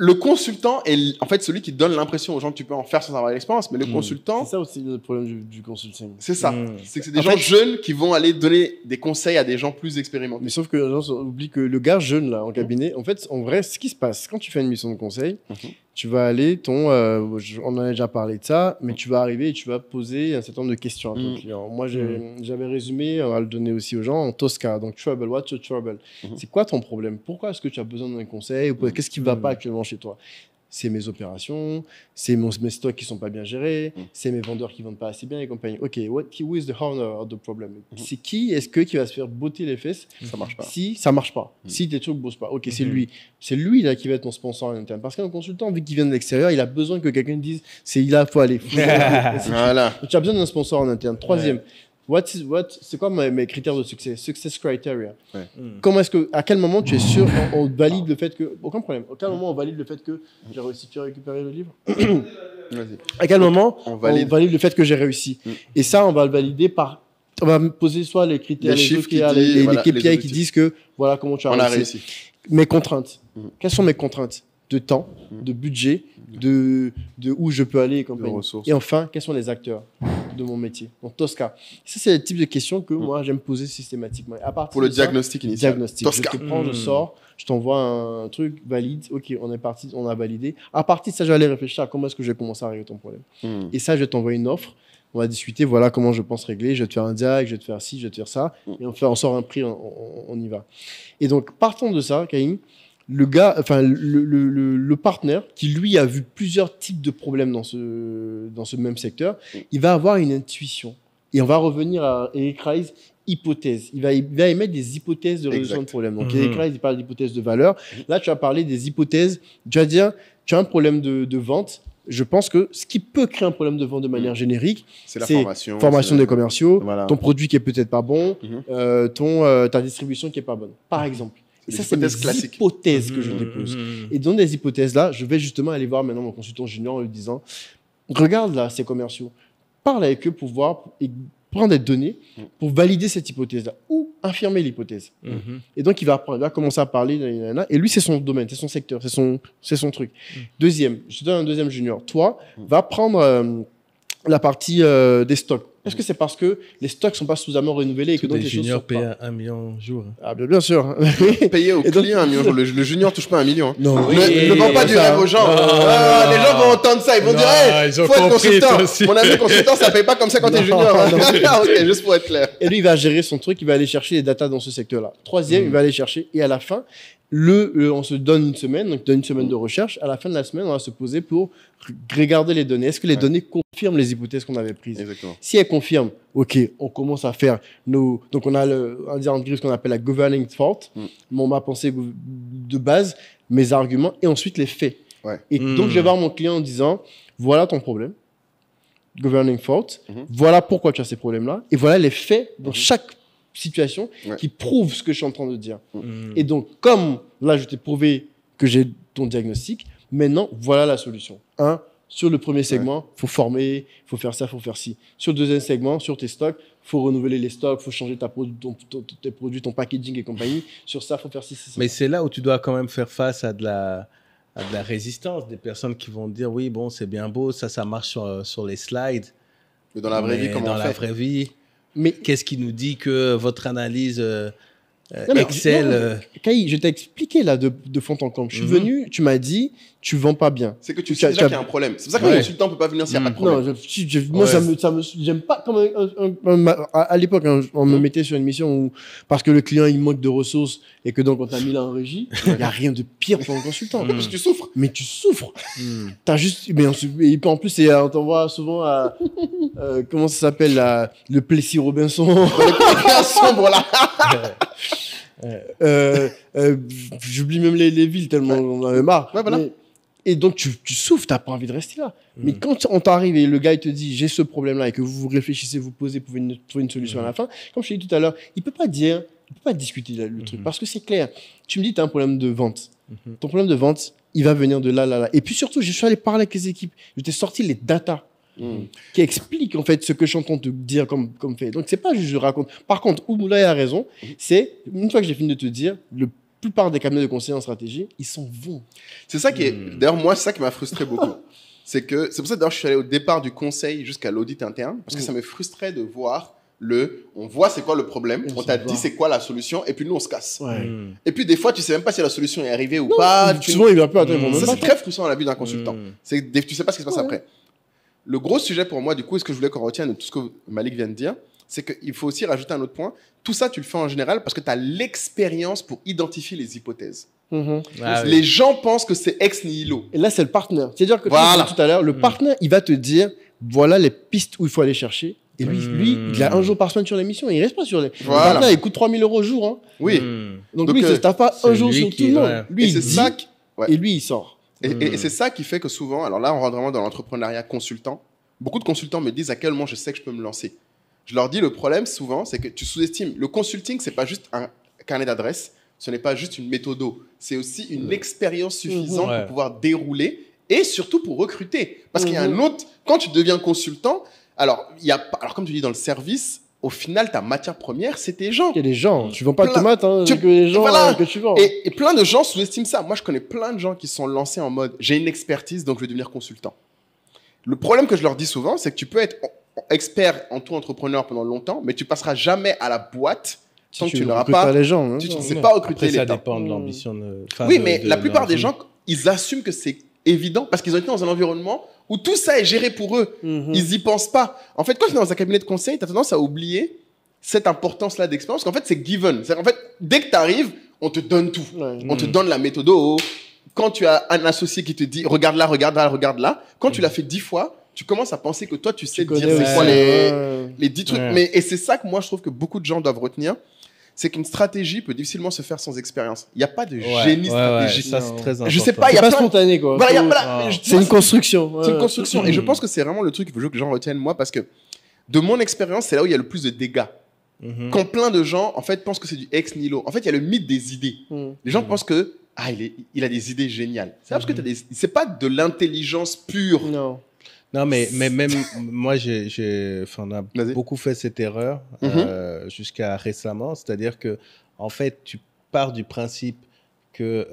le consultant est en fait celui qui donne l'impression aux gens que tu peux en faire sans avoir l'expérience, mais le consultant... C'est ça aussi le problème du consulting. C'est ça. C'est que c'est des gens jeunes qui vont aller donner des conseils à des gens plus expérimentés. Mais sauf que les gens oublient que le gars jeune là en cabinet, en fait, en vrai, ce qui se passe, quand tu fais une mission de conseil, tu vas aller, on en a déjà parlé de ça, mais tu vas arriver et tu vas poser un certain nombre de questions à ton client. Moi, j'avais résumé, on va le donner aussi aux gens, en Tosca. Donc, trouble, what's your trouble? C'est quoi ton problème? Pourquoi est-ce que tu as besoin d'un conseil? Qu'est-ce qui ne va pas actuellement chez toi? C'est mes opérations, c'est mes stocks qui ne sont pas bien gérés, c'est mes vendeurs qui ne vendent pas assez bien et compagnie. OK, who is the owner of the problem? C'est qui qui va se faire botter les fesses ça marche pas. Si ça ne marche pas, si tes trucs ne bossent pas? OK, c'est lui. C'est lui là, qui va être ton sponsor en interne. Parce qu'un consultant, vu qu'il vient de l'extérieur, il a besoin que quelqu'un dise c'est là, il faut aller. Voilà. Tu as besoin d'un sponsor en interne. Troisième. C'est quoi mes critères de succès? Success criteria. Comment est-ce que, à quel moment tu es sûr, on valide le fait que, aucun problème, à quel moment on valide le fait que j'ai réussi? Tu as récupéré le livre? À quel moment on valide le fait que j'ai réussi? Et ça, on va le valider on va poser soit les critères, les KPI qui disent que voilà comment tu as réussi. Mes contraintes. Quelles sont mes contraintes? de temps, de budget, de où je peux aller et compagnie. Et enfin, quels sont les acteurs de mon métier? Donc, Tosca. Ça, c'est le type de questions que moi, j'aime poser systématiquement. Pour le diagnostic initial. Tosca. Je te prends, je sors, je t'envoie un truc valide. OK, on est parti, on a validé. À partir de ça, je vais aller réfléchir à comment est-ce que je vais commencer à régler ton problème. Et ça, je vais t'envoyer une offre. On va discuter, voilà comment je pense régler. Je vais te faire un diag, je vais te faire ci, je vais te faire ça. Et on sort un prix, on y va. Et donc, partant de ça, Caïn, le gars, enfin, le partenaire qui, lui, a vu plusieurs types de problèmes dans ce même secteur, il va avoir une intuition. Et on va revenir à Eric Ries, hypothèse. Il va émettre des hypothèses de résolution de problème. Donc, Eric Ries, il parle d'hypothèses de valeur. Là, tu vas parler des hypothèses. Tu vas dire, tu as un problème de vente. Je pense que ce qui peut créer un problème de vente de manière générique, c'est la formation. Formation des commerciaux, ton produit qui est peut-être pas bon, ta distribution qui est pas bonne, par exemple. Et ça, c'est des hypothèses que je dépose. Et dans des hypothèses-là, je vais justement aller voir maintenant mon consultant junior en lui disant, regarde là ces commerciaux, parle avec eux pour voir et prendre des données pour valider cette hypothèse-là ou infirmer l'hypothèse. Et donc, il va commencer à parler, et lui, c'est son domaine, c'est son secteur, c'est son truc. Deuxième, je te donne un deuxième junior. Toi, va prendre la partie des stocks. Est-ce que c'est parce que les stocks ne sont pas suffisamment renouvelés et que donc les choses sont payés à 1 million jour. Ah, bien sûr. Payer au client 1 million jour. Le junior ne touche pas 1 million. Non. Ne vend pas du rêve aux gens. Les gens vont entendre ça. Ils vont dire, hey, faut être consultant. Mon ami consultant, ça ne paye pas comme ça quand tu es junior. Ok, juste pour être clair. Et lui, il va gérer son truc. Il va aller chercher les datas dans ce secteur-là. Troisième, il va aller chercher. Et à la fin, on se donne une semaine, donc une semaine de recherche. À la fin de la semaine, on va se poser pour regarder les données. Est-ce que les données confirment les hypothèses qu'on avait prises? Exactement. Si elles confirment, OK, on commence à faire nos... Donc, on a ce qu'on appelle la governing thought, ma pensée de base, mes arguments, et ensuite les faits. Et donc, je vais voir mon client en disant, voilà ton problème, governing thought, voilà pourquoi tu as ces problèmes-là, et voilà les faits dans chaque situation qui prouvent ce que je suis en train de dire. Et donc, comme là, je t'ai prouvé que j'ai ton diagnostic, maintenant, voilà la solution. Sur le premier segment, il faut former, il faut faire ça, il faut faire ci. Sur le deuxième segment, sur tes stocks, il faut renouveler les stocks, il faut changer tes produits, ton packaging et compagnie. Sur ça, il faut faire ci, Mais c'est là où tu dois quand même faire face à de la résistance, des personnes qui vont dire, oui, bon, c'est bien beau, ça marche sur les slides. Mais dans la vraie vie, comment on fait ? Dans la vraie vie, mais qu'est-ce qui nous dit que votre analyse Excel Kai, je t'ai expliqué là de fond en comble. Je suis venu, tu m'as dit, tu vends pas bien. C'est que tu sais déjà qu'il y a un problème. C'est pour ça qu'un consultant ne peut pas venir s'il n'y a pas de problème. Non, moi, j'aime pas. À l'époque, on me mettait sur une mission où, parce que le client il manque de ressources et que donc on t'a mis là en régie, il n'y a rien de pire pour un consultant. Parce que tu souffres. Mais tu souffres. T'as juste. Et en plus, on t'envoie souvent à. Comment ça s'appelle le Plessis Robinson. Voilà. J'oublie même les villes tellement on en avait marre. Ouais, voilà. Et donc tu souffres, t'as pas envie de rester là. Mais quand on t'arrive et le gars il te dit j'ai ce problème là et que vous réfléchissez, vous posez pour trouver une solution à la fin, comme je t'ai dit tout à l'heure, il peut pas discuter le truc parce que c'est clair. Tu me dis tu as un problème de vente. Ton problème de vente, il va venir de là. Et puis surtout, je suis allé parler avec les équipes. Je t'ai sorti les datas. Qui explique en fait ce que je suis en train de te dire comme fait. Donc c'est pas juste je raconte. Par contre, Oumoulaye a raison, c'est une fois que j'ai fini de te dire, la plupart des cabinets de conseil en stratégie, ils s'en vont. C'est ça qui est. D'ailleurs, moi, c'est ça qui m'a frustré beaucoup. C'est pour ça d'ailleurs je suis allé au départ du conseil jusqu'à l'audit interne parce que ça me frustrait de voir on voit c'est quoi le problème, on t'a dit c'est quoi la solution et puis nous on se casse. Et puis des fois tu sais même pas si la solution est arrivée ou pas. Souvent il va pas attendre. Ça c'est très frustrant à la vue d'un consultant. Tu sais pas ce qui se passe après. Le gros sujet pour moi, du coup, et ce que je voulais qu'on retienne de tout ce que Malik vient de dire, c'est qu'il faut aussi rajouter un autre point. Tout ça, tu le fais en général parce que tu as l'expérience pour identifier les hypothèses. Les gens pensent que c'est ex nihilo. Et là, c'est le partenaire. C'est-à-dire que tu disais tout à l'heure, le partenaire, il va te dire, voilà les pistes où il faut aller chercher. Et lui, il a un jour par semaine sur l'émission. Il ne reste pas sur les... Le partenaire, il coûte 3 000 € au jour. Hein. Oui. Donc lui, il ne se tape pas un jour sur tout le monde. Lui, il dit, et lui, il sort. Et c'est ça qui fait que souvent, alors là, on rentre vraiment dans l'entrepreneuriat consultant. Beaucoup de consultants me disent à quel moment je sais que je peux me lancer. Je leur dis, le problème, souvent, c'est que tu sous-estimes. Le consulting, ce n'est pas juste un carnet d'adresses, ce n'est pas juste une méthode. C'est aussi une expérience suffisante pour pouvoir dérouler et surtout pour recruter. Parce qu'il y a un autre... Quand tu deviens consultant, alors comme tu dis dans le service, au final, ta matière première, c'est tes gens. Il y a des gens. Tu vends pas de tomates, hein, que les gens que tu vends. Et plein de gens sous-estiment ça. Moi, je connais plein de gens qui sont lancés en mode j'ai une expertise, donc je vais devenir consultant. Le problème que je leur dis souvent, c'est que tu peux être expert en tout entrepreneur pendant longtemps, mais tu passeras jamais à la boîte tant que tu n'auras pas les gens. Tu ne sais pas recruter les gens. Ça dépend de l'ambition. Oui, mais la plupart des gens, ils assument que c'est évident parce qu'ils ont été dans un environnement où tout ça est géré pour eux. Ils y pensent pas. En fait, quand tu es dans un cabinet de conseil, tu as tendance à oublier cette importance-là d'expérience. En fait, c'est given. En fait, dès que tu arrives, on te donne tout. On te donne la méthode. Quand tu as un associé qui te dit regarde là, regarde là, regarde là, quand tu l'as fait 10 fois, tu commences à penser que toi, tu sais dire c'est quoi les 10 trucs. Et c'est ça que moi, je trouve que beaucoup de gens doivent retenir. C'est qu'une stratégie peut difficilement se faire sans expérience. Il n'y a pas de génie stratégique. Ça, c'est très important. Je sais pas, il y a pas spontané, quoi. Voilà, c'est une construction. C'est une construction. Et je pense que c'est vraiment le truc qu'il faut que les gens retiennent, moi, parce que de mon expérience, c'est là où il y a le plus de dégâts. Quand plein de gens, en fait, pensent que c'est du ex nihilo. En fait, il y a le mythe des idées. Les gens pensent que il a des idées géniales. C'est parce que c'est pas de l'intelligence pure. Non, mais même moi, on a beaucoup fait cette erreur jusqu'à récemment. C'est-à-dire que, en fait, tu pars du principe que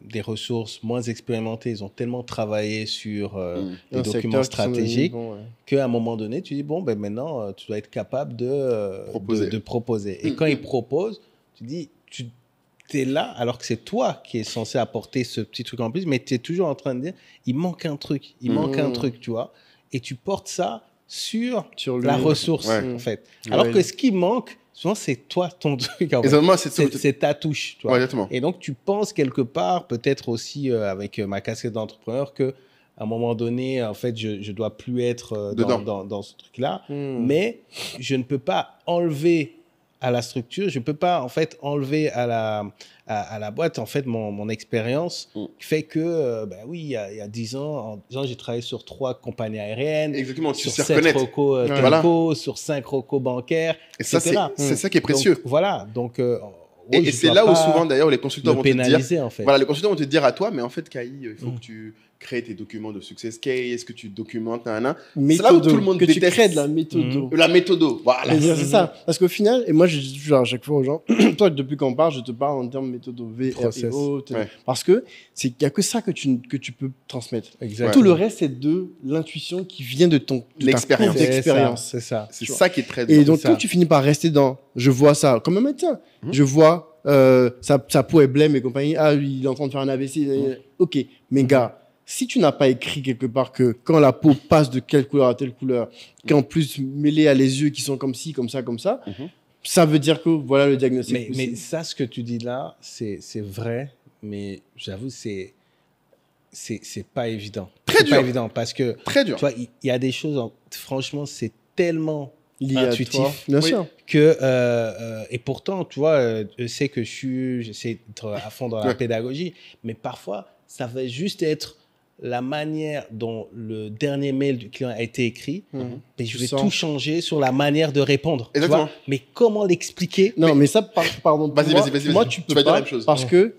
des ressources moins expérimentées, ils ont tellement travaillé sur les documents stratégiques qu'à un moment donné, tu dis, bon, ben maintenant, tu dois être capable de proposer. Et quand ils proposent, tu dis, tu es là, alors que c'est toi qui es censé apporter ce petit truc en plus, mais tu es toujours en train de dire, il manque un truc, tu vois. Et tu portes ça sur la ressource, en fait. Alors que ce qui manque, souvent, c'est toi, ton truc. En fait. C'est ta touche. Tu vois. Et donc, tu penses quelque part, peut-être aussi avec ma casquette d'entrepreneur, qu'à un moment donné, en fait, je ne dois plus être dans ce truc-là. Mais je ne peux pas enlever à la structure, je ne peux pas, en fait, enlever à la boîte, en fait, mon expérience qui fait que, oui, il y a 10 ans, j'ai travaillé sur 3 compagnies aériennes, sur 7 recos telco, sur 5 recos bancaires, et ça, c'est ça qui est précieux. Donc, voilà, donc... et c'est là où souvent, d'ailleurs, les consultants vont te dire... En fait. Voilà, les consultants vont te dire à toi, mais en fait, Kai, il faut que tu crées tes documents de success case, que tu documentes, c'est là où tout le monde que déteste. tu crées de la méthode. La méthode, voilà. C'est ça. Parce qu'au final, et moi, je dis toujours à chaque fois aux gens, toi, depuis qu'on parle, je te parle en termes de méthode VRO, parce que il n'y a que ça que tu peux transmettre. Exactement. Tout le reste, c'est de l'intuition qui vient de l'expérience. C'est ça. C'est ça qui est très dur. Et donc, quand tu finis par rester dans, je vois ça, comme un médecin, je vois sa peau est blême et compagnie, il est en train de faire un AVC, ok, mais gars, si tu n'as pas écrit quelque part que quand la peau passe de quelle couleur à telle couleur, qu'en plus mêlé à les yeux qui sont comme ci, comme ça, ça veut dire que voilà le diagnostic. Mais ça, ce que tu dis là, c'est vrai, mais j'avoue, c'est pas évident. Très dur. Pas évident parce que très dur. Tu vois, il y a des choses, franchement, c'est tellement intuitif bien sûr. Que et pourtant, tu vois, je sais que j'essaie d'être à fond dans la pédagogie, mais parfois, ça va juste être la manière dont le dernier mail du client a été écrit, mais je vais tout changer sur la manière de répondre. Tu vois, mais comment l'expliquer? Non, mais ça, pardon. Vas-y. Moi, tu peux vas pas, dire la même chose. Parce que,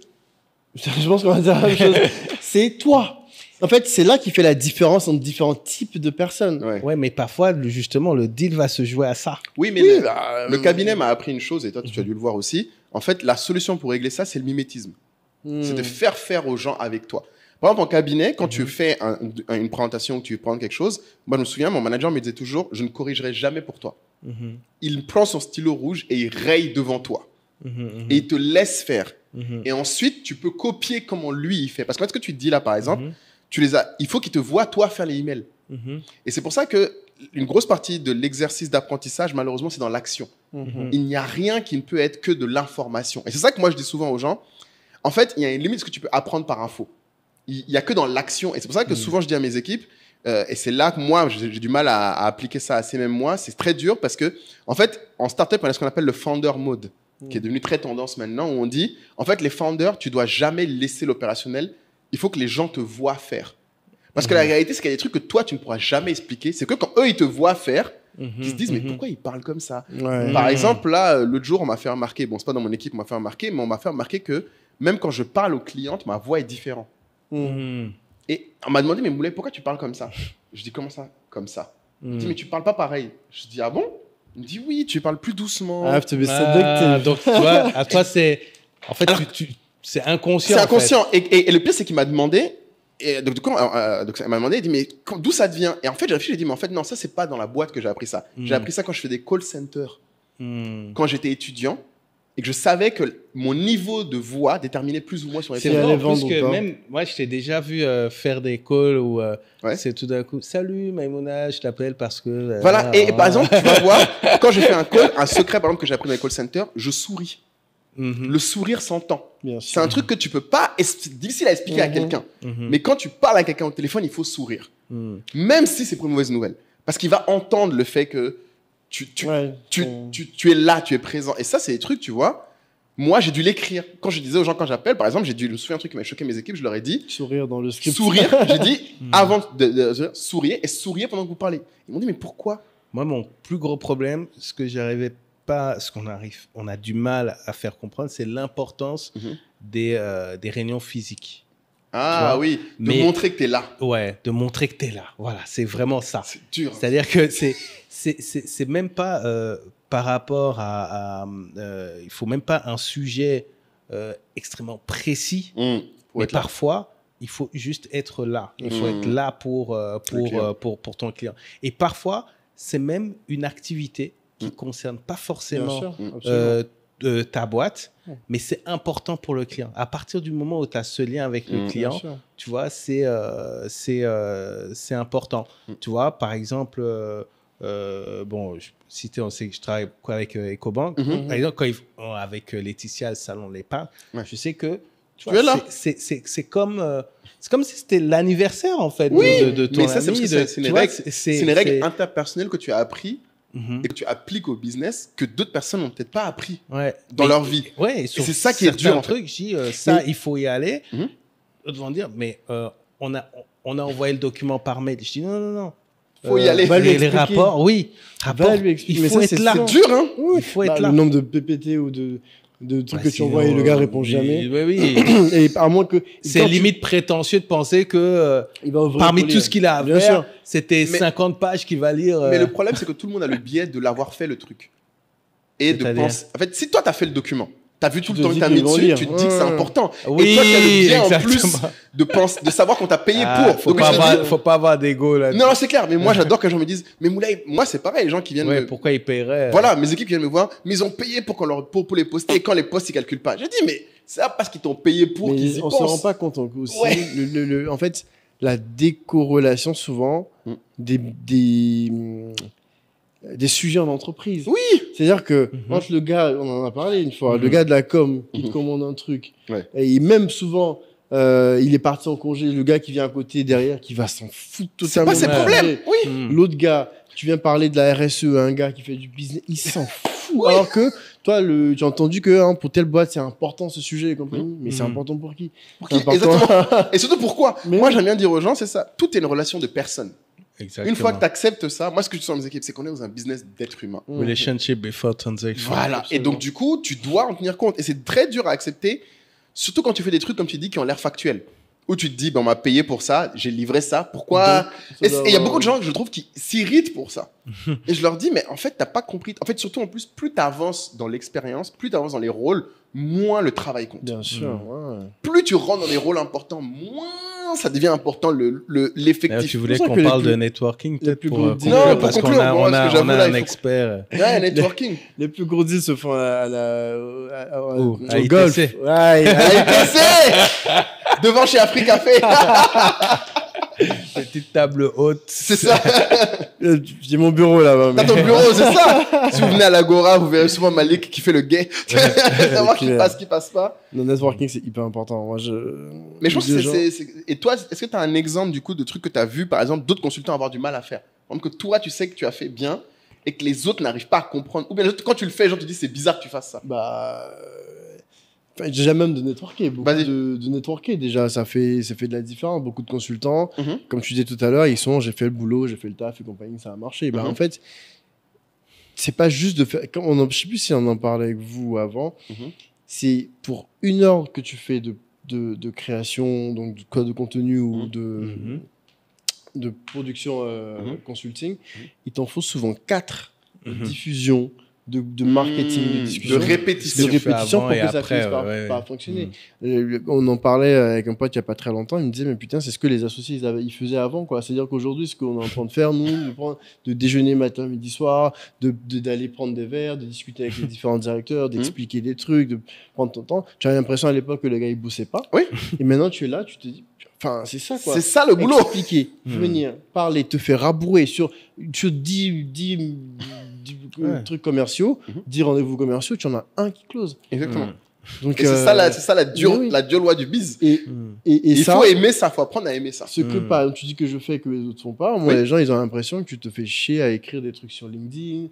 je pense qu'on va dire la même chose. C'est toi. En fait, c'est là qui fait la différence entre différents types de personnes. Ouais, mais parfois, justement, le deal va se jouer à ça. Oui, mais le cabinet m'a appris une chose, et toi, tu as dû le voir aussi. En fait, la solution pour régler ça, c'est le mimétisme. C'est de faire aux gens avec toi. Par exemple, en cabinet, quand tu fais une présentation ou tu veux prendre quelque chose, moi, je me souviens, mon manager me disait toujours, je ne corrigerai jamais pour toi. Il prend son stylo rouge et il raye devant toi. Et il te laisse faire. Et ensuite, tu peux copier comment lui, il fait. Parce que ce que tu te dis là, par exemple, il faut qu'il te voit, toi, faire les emails. Et c'est pour ça qu'une grosse partie de l'exercice d'apprentissage, malheureusement, c'est dans l'action. Il n'y a rien qui ne peut être que de l'information. Et c'est ça que moi, je dis souvent aux gens. En fait, il y a une limite de ce que tu peux apprendre par info. Il n'y a que dans l'action. Et c'est pour ça que souvent, je dis à mes équipes, et c'est là que moi, j'ai du mal à appliquer ça assez même moi, c'est très dur parce que, en fait, en startup, on a ce qu'on appelle le founder mode, qui est devenu très tendance maintenant, où on dit, en fait, les founders, tu dois jamais laisser l'opérationnel. Il faut que les gens te voient faire. Parce que la réalité, c'est qu'il y a des trucs que toi, tu ne pourras jamais expliquer. C'est que quand eux, ils te voient faire, ils se disent, mais pourquoi ils parlent comme ça? Par exemple, là, l'autre jour, on m'a fait remarquer, bon, c'est pas dans mon équipe, on m'a fait remarquer, mais on m'a fait remarquer que même quand je parle aux clientes, ma voix est différente. Et on m'a demandé, mais Moulay, pourquoi tu parles comme ça? Je dis, comment ça? Comme ça. Il dit, mais tu parles pas pareil. Je dis, ah bon? Il me dit oui, tu parles plus doucement. Donc, tu vois, à toi, c'est. En fait, c'est inconscient. C'est inconscient. Et le pire, c'est qu'il m'a demandé. Et donc, il m'a demandé, il dit, mais d'où ça te vient? Et en fait, j'ai réfléchi, j'ai dit, mais en fait, non, ça, c'est pas dans la boîte que j'ai appris ça. J'ai appris ça quand je fais des call centers. Quand j'étais étudiant. Et que je savais que mon niveau de voix déterminait plus ou moins sur les C'est vrai, plus que même moi, je t'ai déjà vu faire des calls où c'est tout d'un coup, salut Maïmouna, je t'appelle parce que... Voilà, et par exemple, tu vas voir, quand j'ai fait un call, un secret par exemple que j'ai appris dans les call centers, je souris. Le sourire s'entend. C'est un truc que tu peux pas, c'est difficile à expliquer à quelqu'un. Mais quand tu parles à quelqu'un au téléphone, il faut sourire. Même si c'est pour une mauvaise nouvelle. Parce qu'il va entendre le fait que tu es là, tu es présent. Et ça, c'est des trucs, tu vois. Moi, j'ai dû l'écrire. Quand je disais aux gens, quand j'appelle, par exemple, je me souviens un truc qui m'a choqué mes équipes, je leur ai dit... Sourire dans le script. Sourire, j'ai dit, avant de sourire, et souriez pendant que vous parlez. Ils m'ont dit, mais pourquoi? Moi, mon plus gros problème, ce que j'arrivais pas, on a du mal à faire comprendre, c'est l'importance des réunions physiques. Ah oui, montrer que tu es là. Ouais, de montrer que tu es là. Voilà, c'est vraiment ça. C'est dur. C'est-à-dire que c'est même pas par rapport à il faut même pas un sujet extrêmement précis, mais parfois il faut juste être là. Il faut être là pour ton client. Et parfois c'est même une activité qui concerne pas forcément ta boîte, mais c'est important pour le client. À partir du moment où tu as ce lien avec le client, tu vois, c'est important. Tu vois, par exemple, bon, on sait que je travaille avec EcoBank. Par exemple, avec Laetitia, le salon de l'épargne, je sais que tu vois, c'est comme si c'était l'anniversaire en fait de ton mais ça, ami. C'est une règle interpersonnelle que tu as appris et que tu appliques au business que d'autres personnes n'ont peut-être pas appris dans leur vie. Ouais, et c'est ça qui est dur. En fait. Je dis, ça, il faut y aller. D'autres vont dire, mais on a envoyé le document par mail. Je dis, non. Faut y aller. Les rapports, Va lui expliquer. Il faut être là. C'est dur, hein. Il faut être là. Le nombre de PPT ou de trucs que tu envoies et le gars répond jamais. Oui. Et à moins que... C'est limite prétentieux de penser que parmi tout ce qu'il a à faire, c'était 50 pages qu'il va lire. Mais le problème, c'est que tout le monde a le biais de l'avoir fait le truc. Et de penser... En fait, si toi, tu as fait le document, tu as vu tout le temps que tu as mis dessus, tu te dis que c'est important. Oui, et toi, tu as le biais en plus de savoir qu'on t'a payé pour. Faut pas avoir d'ego là. Non, c'est clair. Mais moi, j'adore que les gens me disent, mais Moulay, moi, c'est pareil. Les gens qui viennent pourquoi ils paieraient Voilà, mes équipes qui viennent me voir, mais ils ont payé pour les poster. Et quand les postent, ils calculent pas. J'ai dit, mais c'est pas parce qu'ils t'ont payé pour qu'ils y pensent. On se rend pas compte aussi. En fait, la décorrélation souvent des sujets en entreprise. Oui. C'est-à-dire que quand le gars, on en a parlé une fois, le gars de la com qui te commande un truc, et même souvent, il est parti en congé, le gars qui vient à côté, derrière, qui va s'en foutre totalement. C'est pas ses problèmes. Oui. L'autre gars, tu viens parler de la RSE à un gars qui fait du business, il s'en fout. Alors que toi, tu as entendu que pour telle boîte, c'est important ce sujet et compagnie, mais c'est important pour qui? Exactement. Et surtout pourquoi? Moi, j'aime bien dire aux gens, c'est ça. Tout est une relation de personne. Exactement. Une fois que tu acceptes ça, moi, ce que je dis dans mes équipes, c'est qu'on est dans un business d'être humain. Relationship before transaction. Voilà. Absolument. Et donc, du coup, tu dois en tenir compte. Et c'est très dur à accepter, surtout quand tu fais des trucs, comme tu dis, qui ont l'air factuels. Où tu te dis, on m'a payé pour ça, j'ai livré ça, pourquoi? Et il y a beaucoup de gens que je trouve qui s'irritent pour ça. Et je leur dis, mais en fait, t'as pas compris. En fait, surtout en plus, plus tu avances dans l'expérience, plus tu avances dans les rôles, moins le travail compte. Bien sûr. Plus tu rentres dans des rôles importants, moins ça devient important l'effectif. Tu voulais qu'on parle de networking peut-être pour conclure, parce qu'on a un expert. Ouais, networking. Les plus gros deals se font au golf. À ITC devant chez Afrique Café. Petite table haute. C'est ça. J'ai mon bureau là-bas. T'as ton bureau, c'est ça. Si vous venez à l'Agora, vous verrez souvent Malik qui fait le gay. Savoir qui passe pas. Le networking, c'est hyper important. Mais je pense que Et toi, est-ce que tu as un exemple du coup de trucs que tu as vu, par exemple, d'autres consultants avoir du mal à faire? Par exemple, que toi, tu sais que tu as fait bien et que les autres n'arrivent pas à comprendre. Ou bien quand tu le fais, les gens te disent c'est bizarre que tu fasses ça. Déjà même de networker, de networker déjà, ça fait de la différence. Beaucoup de consultants, comme tu disais tout à l'heure, j'ai fait le boulot, j'ai fait le taf et compagnie, ça a marché. En fait, c'est pas juste de faire, je sais plus si on en parlait avec vous avant, c'est pour 1 heure que tu fais de création, donc de contenu ou de production consulting, il t'en faut souvent 4 de diffusion, de marketing, de discussion, de répétition pour que ça finisse par fonctionner. On en parlait avec un pote il n'y a pas très longtemps, il me disait mais putain c'est ce que les associés ils faisaient avant quoi. C'est-à-dire qu'aujourd'hui ce qu'on est en train de faire nous, de déjeuner matin, midi, soir, d'aller prendre des verres, de discuter avec les différents directeurs, d'expliquer des trucs, de prendre ton temps. Tu as l'impression à l'époque que le gars il bossait pas. Oui. Et maintenant tu es là, tu te dis enfin, c'est ça, quoi. C'est ça, le boulot. Expliquer, venir, parler, te faire rabrouer sur 10 trucs commerciaux, 10 rendez-vous commerciaux, tu en as un qui close. Exactement. Donc, c'est ça la dure loi du biz. Et il faut aimer ça, il faut apprendre à aimer ça. Ce que par exemple, tu dis que je fais que les autres font pas, moi les gens ils ont l'impression que tu te fais chier à écrire des trucs sur LinkedIn,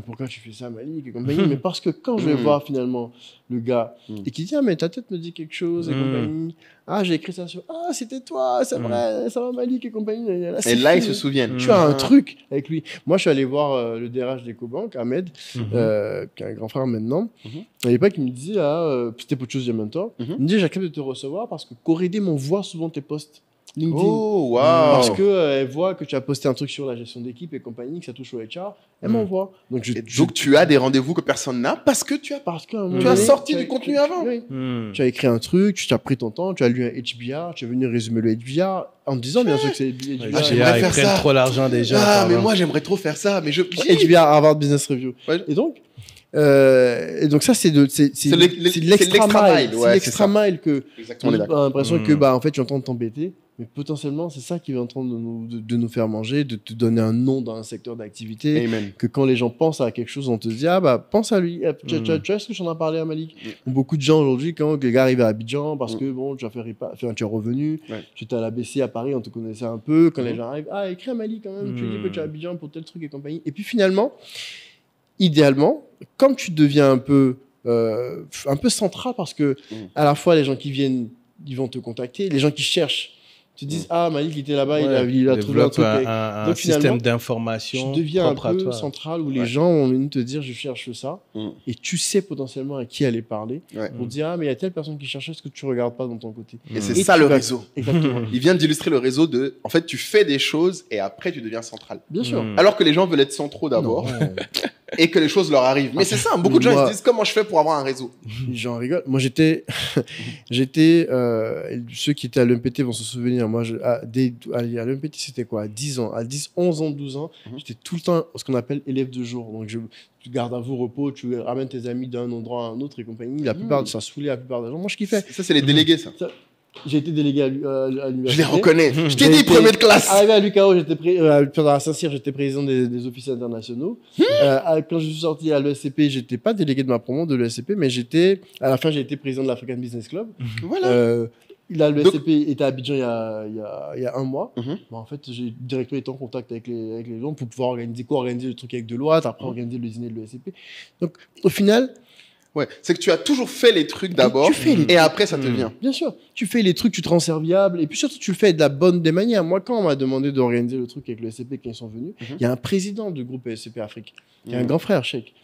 pourquoi tu fais ça Malik et compagnie, mais parce que quand je vais voir finalement le gars et qui dit ah mais ta tête me dit quelque chose et compagnie, ah j'ai écrit ça sur ah c'était toi, c'est vrai, ça va Malik et compagnie, et là ils se souviennent. Tu as un truc avec lui. Moi je suis allé voir le DRH d'Ecobank, Ahmed, qui est un grand frère maintenant. À l'époque il me disait c'était pour Choose Your Mentor. Il me dit j'accepte de te recevoir parce que Corédé m'envoie souvent tes posts LinkedIn. Oh, wow. Parce qu'elle voit que tu as posté un truc sur la gestion d'équipe et compagnie, que ça touche au HR, elle m'envoie. Donc, tu as des rendez-vous que personne n'a parce que tu as sorti du contenu avant. Tu as écrit un truc, tu t'as pris ton temps, tu as lu un HBR, tu es venu résumer le HBR en te disant bien sûr que c'est HBR. J'aimerais faire ça. Trop l'argent déjà. Ah, mais moi j'aimerais trop faire ça. Mais HBR, Harvard Business Review. Ouais. Et donc ça c'est l'extra mile, c'est l'extra mile que on a l'impression que en fait tu es en train de t'embêter, mais potentiellement c'est ça qui est en train de nous faire manger, de te donner un nom dans un secteur d'activité. Amen. Que quand les gens pensent à quelque chose on te dit pense à lui. Tu vois ce que j'en ai parlé à Malik. Beaucoup de gens aujourd'hui quand les gars arrivent à Abidjan parce que bon tu es revenu, tu étais à la BC à Paris, on te connaissait un peu, quand les gens arrivent écris à Malik quand même, tu dis que tu es à Abidjan pour tel truc et compagnie, et puis finalement idéalement, comme tu deviens un peu central, parce que à la fois les gens qui viennent, ils vont te contacter, les gens qui cherchent te disent Malik il était là-bas, il a trouvé un truc. Un système d'information. Tu deviens un peu central où les gens vont venir te dire je cherche ça, et tu sais potentiellement à qui aller parler pour dire mais il y a telle personne qui cherche, est-ce que tu regardes pas dans ton côté. Et c'est ça le réseau. Exactement. Il vient d'illustrer le réseau de en fait tu fais des choses et après tu deviens central. Bien sûr. Alors que les gens veulent être centraux d'abord. Et que les choses leur arrivent. Mais c'est ça, beaucoup de gens ils se disent comment je fais pour avoir un réseau. J'en rigole. Moi j'étais ceux qui étaient à l'EMPT vont se souvenir. Moi à l'EMPT c'était quoi, à 10 ans, à 10, 11 ans, 12 ans, j'étais tout le temps ce qu'on appelle élève de jour. Donc tu gardes à vous repos, tu ramènes tes amis d'un endroit à un autre et compagnie. La plupart de ça saoulait la plupart des gens. Moi je kiffais. Ça c'est les délégués ça. J'ai été délégué à l'université. Je les reconnais. Je t'ai dit premier de classe. Arrivé à l'UQAO, à Saint-Cyr, j'étais président des officiers internationaux. Quand je suis sorti à l'ESCP, j'étais pas délégué de ma promo de l'ESCP, mais à la fin, j'ai été président de l'African Business Club. Voilà. L'ESCP était à Abidjan il y a un mois. Bon, en fait, j'ai directement été en contact avec les gens pour pouvoir organiser le truc avec Deloitte, après organiser le dîner de l'ESCP. Donc, au final... Ouais, c'est que tu as toujours fait les trucs d'abord et après ça te vient. Bien sûr, tu fais les trucs, tu te rends serviable et puis surtout tu le fais de la bonne des manières. Moi, quand on m'a demandé d'organiser le truc avec le SCP quand ils sont venus, il y a un président du groupe SCP Afrique, qui est un grand frère, Cheikh.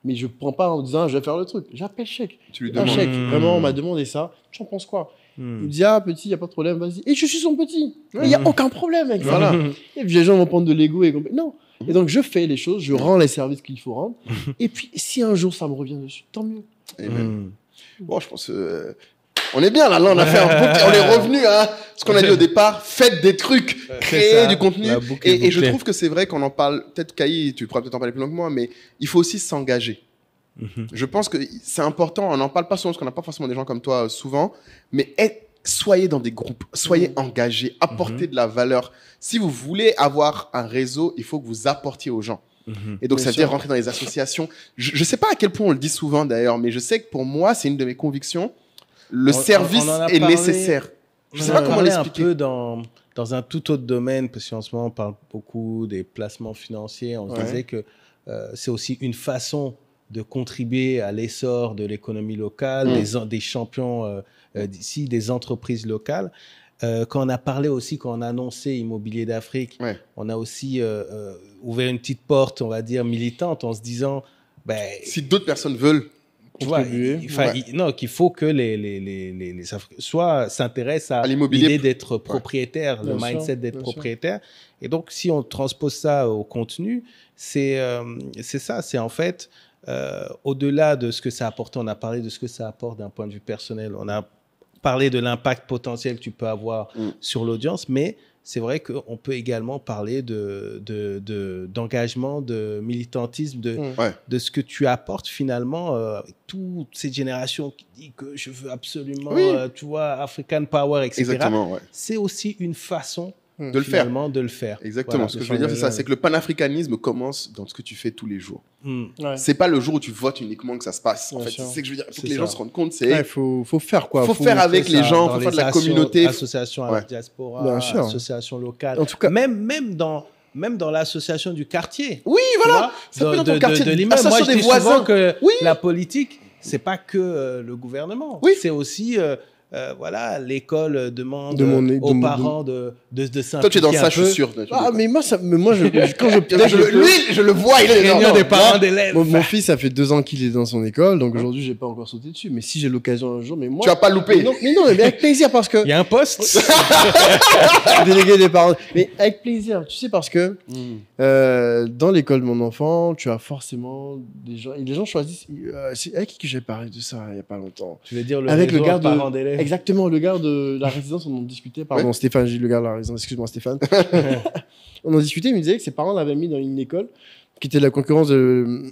Mais je ne prends pas en disant je vais faire le truc. J'appelle Cheikh. Tu lui demandes. Cheikh, vraiment, on m'a demandé ça. Tu en penses quoi? Il me dit petit, il n'y a pas de problème, vas-y. Et je suis son petit. Il n'y a aucun problème avec ça. Voilà. Et puis les gens vont prendre de l'ego et non. Et donc je fais les choses, je rends les services qu'il faut rendre. Et puis si un jour ça me revient dessus, tant mieux. Bon, je pense on est bien là on a fait on est revenu à ce qu'on a dit au départ, faites des trucs, créez du contenu et je trouve que c'est vrai qu'on en parle, peut-être Kaï, tu pourras peut-être en parler plus longuement que moi, mais il faut aussi s'engager. Je pense que c'est important, on n'en parle pas souvent parce qu'on n'a pas forcément des gens comme toi souvent, mais soyez dans des groupes, soyez engagés, apportez de la valeur. Si vous voulez avoir un réseau, il faut que vous apportiez aux gens. Et donc, ça veut dire rentrer dans les associations. Je ne sais pas à quel point on le dit souvent d'ailleurs, mais je sais que pour moi, c'est une de mes convictions. Le service est nécessaire. Je ne sais pas comment l'expliquer. Un peu dans un tout autre domaine, parce qu'en ce moment, on parle beaucoup des placements financiers. On se disait que c'est aussi une façon de contribuer à l'essor de l'économie locale, des champions d'ici, des entreprises locales. Quand on a parlé aussi, quand on a annoncé Immobilier d'Afrique, on a aussi ouvert une petite porte, on va dire, militante, en se disant... si d'autres personnes veulent tu vois, non, qu'il faut que soit s'intéressent à l'idée d'être propriétaire, le mindset d'être propriétaire. Et donc, si on transpose ça au contenu, c'est ça, c'est en fait, au-delà de ce que ça apporte, on a parlé de ce que ça apporte d'un point de vue personnel, on a parlé de l'impact potentiel que tu peux avoir sur l'audience, mais c'est vrai qu'on peut également parler d'engagement, de militantisme, de ce que tu apportes finalement avec toute cette génération qui dit que je veux absolument, tu vois, African Power, etc. Exactement, C'est aussi une façon de le faire. Exactement. Voilà, ce que je veux dire, c'est ça. C'est que le panafricanisme commence dans ce que tu fais tous les jours. C'est pas le jour où tu votes uniquement que ça se passe. En fait, c'est ce que je veux dire. Il faut que les gens se rendent compte. Il faut faire quoi. Faut faire avec les gens. Il faut faire de la communauté. Association à la diaspora, association locale. En tout cas, même dans l'association du quartier. Oui, voilà. Ça peut être dans ton quartier. De l'immeuble. Moi, je dis souvent que la politique, c'est pas que le gouvernement. C'est aussi... voilà, l'école demande aux parents de s'impliquer. Toi, tu es dans ça, je suis sûr. Mais moi, quand je le vois, il est réunion des parents d'élèves. Mon fils, ça fait 2 ans qu'il est dans son école, donc aujourd'hui, j'ai pas encore sauté dessus. Mais si j'ai l'occasion un jour, mais moi. Tu vas pas louper. Mais non, avec plaisir, parce que. Il y a un poste. Délégué des parents. Mais avec plaisir, tu sais, parce que dans l'école de mon enfant, tu as forcément des gens. Et les gens choisissent. C'est avec qui j'ai parlé de ça il y a pas longtemps. Tu veux dire le avec réseau le gars parents d'élèves. Exactement, le gars de la résidence, on en discutait. Pardon, Stéphane, j'ai dit le gars de la résidence, excuse-moi Stéphane. On en discutait, il me disait que ses parents l'avaient mis dans une école qui était la concurrence de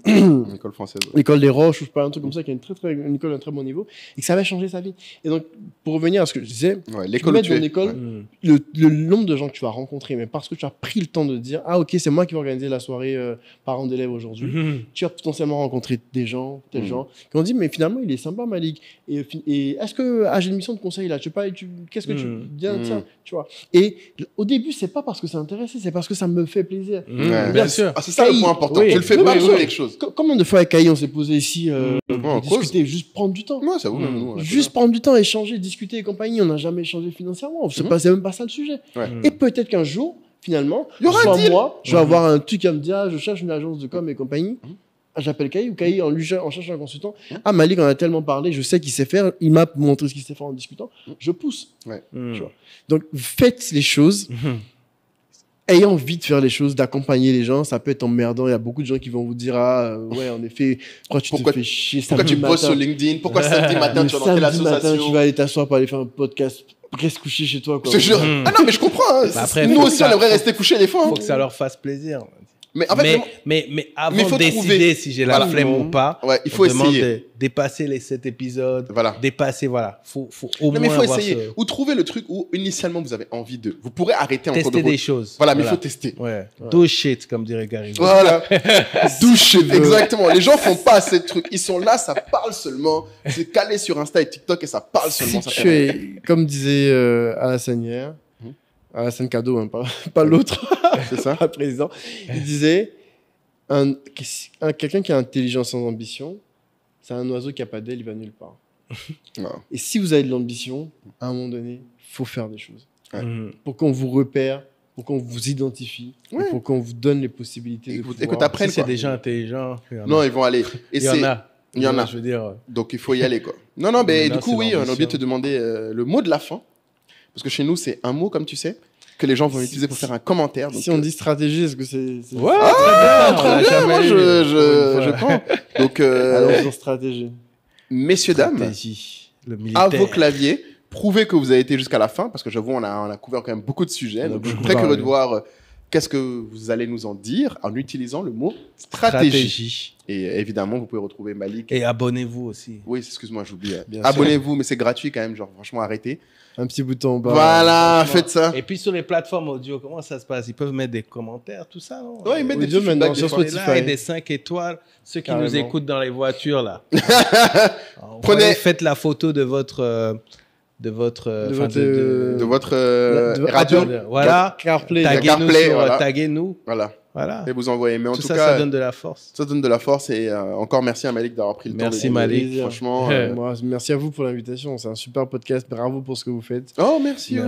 l'école française. L'école des Roches, ou je sais pas, un truc comme ça, qui est une école d'un très bon niveau, et que ça avait changé sa vie. Et donc, pour revenir à ce que je disais, l'école tu mets dans l'école, le nombre de gens que tu vas rencontrer, mais parce que tu as pris le temps de dire, ah ok, c'est moi qui vais organiser la soirée parents d'élèves aujourd'hui, tu vas potentiellement rencontrer des gens, tel gens, qui vont dire, mais finalement, il est sympa, Malik. Et est-ce que, j'ai une mission de conseil là, qu'est-ce que tu viens, tiens, tu vois. Et au début, c'est pas parce que ça m'intéressait, c'est parce que ça me fait plaisir. Bien sûr. C'est ça le point important. Tu le fais pas pour quelque chose. Combien de fois avec Kaï, on s'est posé ici, discuter, juste prendre du temps. Ouais, ça vaut même. Juste prendre du temps, échanger, discuter et compagnie. On n'a jamais échangé financièrement. C'est même pas ça le sujet. Et peut-être qu'un jour, finalement, moi, je vais avoir un truc à me dire, je cherche une agence de com et compagnie. J'appelle Kaï, ou Kaï, en cherchant un consultant. Ah, Malik, on a tellement parlé, je sais qu'il sait faire. Il m'a montré ce qu'il sait faire en discutant. Je pousse. Tu vois. Donc, faites les choses. Ayez envie de faire les choses, d'accompagner les gens, ça peut être emmerdant. Il y a beaucoup de gens qui vont vous dire, ouais, en effet, pourquoi tu te fais chier pourquoi tu bosses sur LinkedIn? Pourquoi samedi matin, tu vas dans quelle association? Tu vas aller t'asseoir pour aller faire un podcast, reste couché chez toi, quoi. Je te jure. Ah non, mais je comprends. Après, nous aussi, on aimerait rester couchés des fois. Faut que ça leur fasse plaisir. Mais, en fait, mais avant de décider si j'ai la flemme ou pas, il faut essayer de dépasser les 7 épisodes, dépasser, faut au moins mais il faut essayer. Ou trouver le truc où initialement vous avez envie de. Vous pourrez arrêter en cours de route. Tester des choses. Voilà, mais il faut tester. Do shit, comme dirait Gary. Voilà. Do shit, exactement. Les gens font pas assez de trucs. Ils sont là, ça parle seulement. C'est calé sur Insta et TikTok et ça parle seulement. Si tu es, comme disait Alassane hier, Alassane Cadeau, hein, pas l'autre. C'est ça. Pas le président. Il disait quelqu'un qui a intelligence sans ambition, c'est un oiseau qui n'a pas d'aile, il va nulle part. Et si vous avez de l'ambition, à un moment donné, il faut faire des choses. Pour qu'on vous repère, pour qu'on vous identifie, pour qu'on vous donne les possibilités de pouvoir. Et que tu apprennes. Si c'est des gens intelligents. Non, ils vont aller. Il y en a. Il y en a. Je veux dire. Donc il faut y aller, quoi. Non, mais du coup, oui, on a oublié de te demander le mot de la fin. Parce que chez nous, c'est un mot, comme tu sais, que les gens vont utiliser pour faire un commentaire. Donc, si on dit stratégie, est-ce que c'est... Ouais, très bien, moi je prends. Donc, allons sur stratégie. Messieurs, dames, à vos claviers, prouvez que vous avez été jusqu'à la fin, parce que j'avoue, on a couvert quand même beaucoup de sujets. Donc je suis très curieux de voir qu'est-ce que vous allez nous en dire en utilisant le mot stratégie. Et évidemment, vous pouvez retrouver Malik. Et abonnez-vous aussi. Oui, excuse-moi, j'oubliais. Abonnez-vous, mais c'est gratuit quand même, genre franchement, arrêtez. Un petit bouton en bas. Voilà, faites ça. Et puis sur les plateformes audio, comment ça se passe? Ils peuvent mettre des commentaires, tout ça, non? Ouais, ils mettent des petits feedbacks sur Spotify. Et des 5 étoiles. Ceux qui nous écoutent dans les voitures, là. Faites la photo de votre radio. Voilà. Taguez-nous. Voilà. Voilà. Et vous envoyer. Mais en tout ça, cas, ça donne de la force. Ça donne de la force et encore merci à Malik d'avoir pris le temps. Merci Malik. Franchement. Moi, merci à vous pour l'invitation. C'est un super podcast. Bravo pour ce que vous faites. Oh, merci.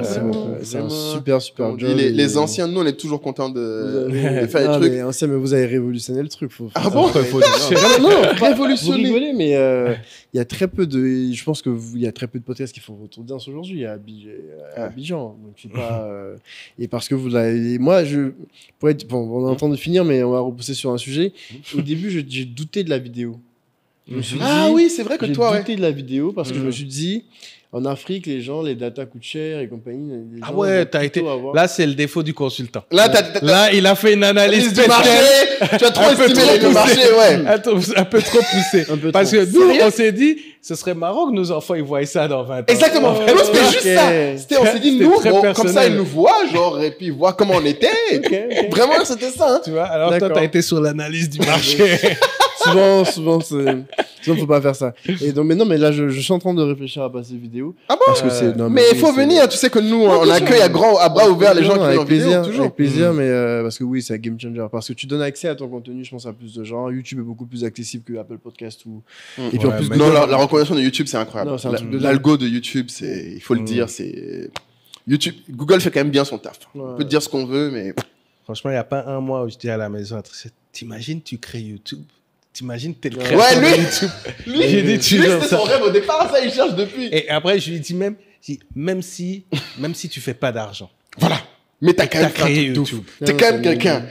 C'est un super job. Les anciens, nous, on est toujours contents de faire des trucs. Les anciens, mais vous avez révolutionné le truc. Ah bon? Non, révolutionné. Vous rigolez, mais il y a très peu de. Je pense qu'il y a très peu de podcasts qui font retour d'audience aujourd'hui à Abidjan. Donc, c'est pas. Et parce que vous avez. Moi, pour être. Bon, on est en train de finir, mais on va repousser sur un sujet. Au début, j'ai douté de la vidéo. Je me suis dit, oui, c'est vrai que toi, j'ai douté de la vidéo parce que je me suis dit, en Afrique, les data coûtent cher et compagnie. Ah ouais, t'as été. Là, c'est le défaut du consultant. Là, il a fait une analyse du marché. Tu as trop estimé le marché, ouais. Un peu trop poussé. Parce que nous, on s'est dit, ce serait marrant que nos enfants ils voient ça dans 20 ans. Exactement. C'était juste ça. On s'est dit, nous, comme ça, ils nous voient, genre, et puis ils voient comment on était. Vraiment, c'était ça. Hein. Tu vois, alors toi, t'as été sur l'analyse du marché. souvent, faut pas faire ça. Et donc, mais là, je suis en train de réfléchir à passer vidéo. Ah bon? Parce que mais il faut venir. Tu sais que nous, on accueille à bras ouverts les gens qui viennent en vidéo, toujours. Avec plaisir, mais parce que oui, c'est un game changer. Parce que tu donnes accès à ton contenu, je pense, à plus de gens. YouTube est beaucoup plus accessible que Apple Podcast ou. Et puis en plus, la recommandation de YouTube, c'est incroyable. L'algo de YouTube, il faut le dire, c'est YouTube. Google fait quand même bien son taf. On peut dire ce qu'on veut, mais franchement, il n'y a pas un mois où j'étais à la maison. T'imagines, tu crées YouTube. T'imagines, t'es le créateur de YouTube. J'ai dit, c'était son rêve au départ, ça, il cherche depuis. Et après, je lui ai dit même si tu fais pas d'argent. Voilà. Mais t'as quand même créé YouTube. T'es quand même quelqu'un.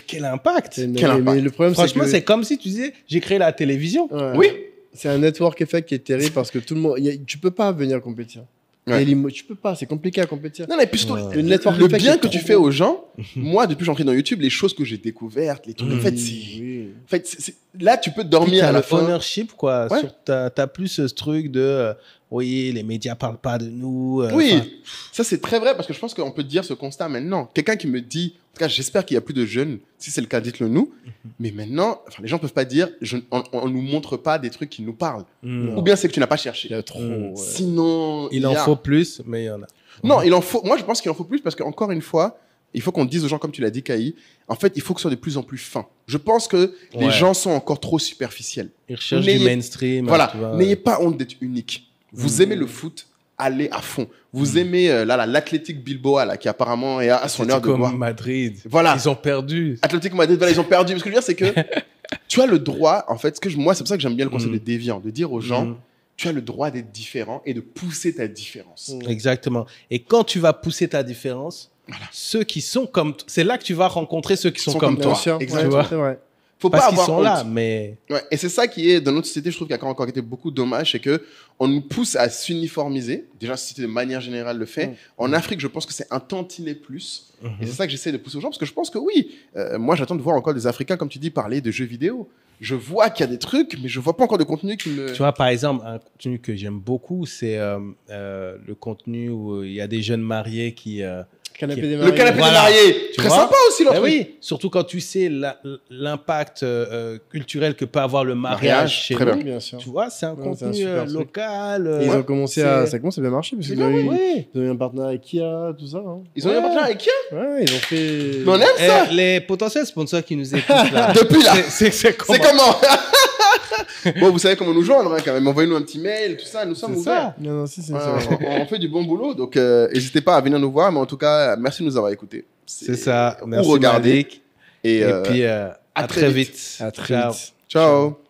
Quel impact. Mais le problème, franchement, c'est comme si tu disais, j'ai créé la télévision. Oui. C'est un network effect qui est terrible parce que tout le monde, tu peux pas venir compétir. Ouais. Tu peux pas, c'est compliqué à compétir. Non, mais puis surtout, le bien que tu fais aux gens, moi, depuis que j'entre dans YouTube, les choses que j'ai découvertes, les trucs, en fait, là, tu peux dormir à la fin. Ownership, quoi. Ouais. T'as plus ce truc de, oui, les médias parlent pas de nous. Oui, ça c'est très vrai parce que je pense qu'on peut dire ce constat maintenant. Quelqu'un qui me dit, en tout cas, j'espère qu'il y a plus de jeunes. Si c'est le cas, dites-le nous. Mais maintenant, les gens peuvent pas dire, on nous montre pas des trucs qui nous parlent. Ou bien c'est que tu n'as pas cherché. Il y a trop. Sinon, il en faut plus, mais il y en a. Non, il en faut. Moi, je pense qu'il en faut plus parce qu'encore une fois, il faut qu'on dise aux gens, comme tu l'as dit, Kai, en fait, il faut que ce soit de plus en plus fin. Je pense que les gens sont encore trop superficiels. Ils recherchent du mainstream. Voilà. N'ayez pas honte d'être unique. Vous aimez le foot, allez à fond. Vous aimez l'Athletic Bilbao là, qui apparemment est à son heure de gloire. Madrid. Voilà. Ils ont perdu. Athletic Madrid, voilà, ils ont perdu. Mais ce que je veux dire, c'est que tu as le droit, en fait, moi, c'est pour ça que j'aime bien le concept des déviants, de dire aux gens, tu as le droit d'être différent et de pousser ta différence. Exactement. Et quand tu vas pousser ta différence, ceux qui sont comme toi, c'est là que tu vas rencontrer ceux qui sont comme toi. Exactement. C'est vrai. Faut parce pas qu'ils avoir sont honte. Là, mais... Ouais, et c'est ça qui est, dans notre société, je trouve qu'il y a encore été beaucoup dommage, c'est que on nous pousse à s'uniformiser. Déjà, la société de manière générale le fait. En Afrique, je pense que c'est un tantinet plus. Et c'est ça que j'essaie de pousser aux gens, parce que je pense que oui, moi j'attends de voir encore des Africains, comme tu dis, parler de jeux vidéo. Je vois qu'il y a des trucs, mais je vois pas encore de contenu qui me... Tu vois, par exemple, un contenu que j'aime beaucoup, c'est le contenu où il y a des jeunes mariés qui... Le canapé des mariés, très sympa aussi l'autre. Oui, surtout quand tu sais l'impact culturel que peut avoir le mariage chez nous. Bien sûr. Tu vois, c'est un contenu local. Ils ont commencé ça commence à bien marcher parce qu'ils ont eu un partenaire avec Ikea, tout ça. Hein. Ils ont eu un partenaire avec Ikea. Ouais, ils ont fait. Mais on aime ça. Les potentiels sponsors qui nous écoutent là. Depuis là. C'est comment Bon, vous savez comment nous joindre quand même. Envoyez-nous un petit mail, tout ça. Nous sommes ouverts. Non, on fait du bon boulot, donc n'hésitez pas à venir nous voir. Mais en tout cas, merci de nous avoir écoutés. C'est ça. Merci Malik. Et puis à très vite. À très vite. Ciao.